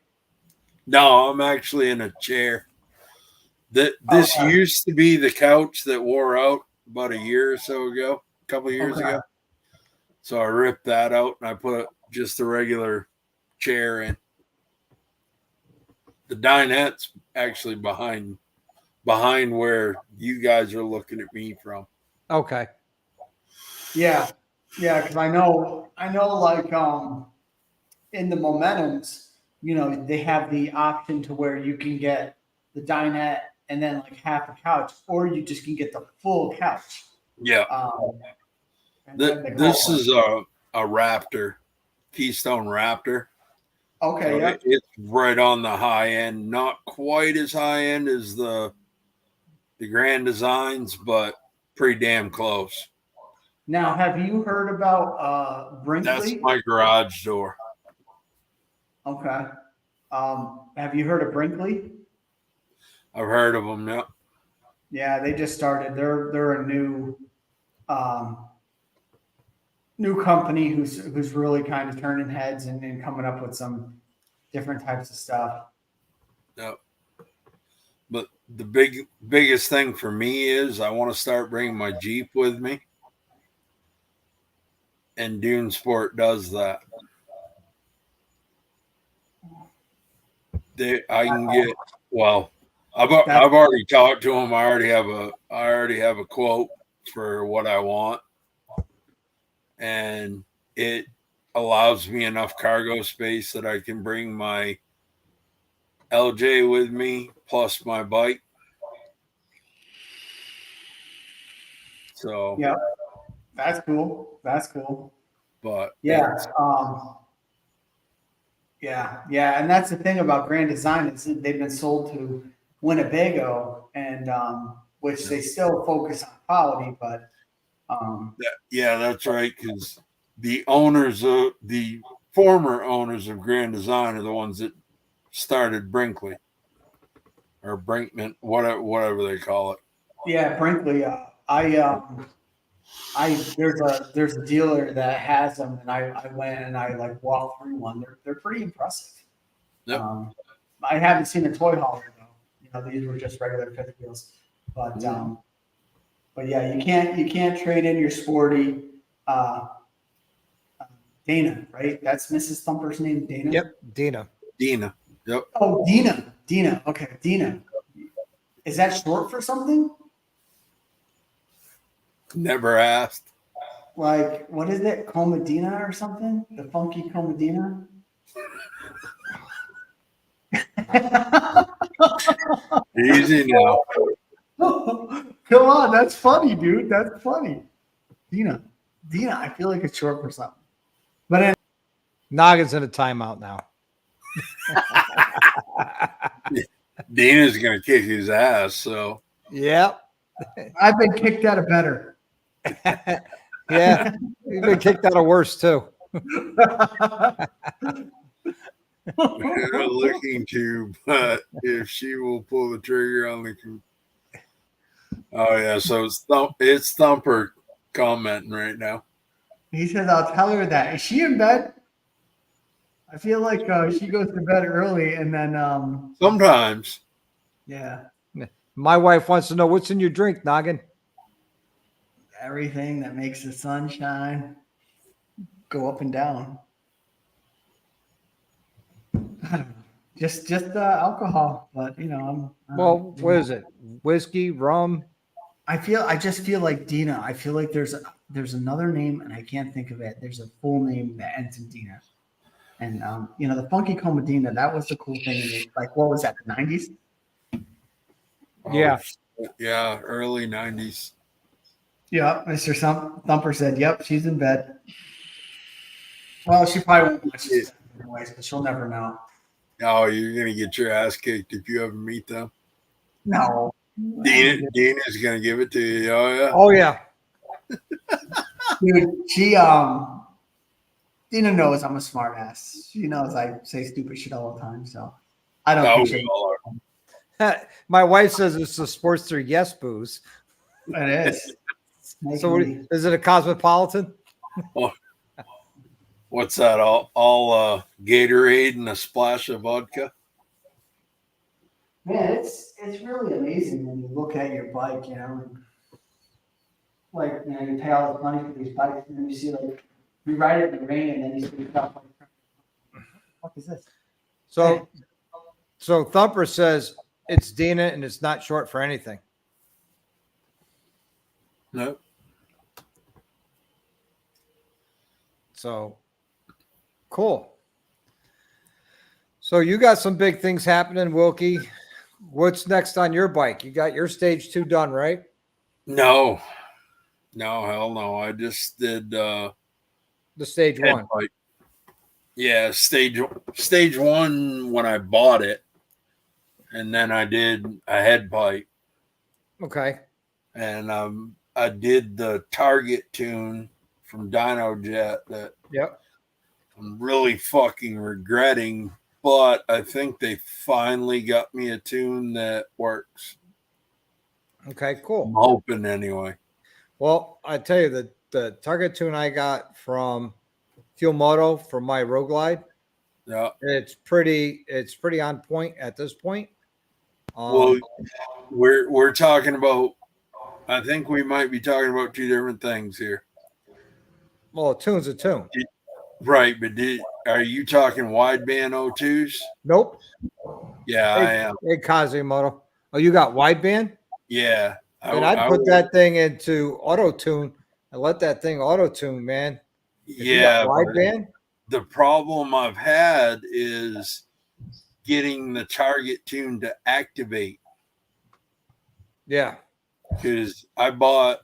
No, I'm actually in a chair. This used to be the couch that wore out about a year or so ago, a couple of years ago. So I ripped that out and I put just a regular chair in. The dinette's actually behind where you guys are looking at me from. Okay. Yeah, because I know, like in the Momentums, they have the option to where you can get the dinette and then like half a couch, or you just can get the full couch. Yeah. This is a Raptor, Keystone Raptor. Okay, So yeah. It's right on the high end, not quite as high end as the Grand Designs, but pretty damn close. Now, have you heard about Brinkley? That's my garage door. Okay. Have you heard of Brinkley? I've heard of them. Yeah. Yeah, they just started. They're a new company who's really kind of turning heads and coming up with some different types of stuff. Yeah. But the biggest thing for me is I want to start bringing my Jeep with me. And Dune Sport does that. I can get, well, I've already talked to them. I already have a quote for what I want. And it allows me enough cargo space that I can bring my LJ with me plus my bike. So yeah, that's cool. But yeah, yeah, and that's the thing about Grand Design is that they've been sold to Winnebago, and which they still focus on quality, but that's right, because the former owners of Grand Design are the ones that started Brinkley or Brinkman, whatever they call it. Yeah, Brinkley. There's a dealer that has them, and I went and I like walked through one. They're pretty impressive. Yep. I haven't seen a toy hauler though. These were just regular fifth wheels, but yeah, you can't trade in your sporty. Dana, right? That's Mrs. Thumper's name, Dana. Yep, Dina. Yep. Oh, Dina. Okay, Dina. Is that short for something? Never asked. Like, what is it? Comadina or something? The funky Comadina? Easy now. Come on, that's funny, dude. That's funny. Dina, I feel like it's short for something. But Noggin's in a timeout now. Dana's gonna kick his ass. So Yep. I've been kicked out of better. Yeah. You've been kicked out of worse too. looking to, but if she will pull the trigger on the. Oh yeah, so it's Thumper commenting right now. He says, "I'll tell her that." Is she in bed? I feel like she goes to bed early, and then Sometimes. yeah, My wife wants to know what's in your drink, Noggin. everything that makes the sun shine go up and down. I don't know. Just alcohol, but Well, what is it? Whiskey, rum? I just feel like Dina. I feel like there's another name and I can't think of it. There's a full name that ends in Dina. And the Funky Coma Dina, that was the cool thing. Like, what was that, the 90s? Yeah. Yeah, early 90s. Yeah, Mr. Thumper said, "Yep, she's in bed." Well, she probably won't watch this anyways, but she'll never know. Oh, you're gonna get your ass kicked if you ever meet them. No. Dina's gonna give it to you. Oh yeah. Oh yeah. Dude, Dina knows I'm a smart ass. She knows I say stupid shit all the time, so I don't think she My wife says it's the Sportster Yes booze. it is. So is it a Cosmopolitan? What's that? All Gatorade and a splash of vodka. Man, it's really amazing when you look at your bike, and like you pay all this money for these bikes, and then you see like you ride it in the rain, and then you see stuff like, what is this? So Thumper says it's Dina and it's not short for anything. No. So cool. So you got some big things happening, Wilkie. What's next on your bike? You got your stage 2 done, right? No, hell no. I just did The stage 1. bike. Yeah, stage 1 when I bought it, and then I did a head pipe. Okay. And I did the Target tune from Dino Jet that Yep. I'm really fucking regretting, but I think they finally got me a tune that works. Okay, cool. I'm hoping anyway. Well, I tell you the Target tune I got from Fuel Moto for my Road Glide, Yeah. it's pretty on point at this point. Well, we're talking about. I think we might be talking about two different things here. Well, a tune's a tune. Right, but are you talking wideband O2s? Nope. Yeah, I am. Hey, Quasimodo. Oh, you got wideband? Yeah. And I'd put that thing into auto tune and let that thing auto tune, man. Yeah. Wideband? The problem I've had is getting the Target tune to activate. Yeah. Because I bought,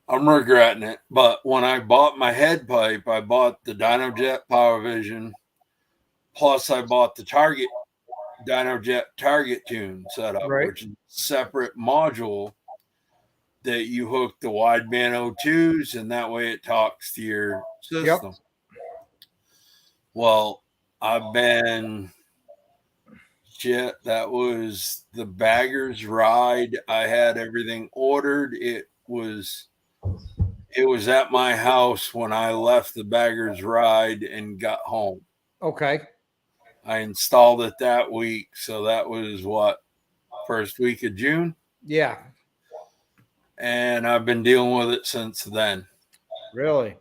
I'm regretting it. But when I bought my head pipe, I bought the Dino Jet Power Vision. Plus, I bought the Target Dino Jet Target tune setup, Right. which is a separate module that you hook the wideband O2s, and that way it talks to your system. Yep. Well, that was the bagger's ride. I had everything ordered. It was at my house when I left the bagger's ride and got home. Okay. I installed it that week. So that was first week of June. Yeah. And I've been dealing with it since then. Really?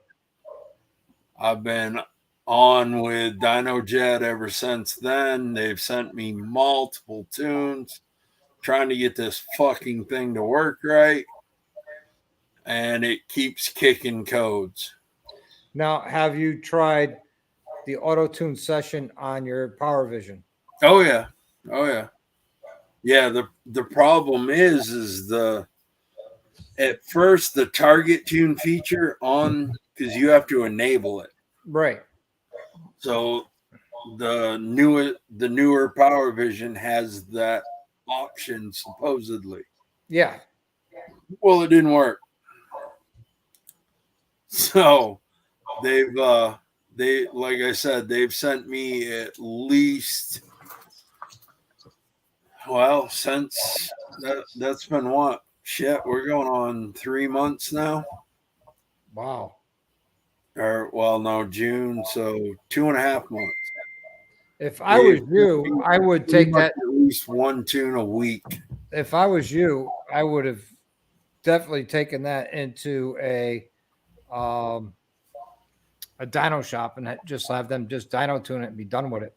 I've been on with Dino Jet ever since then. They've sent me multiple tunes trying to get this fucking thing to work right. And it keeps kicking codes. Now, have you tried the auto tune session on your Power Vision? Oh, yeah. Oh, yeah. Yeah, the problem is at first the target tune feature on, because you have to enable it. Right. So the newer Power Vision has that option supposedly. Yeah. Well, it didn't work. So they've like I said, they've sent me at least, well, since that's been what? Shit, we're going on 3 months now. Wow. Or well, no, June, so 2.5 months. If I was you, I would take that. At least one tune a week. If I was you, I would have definitely taken that into a dyno shop and just have them just dyno tune it and be done with it.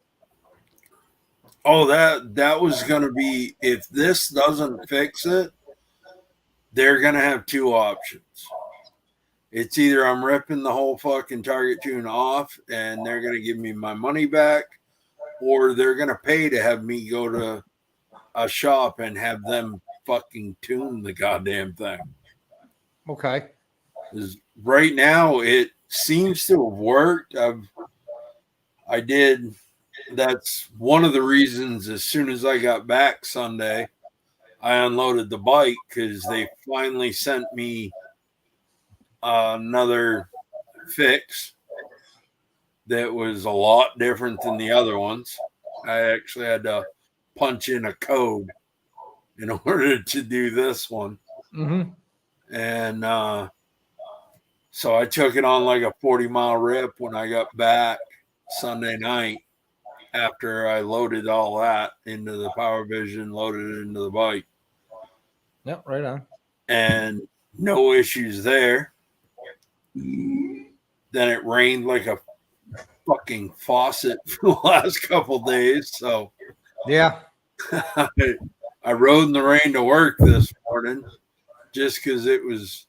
Oh, that was gonna be, if this doesn't fix it, they're gonna have two options. It's either I'm ripping the whole fucking target tune off and they're gonna give me my money back, or they're gonna pay to have me go to a shop and have them fucking tune the goddamn thing. Okay. 'Cause right now it seems to have worked. I did. That's one of the reasons. As soon as I got back Sunday, I unloaded the bike because they finally sent me another fix that was a lot different than the other ones. I actually had to punch in a code in order to do this one. Mm-hmm. And so I took it on like a 40-mile rip when I got back Sunday night after I loaded all that into the Power Vision, loaded it into the bike. Yep, right on. And no issues there. Then it rained like a fucking faucet for the last couple days. So Yeah. I rode in the rain to work this morning just because it was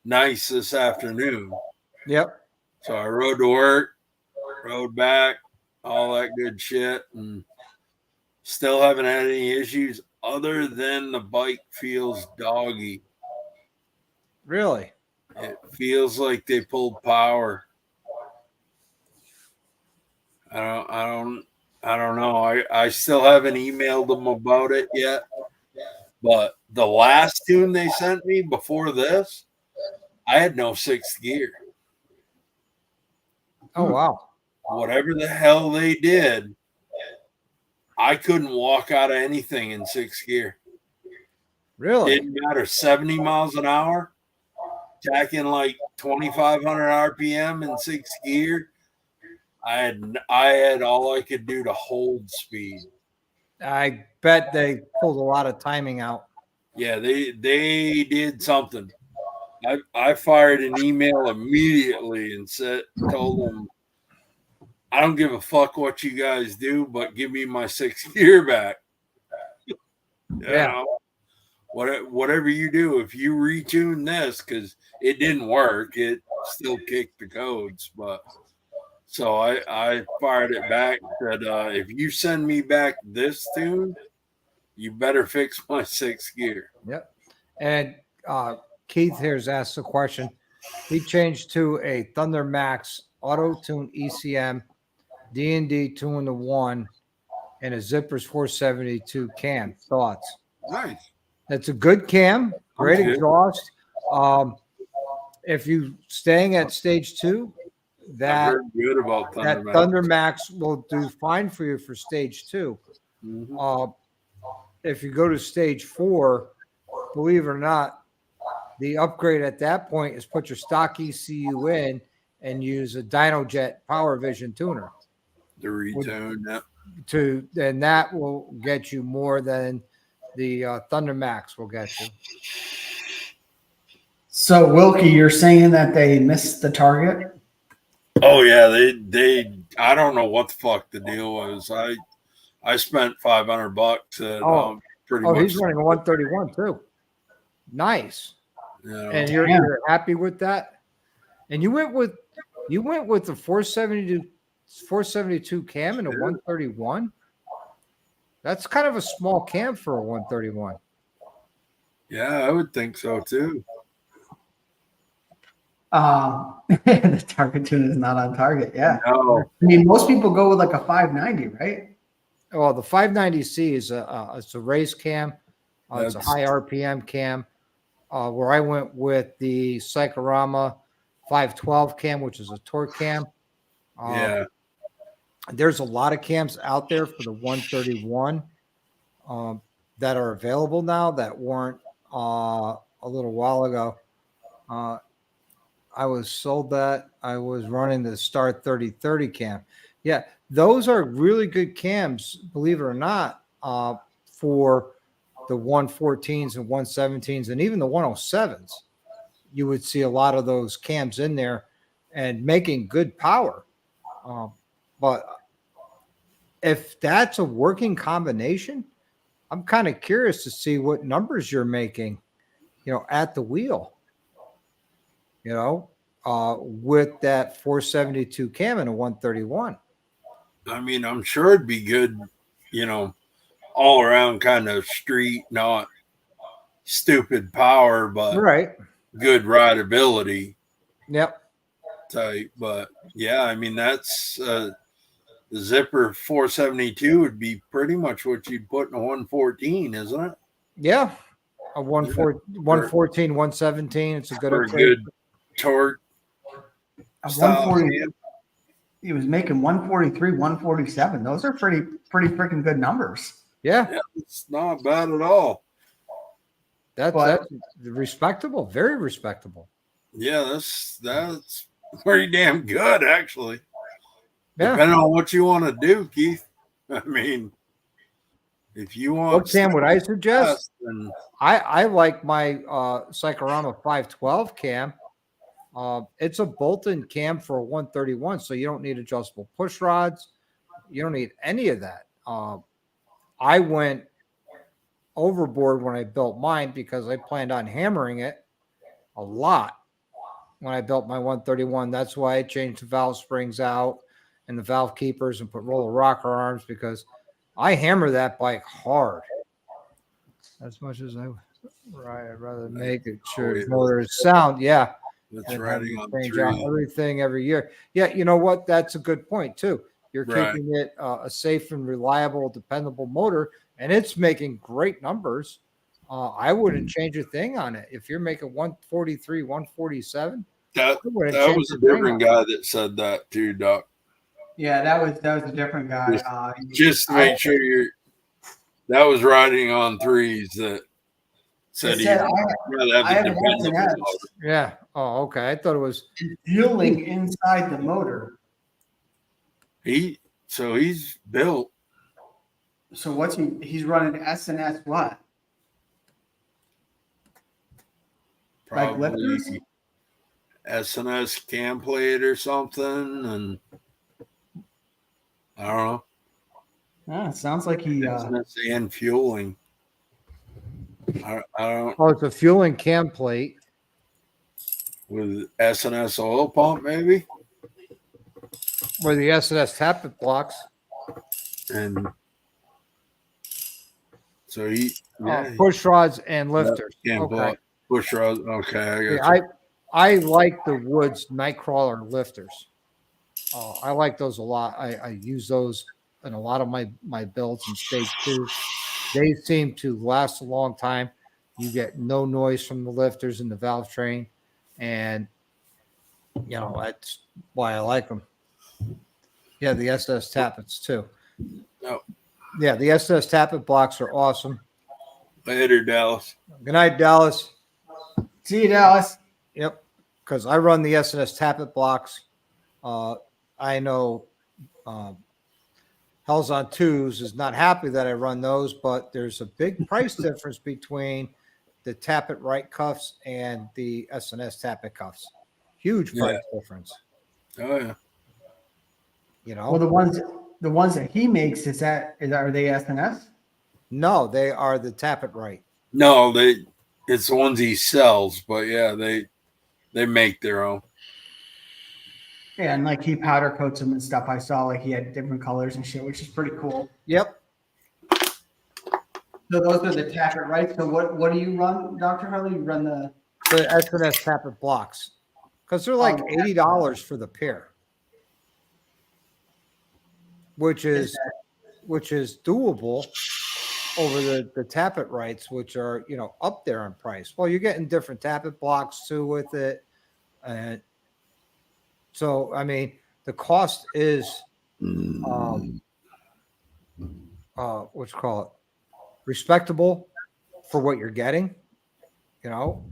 nice this afternoon. Yep. So I rode to work, rode back, all that good shit, and still haven't had any issues other than the bike feels doggy. Really? It feels like they pulled power. I don't know. I still haven't emailed them about it yet. But the last tune they sent me before this, I had no sixth gear. Oh wow. Whatever the hell they did, I couldn't walk out of anything in sixth gear. Really? Didn't matter. 70 miles an hour, tacking like 2,500 RPM in sixth gear. I had all I could do to hold speed. I bet they pulled a lot of timing out. Yeah, they did something. I fired an email immediately and told them, I don't give a fuck what you guys do, but give me my sixth gear back. Yeah. You know, whatever you do, if you retune this, because it didn't work, it still kicked the codes. But so I fired it back. Said, if you send me back this tune, you better fix my sixth gear. Yep. And Keith here's asked a question. He changed to a Thunder Max Auto Tune ECM D&D 2-in-1 and a Zippers 472 cam. Thoughts? Nice. That's a good cam, great Okay. exhaust. If you staying at stage 2, I've that heard good about Thunder Max. Thunder Max will do fine for you for stage 2. Mm-hmm. If you go to stage 4, believe it or not, the upgrade at that point is put your stock ECU in and use a DynoJet Power Vision tuner. The retune, yeah. And that will get you more than the Thunder Max will get you. So Wilkie, you're saying that they missed the target? Oh yeah, they I don't know what the fuck the deal was. I spent $500 at pretty much. He's running a 131 too. Nice. You know, And you're happy with that? And you went with the 472 cam and a 131? That's kind of a small cam for a 131. Yeah, I would think so too. The target tune is not on target. Yeah. No. I mean, most people go with like a 590, right? Well, the 590C is it's a race cam. It's a That's- high RPM cam. Where I went with the Cyclorama 512 cam, which is a torque cam. Yeah. There's a lot of cams out there for the 131 that are available now that weren't a little while ago. I was sold that. I was running the Star 3030 cam. Yeah, those are really good cams, believe it or not, for the 114s and 117s and even the 107s. You would see a lot of those cams in there and making good power. But if that's a working combination, I'm kind of curious to see what numbers you're making, at the wheel, with that 472 cam and a 131. I mean, I'm sure it'd be good, all around kind of street, not stupid power, but Right. good rideability Yep. type. But yeah, I mean, that's the zipper 472 would be pretty much what you'd put in a 114, isn't it? Yeah. A 114, 117. It's a good For a upgrade. good torque A style 140. cam. He was making 143, 147. Those are pretty freaking good numbers. Yeah. Yeah, it's not bad at all. That's respectable. Very respectable. Yeah, that's pretty damn good, actually. Yeah. Depending on what you want to do, Keith. I mean, if you want, What cam would I suggest? then I like my Cyclorama 512 cam. It's a bolt-in cam for a 131, so you don't need adjustable push rods. You don't need any of that. I went overboard when I built mine because I planned on hammering it a lot when I built my 131. That's why I changed the valve springs out and the valve keepers and put roller rocker arms, because I hammer that bike hard. As much as I'd rather make it sure the motor is sound. Yeah. that's And riding having on to change out three. everything every year. Yeah, you know what? That's a good point too. You're Right. keeping it a safe and reliable, dependable motor, and it's making great numbers. I wouldn't change a thing on it. If you're making 143, 147, That I wouldn't that change was a a thing different on it. guy that said that too, Doc. Yeah, that was a different guy. Just to make sure that was riding on threes that said he said, rather I have have the an dependable SNS. motor. Yeah. Oh, okay. I thought it was. fueling inside the motor. So he's built. So what's he's running SNS what? Like Probably lifters? SNS cam plate or something, and I don't know. Yeah, it sounds like he SNS and fueling. I don't Oh, it's a fueling cam plate. with SNS oil pump maybe, Where the SNS tappet blocks. and so he Push rods and lifters. cam Okay. plate, push rod. Okay, I Yeah, got you. I like the Woods Nightcrawler lifters. I like those a lot. I use those in a lot of my builds in stage 2. They seem to last a long time. You get no noise from the lifters in the valve train, and that's why I like them. Yeah, the SS tappets too. No. Yeah, the SS tappet blocks are awesome. Later, Dallas. Good night, Dallas. see you, Dallas. Yep, because I run the SNS tappet blocks. I know Hell's on Twos is not happy that I run those, but there's a big price difference between the tappet right cuffs and the SNS tappet cuffs. Huge price difference. Oh yeah. Well, the ones that he makes are they SNS? No, they are the tappet right. No, it's the ones he sells, but yeah, they make their own. Yeah, and like he powder coats them and stuff. I saw like he had different colors and shit, which is pretty cool. Yep. So those are the tappet, right? So what do you run, Dr. Harley? You run the S&S tappet blocks, because they're like $80 for the pair, which is doable over the tappet rights, which are, you know, up there in price. Well, you're getting different tappet blocks too with it. And so, I mean, the cost is, what you call it, respectable for what you're getting. You know,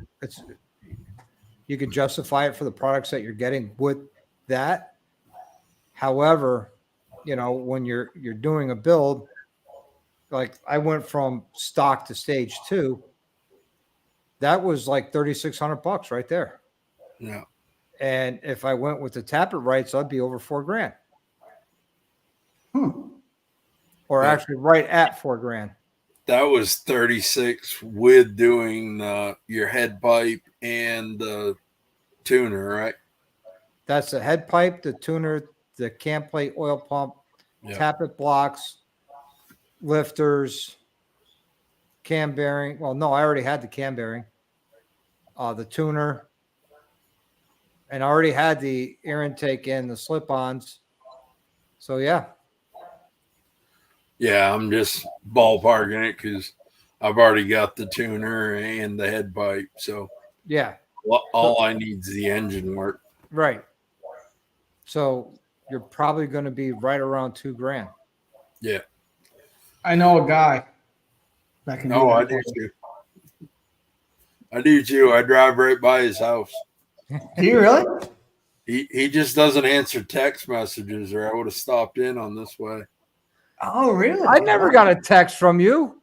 you could justify it for the products that you're getting with that. However, you know, when you're doing a build, like I went from stock to stage 2, that was like $3,600 right there. Yeah. And if I went with the tappet rights, I'd be over $4,000. Or Yeah. actually right at $4,000. That was 36 with doing your head pipe and the tuner, right? That's the head pipe, the tuner, the cam plate, oil pump, Yeah. tappet blocks, lifters, cam bearing. Well, no, I already had the cam bearing, the tuner, and I already had the air intake and the slip-ons. So yeah. Yeah, I'm just ballparking it because I've already got the tuner and the head pipe. So Yeah. all I need is the engine work. Right. So you're probably going to be right around $2,000. Yeah. I know a guy that can do No, that. I do too. I do too. I drive right by his house. Do you really? He just doesn't answer text messages, or I would have stopped in on this way. Oh, really? I never got a text from you.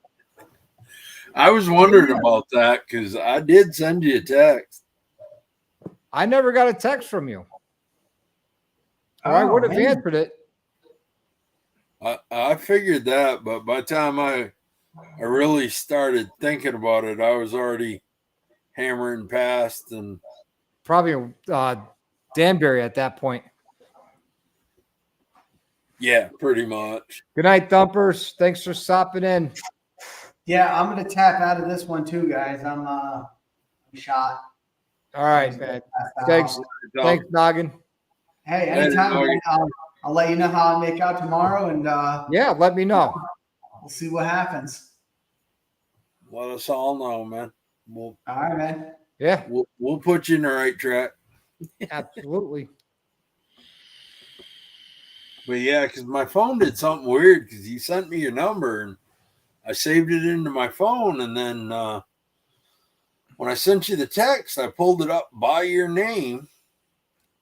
I was wondering about that because I did send you a text. I never got a text from you. Or I would have answered it. I figured that, but by the time I really started thinking about it, I was already hammering past and Probably Danbury at that point. yeah, pretty much. Good night, Dumpers. Thanks for stopping in. Yeah, I'm gonna tap out of this one too, guys. I'm shot. All right, man. Thanks. Thanks, Noggin. Hey, anytime. Man. I'll let you know how I make out tomorrow, and yeah, let me know. We'll see what happens. Let us all know, man. All right, man. Yeah, we'll put you in the right track. Absolutely. But yeah, because my phone did something weird because you sent me your number and I saved it into my phone, and then when I sent you the text, I pulled it up by your name.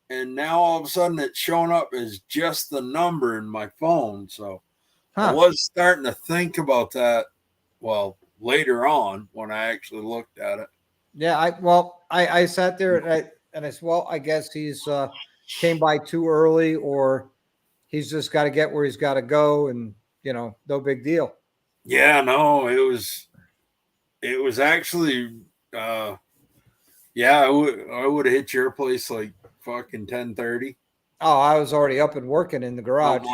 And now all of a sudden it's showing up as just the number in my phone. So I was starting to think about that. Well, later on when I actually looked at it. Yeah. I sat there and I said, well, I guess he's came by too early, or he's just got to get where he's got to go. And, you know, no big deal. Yeah, no, it was actually, I would have hit your place like fucking 10:30. Oh, I was already up and working in the garage.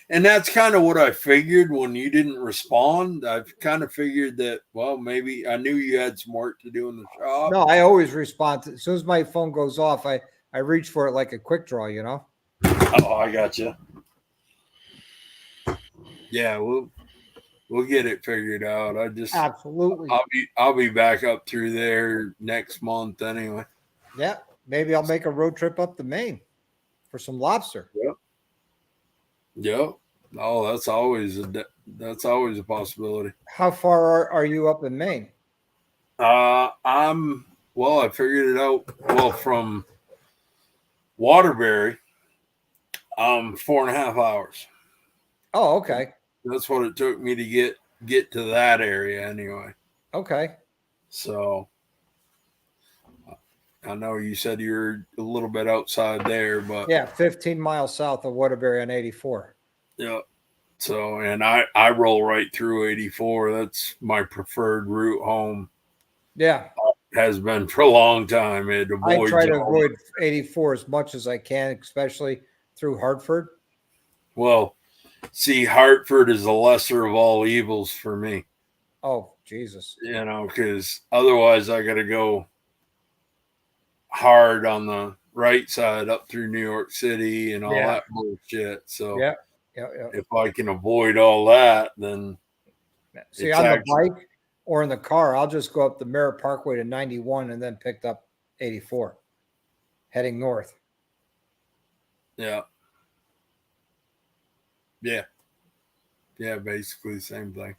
And that's kind of what I figured when you didn't respond. I've kind of figured that, well, maybe I knew you had some work to do in the shop. No, I always respond. As soon as my phone goes off, I reach for it like a quick draw, you know? Oh, I got you. Yeah, we'll get it figured out. Absolutely. I'll be back up through there next month anyway. Yeah, maybe I'll make a road trip up to Maine for some lobster. Yep. Oh, that's always a possibility. How far are you up in Maine? I figured it out. Well, from Waterbury, 4.5 hours. Oh, okay. That's what it took me to get to that area anyway. Okay. So I know you said you're a little bit outside there, but yeah, 15 miles south of Waterbury on 84. Yeah. So, and I roll right through 84. That's my preferred route home. Yeah. Has been for a long time. I try to avoid 84 as much as I can, especially through Hartford. Well, see, Hartford is the lesser of all evils for me. Oh, Jesus. You know, because otherwise I got to go hard on the right side up through New York City and all Yeah. that bullshit. So Yeah. if I can avoid all that, then See, it's on the actually, bike or in the car, I'll just go up the Merritt Parkway to 91 and then picked up 84, heading north. yeah, basically the same thing.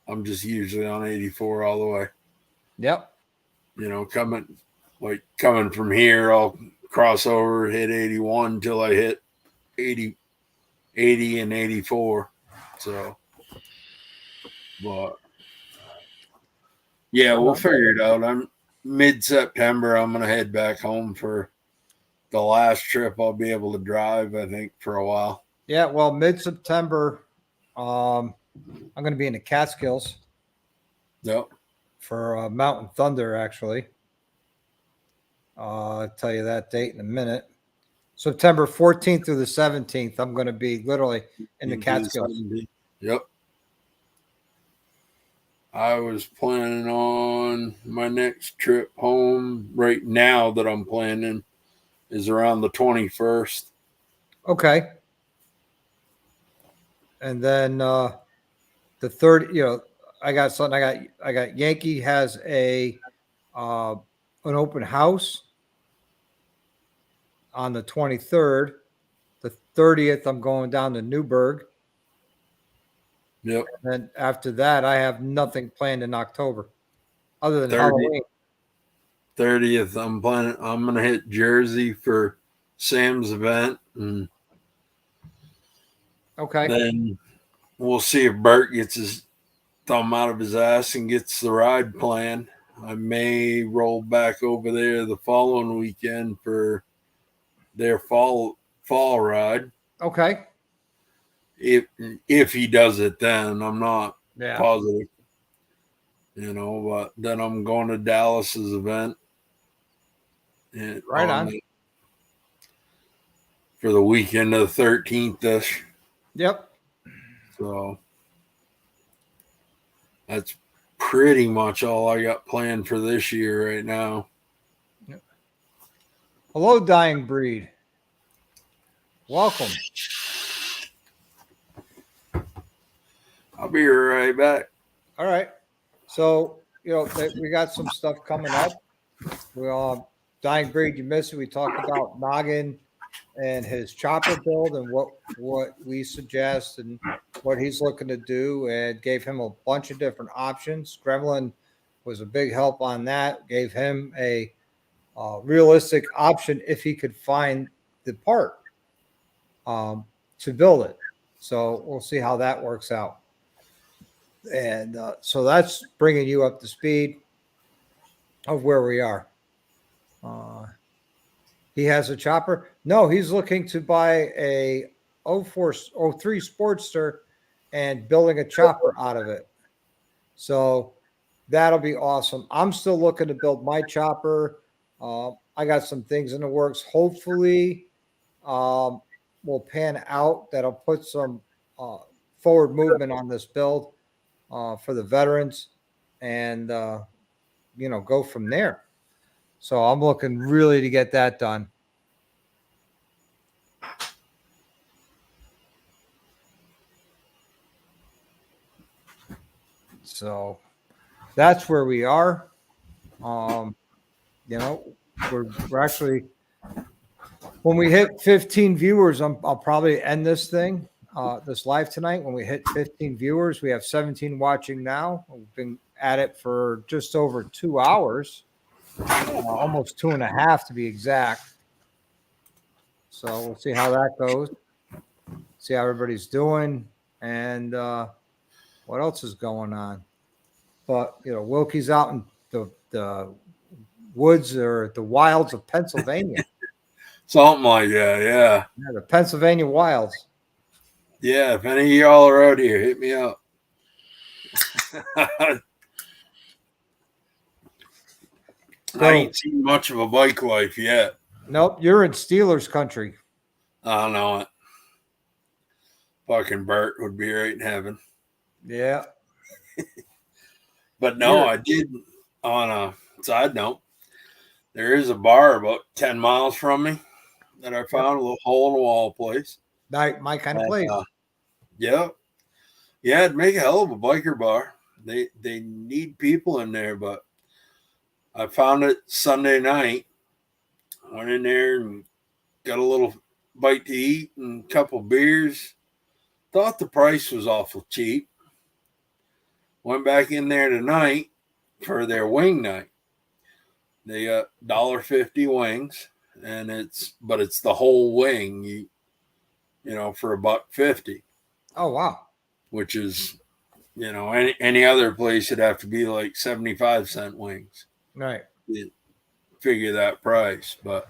I'm just usually on 84 all the way. Yep. You know, coming from here, I'll cross over, hit 81 till I hit 80 and 84. So, but yeah, we'll figure it out. I'm mid-September. I'm going to head back home for the last trip I'll be able to drive, I think, for a while. Yeah. Well, mid-September, I'm going to be in the Catskills Yep. for Mountain Thunder, actually. I'll tell you that date in a minute. September 14th through the 17th, I'm going to be literally in the Catskills. Yep. I was planning on my next trip home right now that I'm planning is around the 21st. Okay. And then the 30th, you know, I got something. I got Yankee has an open house on the 23rd. The 30th, I'm going down to Newburgh. Yep. And after that, I have nothing planned in October other than 30th. Halloween. 30th, I'm going to hit Jersey for Sam's event. And Okay. then we'll see if Bert gets his thumb out of his ass and gets the ride planned. I may roll back over there the following weekend for their fall ride. Okay. If he does it then, I'm not Yeah. positive. You know, but then I'm going to Dallas's event. Right on. For the weekend of the 13th-ish. Yep. So that's pretty much all I got planned for this year right now. Yep. Hello, Dying Breed. Welcome. I'll be right back. All right. So, you know, we got some stuff coming up. We Dying Breed, you missed it. We talked about Noggin and his chopper build and what we suggest and what he's looking to do, and gave him a bunch of different options. Gremlin was a big help on that. Gave him a realistic option if he could find the part to build it. So we'll see how that works out. And so that's bringing you up to speed of where we are. He has a chopper. No, he's looking to buy a 03 Sportster and building a chopper out of it. So that'll be awesome. I'm still looking to build my chopper. I got some things in the works. Hopefully, will pan out. That'll put some forward movement on this build for the veterans, and you know, go from there. So I'm looking really to get that done. So that's where we are. You know, we're actually, when we hit 15 viewers, I'll probably end this thing, this live tonight. When we hit 15 viewers, we have 17 watching now. We've been at it for just over 2 hours, almost 2.5 to be exact. So we'll see how that goes. See how everybody's doing, and what else is going on. But you know, Wilkie's out in the woods or the wilds of Pennsylvania. Something like that, yeah. Yeah, the Pennsylvania wilds. Yeah, if any of y'all are out here, hit me up. I ain't seen much of a bike life yet. Nope, you're in Steelers country. I know it. Fucking Bert would be right in heaven. Yeah. But no, I did. On a side note, there is a bar about 10 miles from me that I found, a little hole in the wall place. My kind of place. Yeah. Yeah, it'd make a hell of a biker bar. They need people in there, but I found it Sunday night. Went in there and got a little bite to eat and a couple beers. Thought the price was awful cheap. Went back in there tonight for their wing night. They got $1.50 wings, and it's the whole wing, you know, for $1.50. Oh wow. Which is, you know, any other place it'd have to be like 75-cent wings. Right. You figure that price, but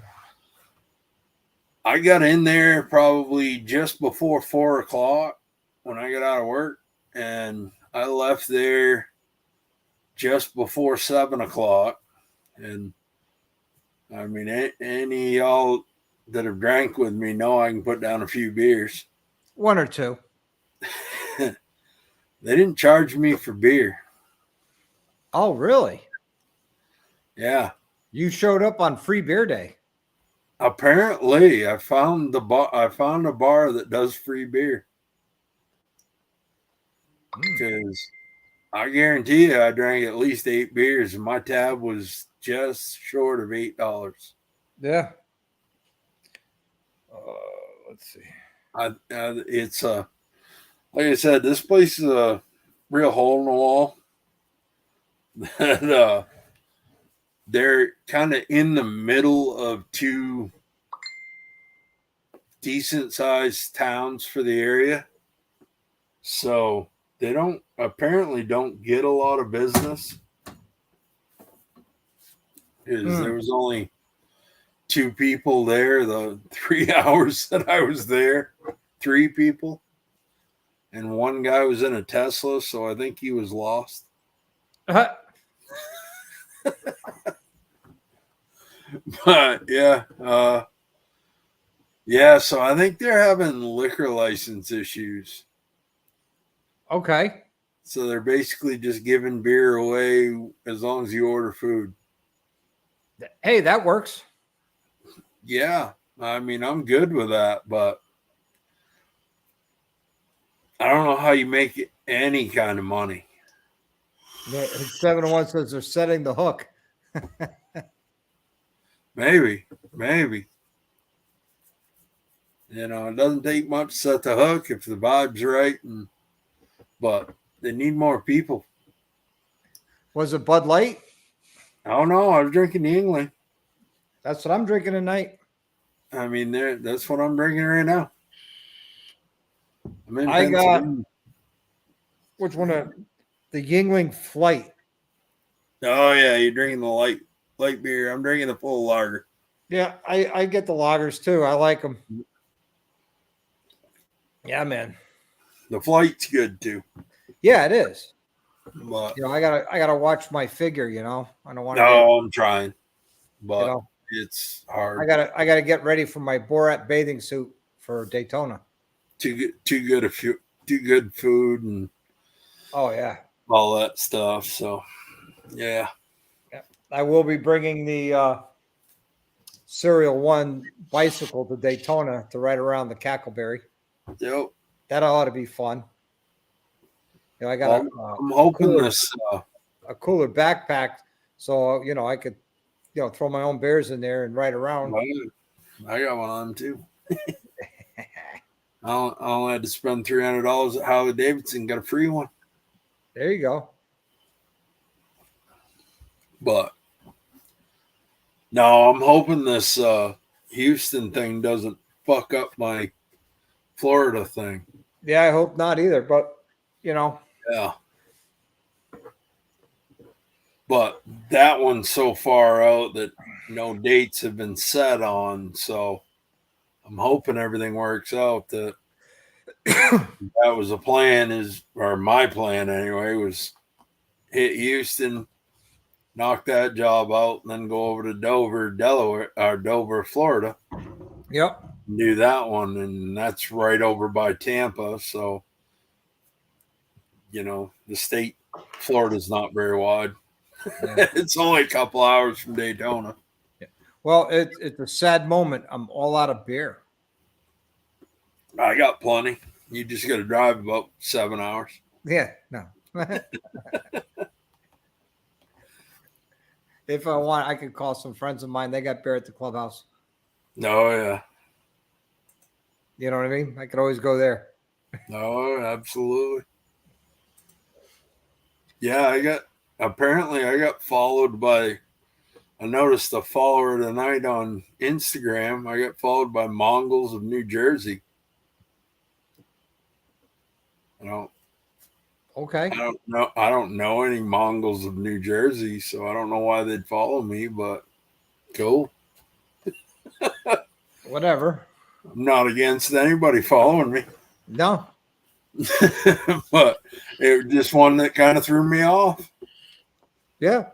I got in there probably just before 4 o'clock when I got out of work, and I left there just before 7 o'clock. And I mean, any y'all that have drank with me know I can put down a few beers. One or two. They didn't charge me for beer. Oh, really? Yeah. You showed up on free beer day. Apparently, I found a bar that does free beer. Because I guarantee you, I drank at least 8 beers, and my tab was just short of $8. Yeah. Let's see. It's like I said, this place is a real hole in the wall. That they're kind of in the middle of two decent sized towns for the area, so they apparently don't get a lot of business. Because there was only 2 people there the 3 hours that I was there. 3 people. And one guy was in a Tesla, so I think he was lost. But yeah. Yeah, so I think they're having liquor license issues. Okay. So they're basically just giving beer away as long as you order food. Hey, that works. Yeah. I mean, I'm good with that, but I don't know how you make any kind of money. Yeah, 701 says they're setting the hook. Maybe. You know, it doesn't take much to set the hook if the vibe's right, but they need more people. Was it Bud Light? I don't know. I was drinking the England. That's what I'm drinking tonight. I mean, that's what I'm drinking right now. I'm in I got Pennsylvania. which one? The Yingling Flight. Oh yeah, you're drinking the light beer. I'm drinking the full lager. Yeah, I get the lagers too. I like them. Yeah, man. The Flight's good too. Yeah, it is. But You know, I gotta watch my figure. You know, I don't want to. no, I'm trying, but You know, it's hard. I gotta get ready for my Borat bathing suit for Daytona. Too good food and Oh yeah. all that stuff. So yeah. I will be bringing the Serial 1 bicycle to Daytona to ride around the Cackleberry. Yep. That ought to be fun. You know, I got I'm hoping a cooler backpack, so you know I could, you know, throw my own beers in there and ride around. I got one on too. I only had to spend $300 at Harley Davidson, got a free one. There you go. But no, I'm hoping this Houston thing doesn't fuck up my Florida thing. Yeah, I hope not either. But you know, yeah. But that one's so far out that no dates have been set on. So I'm hoping everything works out. That was a plan, or my plan anyway, was hit Houston, knock that job out, and then go over to Dover, Delaware, or Dover, Florida. Yep. Do that one, and that's right over by Tampa. So, you know, the state Florida's not very wide. Yeah. It's only a couple hours from Daytona. Well, it's a sad moment. I'm all out of beer. I got plenty. You just got to drive about 7 hours. Yeah, no. If I want, I could call some friends of mine. They got beer at the clubhouse. No, yeah. You know what I mean? I could always go there. No, absolutely. Yeah, I got followed by, I noticed a follower tonight on Instagram. I got followed by Mongols of New Jersey. Okay. I don't know any Mongols of New Jersey, so I don't know why they'd follow me, but cool. Whatever. I'm not against anybody following me. No. But it was just one that kind of threw me off. Yeah.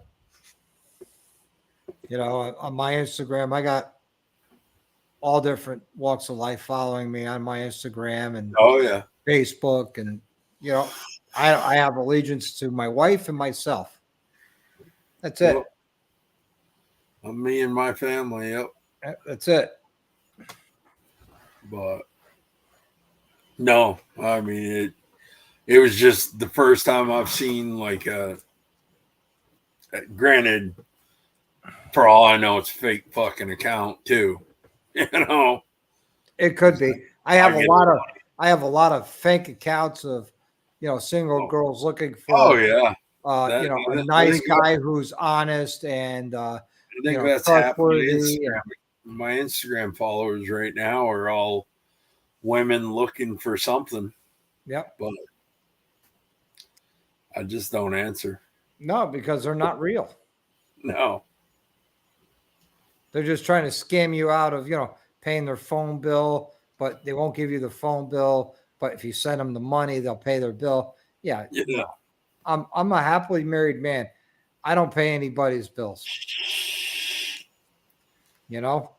You know, on my Instagram, I got all different walks of life following me on my Instagram and Oh yeah. Facebook. And, you know, I have allegiance to my wife and myself. That's it. Yep. Me and my family. Yep. That's it. But no, I mean it was just the first time I've seen like granted, for all I know, it's a fake fucking account too. You know, It could be. I have a lot of fake accounts of, you know, single girls looking for oh yeah, you know, a nice guy who's honest and I think you know, that's half my trustworthy. Instagram. My Instagram followers right now are all women looking for something. Yep. But I just don't answer. No, because they're not real. No. They're just trying to scam you out of, you know, paying their phone bill, but they won't give you the phone bill. But if you send them the money, they'll pay their bill. Yeah. Yeah. I'm a happily married man. I don't pay anybody's bills. You know?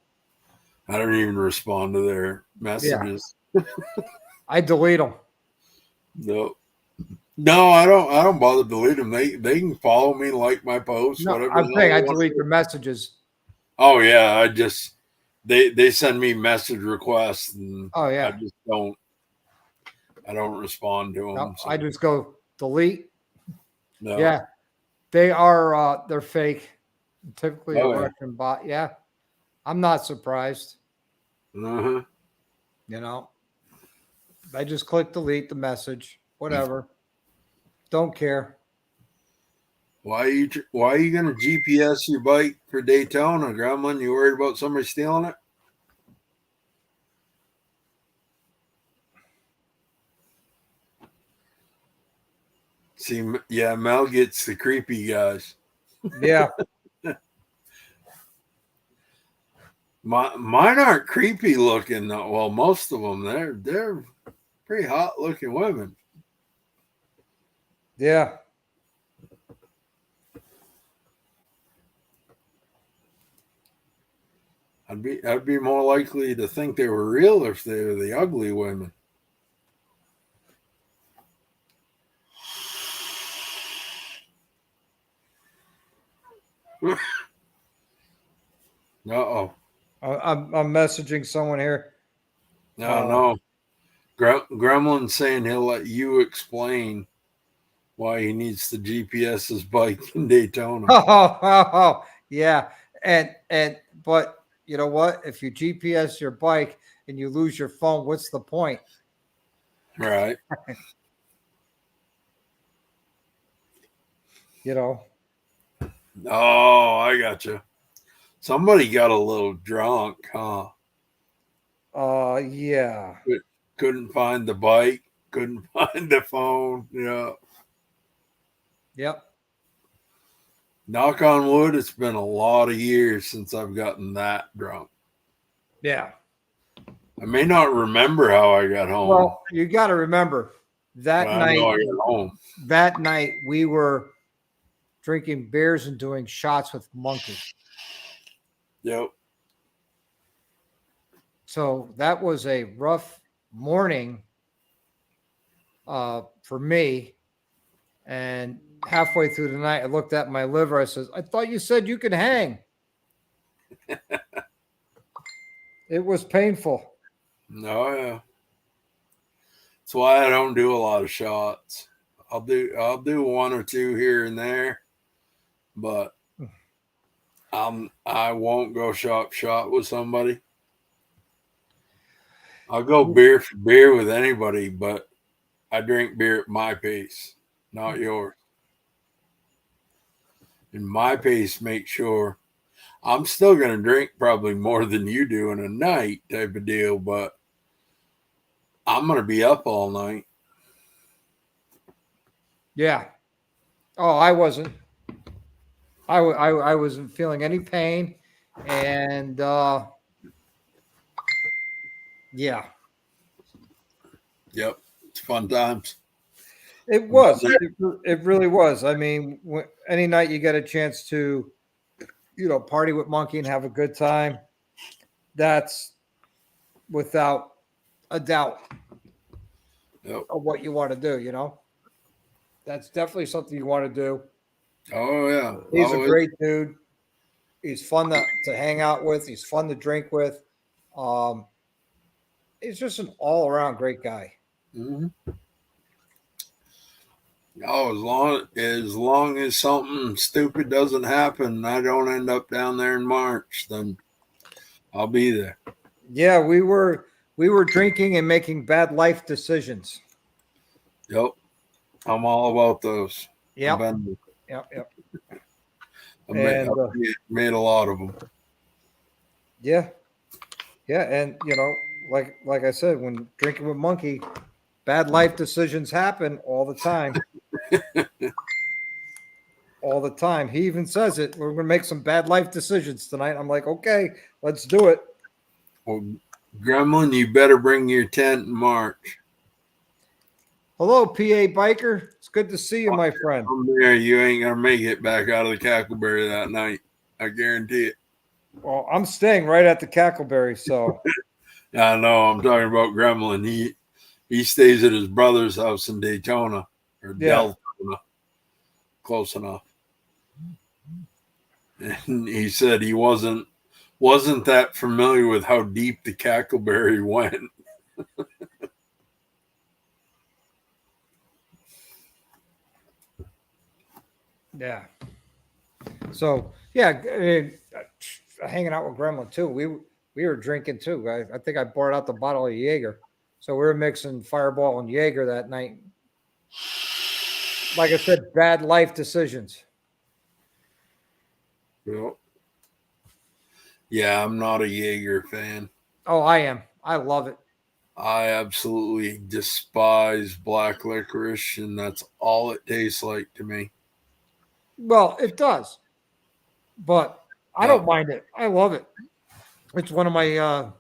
I don't even respond to their messages. I delete them. No, I don't bother deleting them. They can follow me, like my posts, No, whatever. I'm saying I delete their messages. Oh yeah, I just they send me message requests, and Oh yeah, I don't respond to them. no, So. I just go delete. No. Yeah, they are they're fake. Typically a Oh, yeah. Russian bot. Yeah, I'm not surprised. Uh-huh. You know, I just click delete the message. Whatever. Don't care. Why are you going to GPS your bike for Daytona, Grandma? You worried about somebody stealing it? See, yeah, Mel gets the creepy guys. Yeah. Mine aren't creepy looking. Well, most of them they're pretty hot looking women. Yeah. I'd be more likely to think they were real if they were the ugly women. Uh-oh. I'm messaging someone here. No. Gremlin's saying he'll let you explain why he needs to GPS his bike in Daytona. Yeah. But you know what? If you GPS your bike and you lose your phone, what's the point? Right. You know. Oh, I got you. Somebody got a little drunk, huh? Yeah. Couldn't find the bike, couldn't find the phone. Yeah. Yep. Knock on wood, it's been a lot of years since I've gotten that drunk. Yeah. I may not remember how I got home. Well, you got to remember that night. I got home. That night we were drinking beers and doing shots with Monkey. Yep. So that was a rough morning for me. And halfway through the night, I looked at my liver. I says, I thought you said you could hang. It was painful. No, yeah. That's why I don't do a lot of shots. I'll do one or two here and there, but I won't go shot with somebody. I'll go beer for beer with anybody, but I drink beer at my pace, not yours. And my pace makes sure I'm still going to drink probably more than you do in a night type of deal, but I'm going to be up all night. Yeah. Oh, I wasn't. I wasn't feeling any pain. And yeah. Yep. It's fun times. It was. It really was. I mean, any night you get a chance to, party with Monkey and have a good time, that's without a doubt of what you want to do, That's definitely something you want to do. Oh, yeah. He's a great dude. He's fun to hang out with. He's fun to drink with. He's just an all-around great guy. Mm-hmm. Oh, as long as something stupid doesn't happen, I don't end up down there in March, then I'll be there. Yeah, we were drinking and making bad life decisions. Yep. I'm all about those. Yep. Yep. I made a lot of them. Yeah. Yeah. And, like I said, when drinking with Monkey, bad life decisions happen all the time. All the time. He even says it. We're going to make some bad life decisions tonight. I'm like, okay, let's do it. Well, Gremlin, you better bring your tent in March. Hello, PA Biker. It's good to see you, my friend. I'm there. You ain't going to make it back out of the Cackleberry that night. I guarantee it. Well, I'm staying right at the Cackleberry, so. I know. I'm talking about Gremlin. He stays at his brother's house in Daytona or Deltona. Close enough. And he said he wasn't that familiar with how deep the Cackleberry went. Yeah. So yeah, hanging out with Gremlin too. We were drinking too. I think I brought out the bottle of Jaeger. So we were mixing Fireball and Jaeger that night. Like I said, bad life decisions. Yep. Yeah, I'm not a Jaeger fan. Oh, I am. I love it. I absolutely despise black licorice, and that's all it tastes like to me. Well, it does. But I don't mind it. I love it. It's one of my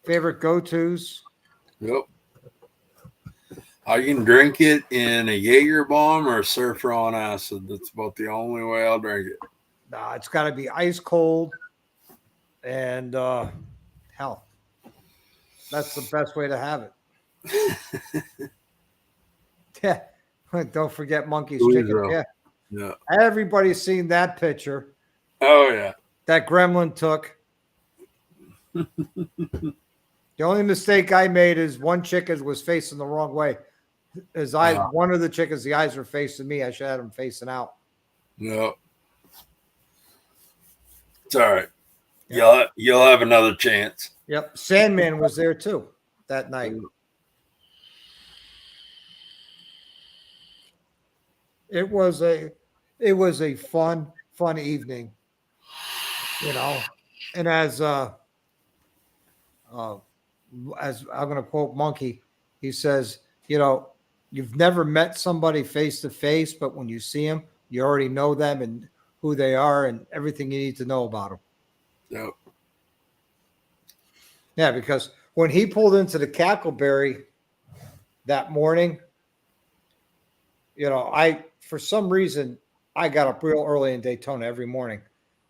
favorite go-tos. Yep. I can drink it in a Jaeger bomb or a Surfer on acid. That's about the only way I'll drink it. Nah, it's got to be ice cold. And hell, that's the best way to have it. Yeah. Don't forget Monkey's Chicken. Yeah. Everybody's seen that picture. Oh, yeah. That Gremlin took. The only mistake I made is one chicken was facing the wrong way. His eyes, one of the chickens, the eyes were facing me. I should have them facing out. No. It's all right. You'll have another chance. Yep. Sandman was there too that night. It was a fun evening, and as I'm going to quote Monkey, he says, you've never met somebody face to face, but when you see them, you already know them and who they are and everything you need to know about them. Yep. Yeah, because when he pulled into the Cackleberry that morning, for some reason, I got up real early in Daytona every morning,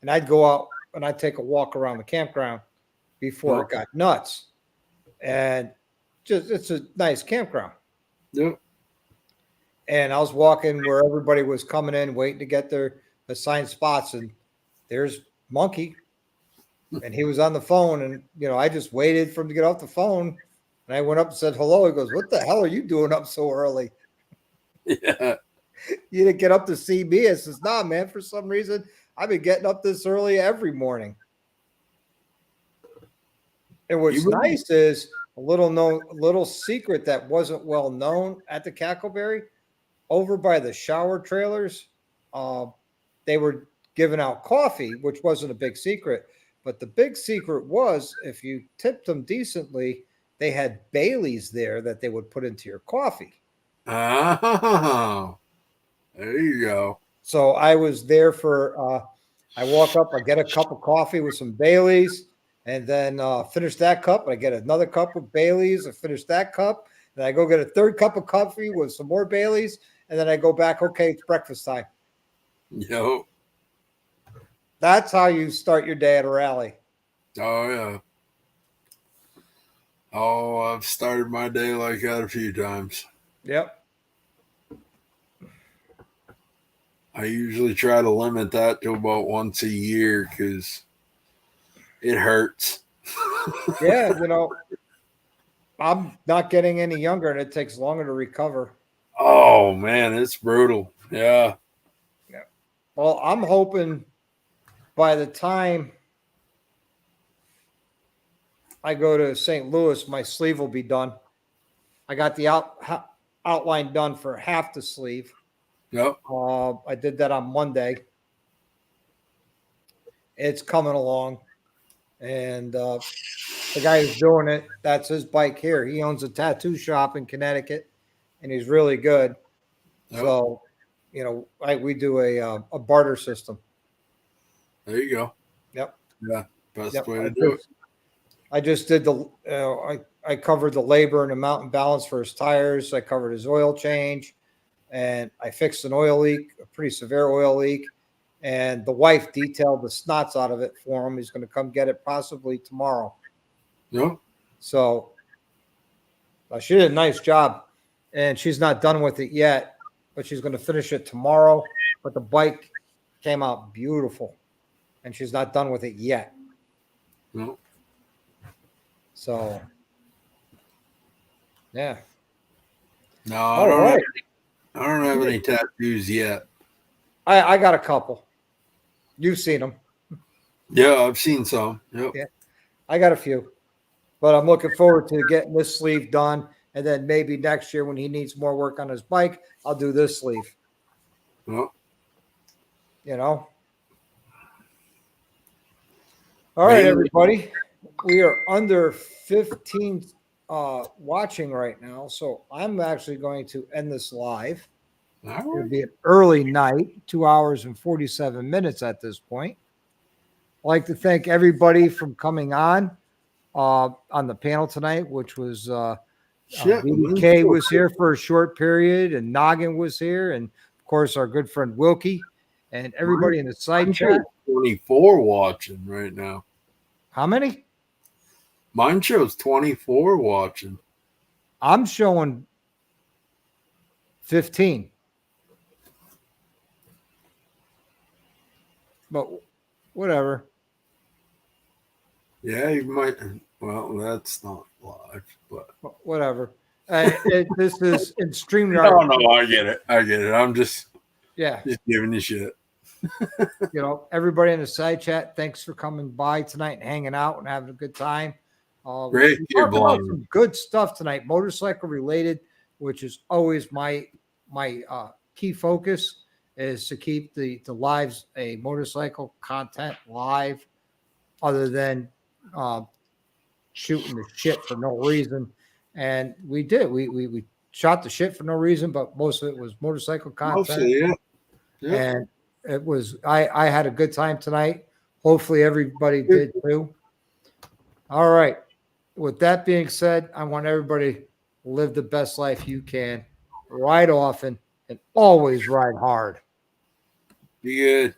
and I'd go out and I'd take a walk around the campground before it got nuts. And it's a nice campground. Yep. And I was walking where everybody was coming in, waiting to get their assigned spots. And there's Monkey. And he was on the phone. And, I just waited for him to get off the phone. And I went up and said hello. He goes, "What the hell are you doing up so early? Yeah. You didn't get up to see me." I says, "Nah, man, for some reason, I've been getting up this early every morning." And what's nice is a little secret that wasn't well known at the Cackleberry, over by the shower trailers. They were giving out coffee, which wasn't a big secret. But the big secret was if you tipped them decently, they had Baileys there that they would put into your coffee. Oh, there you go. So I was there I walk up, I get a cup of coffee with some Baileys, and then finish that cup. I get another cup with Baileys. I finish that cup. Then I go get a third cup of coffee with some more Baileys. And then I go back, okay, it's breakfast time. Yo. That's how you start your day at a rally. Oh, yeah. Oh, I've started my day like that a few times. Yep. I usually try to limit that to about once a year because it hurts. Yeah, I'm not getting any younger, and it takes longer to recover. Oh, man, it's brutal. Yeah. Yeah. Well, I'm hoping by the time I go to St. Louis, my sleeve will be done. I got the outline done for half the sleeve. Yep. I did that on Monday. It's coming along. And the guy who's doing it, that's his bike here. He owns a tattoo shop in Connecticut, and he's really good. Yep. So, we do a barter system. There you go. Yep. Yeah. Best way to do it. I just did I covered the labor and the mountain balance for his tires. I covered his oil change, and I fixed an oil leak, a pretty severe oil leak. And the wife detailed the snots out of it for him. He's going to come get it possibly tomorrow. Yeah. So she did a nice job, and she's not done with it yet, but she's going to finish it tomorrow. But the bike came out beautiful, and she's not done with it yet. No. So, yeah. No, I don't have any tattoos yet. I got a couple. You've seen them. Yeah, I've seen some. Yep. Yeah, I got a few, but I'm looking forward to getting this sleeve done, and then maybe next year when he needs more work on his bike, I'll do this sleeve. Well, All right, everybody. We are under 15 watching right now, so I'm actually going to end this live. Right. It'll be an early night, 2 hours and 47 minutes at this point. I'd like to thank everybody from coming on the panel tonight, which was BDK was here for a short period, and Noggin was here, and of course our good friend Wilkie, and everybody in the side chat. 24 watching right now. How many? Mine shows 24 watching. I'm showing 15. But whatever. Yeah, you might. Well, that's not live, but whatever. This is in StreamYard. No, I get it. I'm just giving you shit. Everybody in the side chat, thanks for coming by tonight and hanging out and having a good time. Great. We talked about some good stuff tonight, motorcycle related, which is always my key focus, is to keep the lives a motorcycle content live, other than shooting the shit for no reason. And we did. We shot the shit for no reason, but most of it was motorcycle content. Mostly, yeah. And it was I had a good time tonight. Hopefully everybody did too. All right. With that being said, I want everybody to live the best life you can, ride often, and always ride hard. Be good.